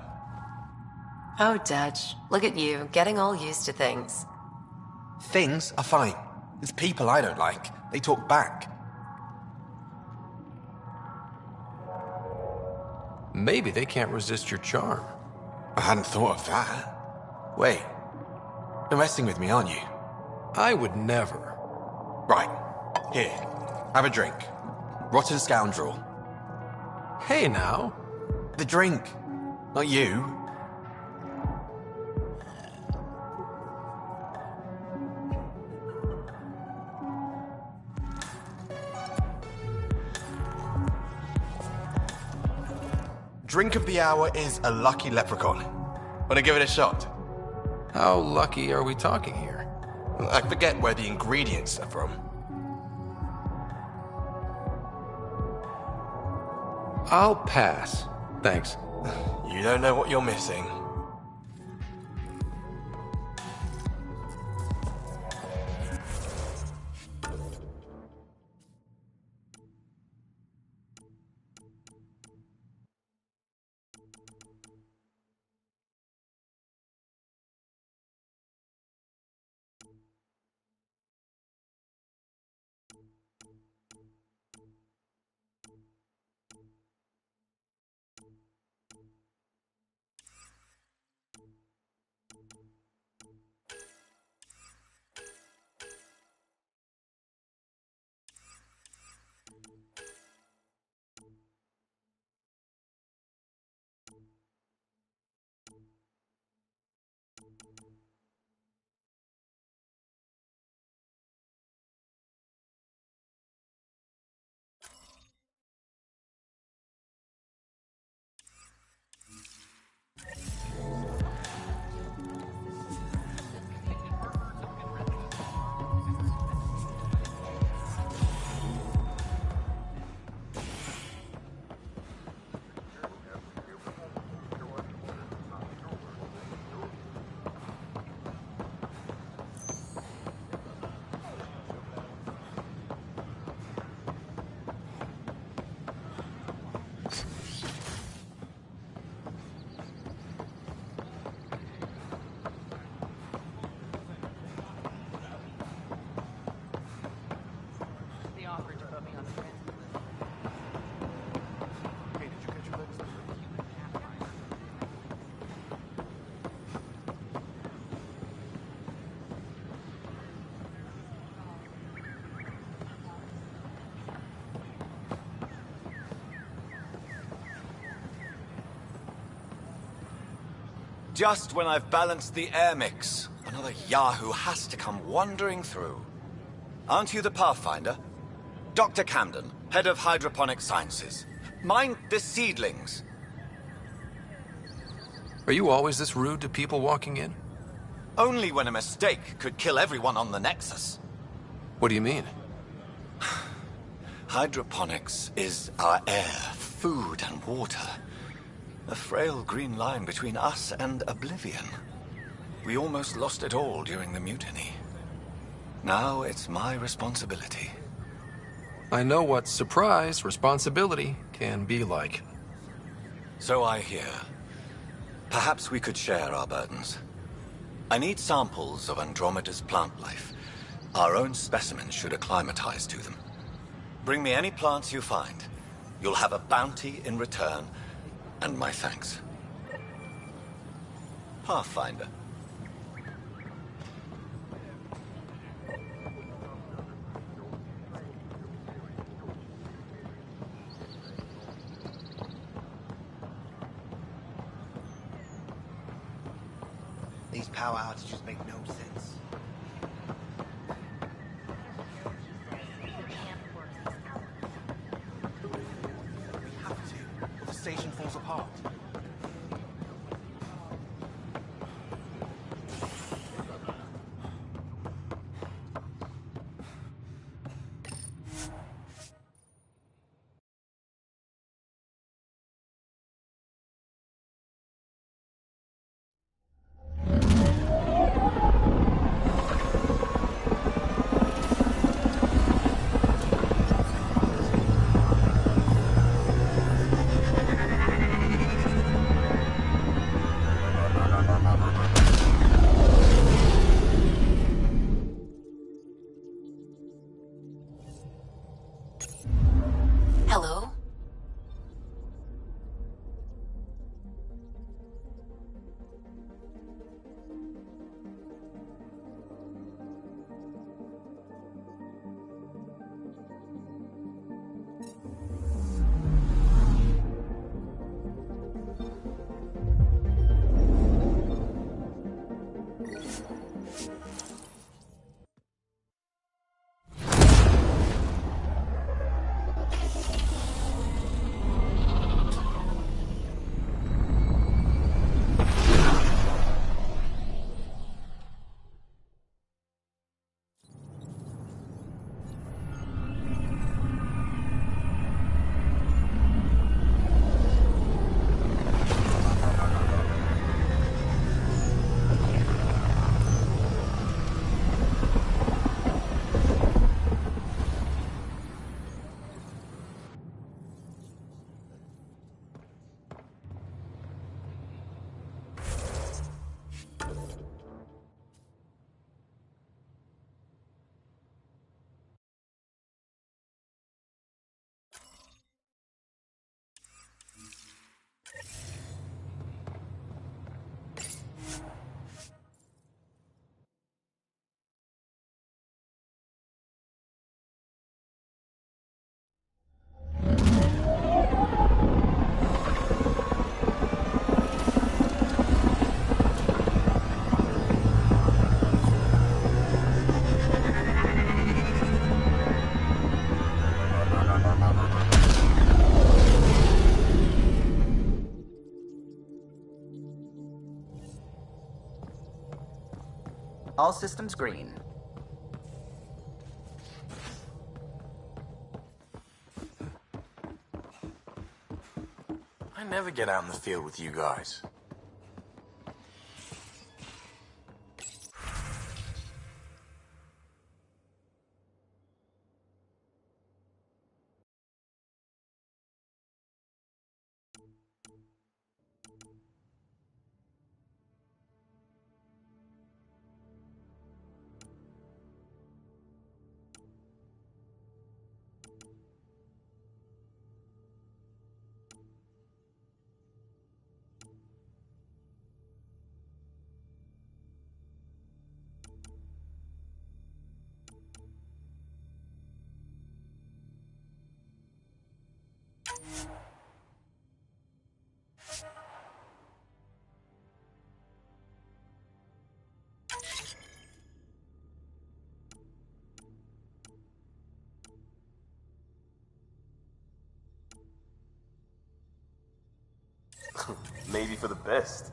Oh, Dutch. Look at you, getting all used to things. Things are fine. It's people I don't like. They talk back. Maybe they can't resist your charm. I hadn't thought of that. Wait. You're messing with me, aren't you? I would never. Right. Here. Have a drink. Rotten scoundrel. Hey now. The drink. Not you. Drink of the hour is a lucky leprechaun. Wanna give it a shot? How lucky are we talking here? I forget where the ingredients are from. I'll pass. Thanks. You don't know what you're missing. Just when I've balanced the air mix, another Yahoo has to come wandering through. Aren't you the Pathfinder? Dr. Camden, head of hydroponic sciences. Mind the seedlings. Are you always this rude to people walking in? Only when a mistake could kill everyone on the Nexus. What do you mean? Hydroponics is our air, food, and water. A frail green line between us and oblivion. We almost lost it all during the mutiny. Now it's my responsibility. I know what surprise responsibility can be like. So I hear. Perhaps we could share our burdens. I need samples of Andromeda's plant life. Our own specimens should acclimatize to them. Bring me any plants you find. You'll have a bounty in return, and my thanks. Pathfinder. These power outages make no sense. We have to, or the station falls apart. Hello? All systems green. I never get out in the field with you guys. maybe for the best.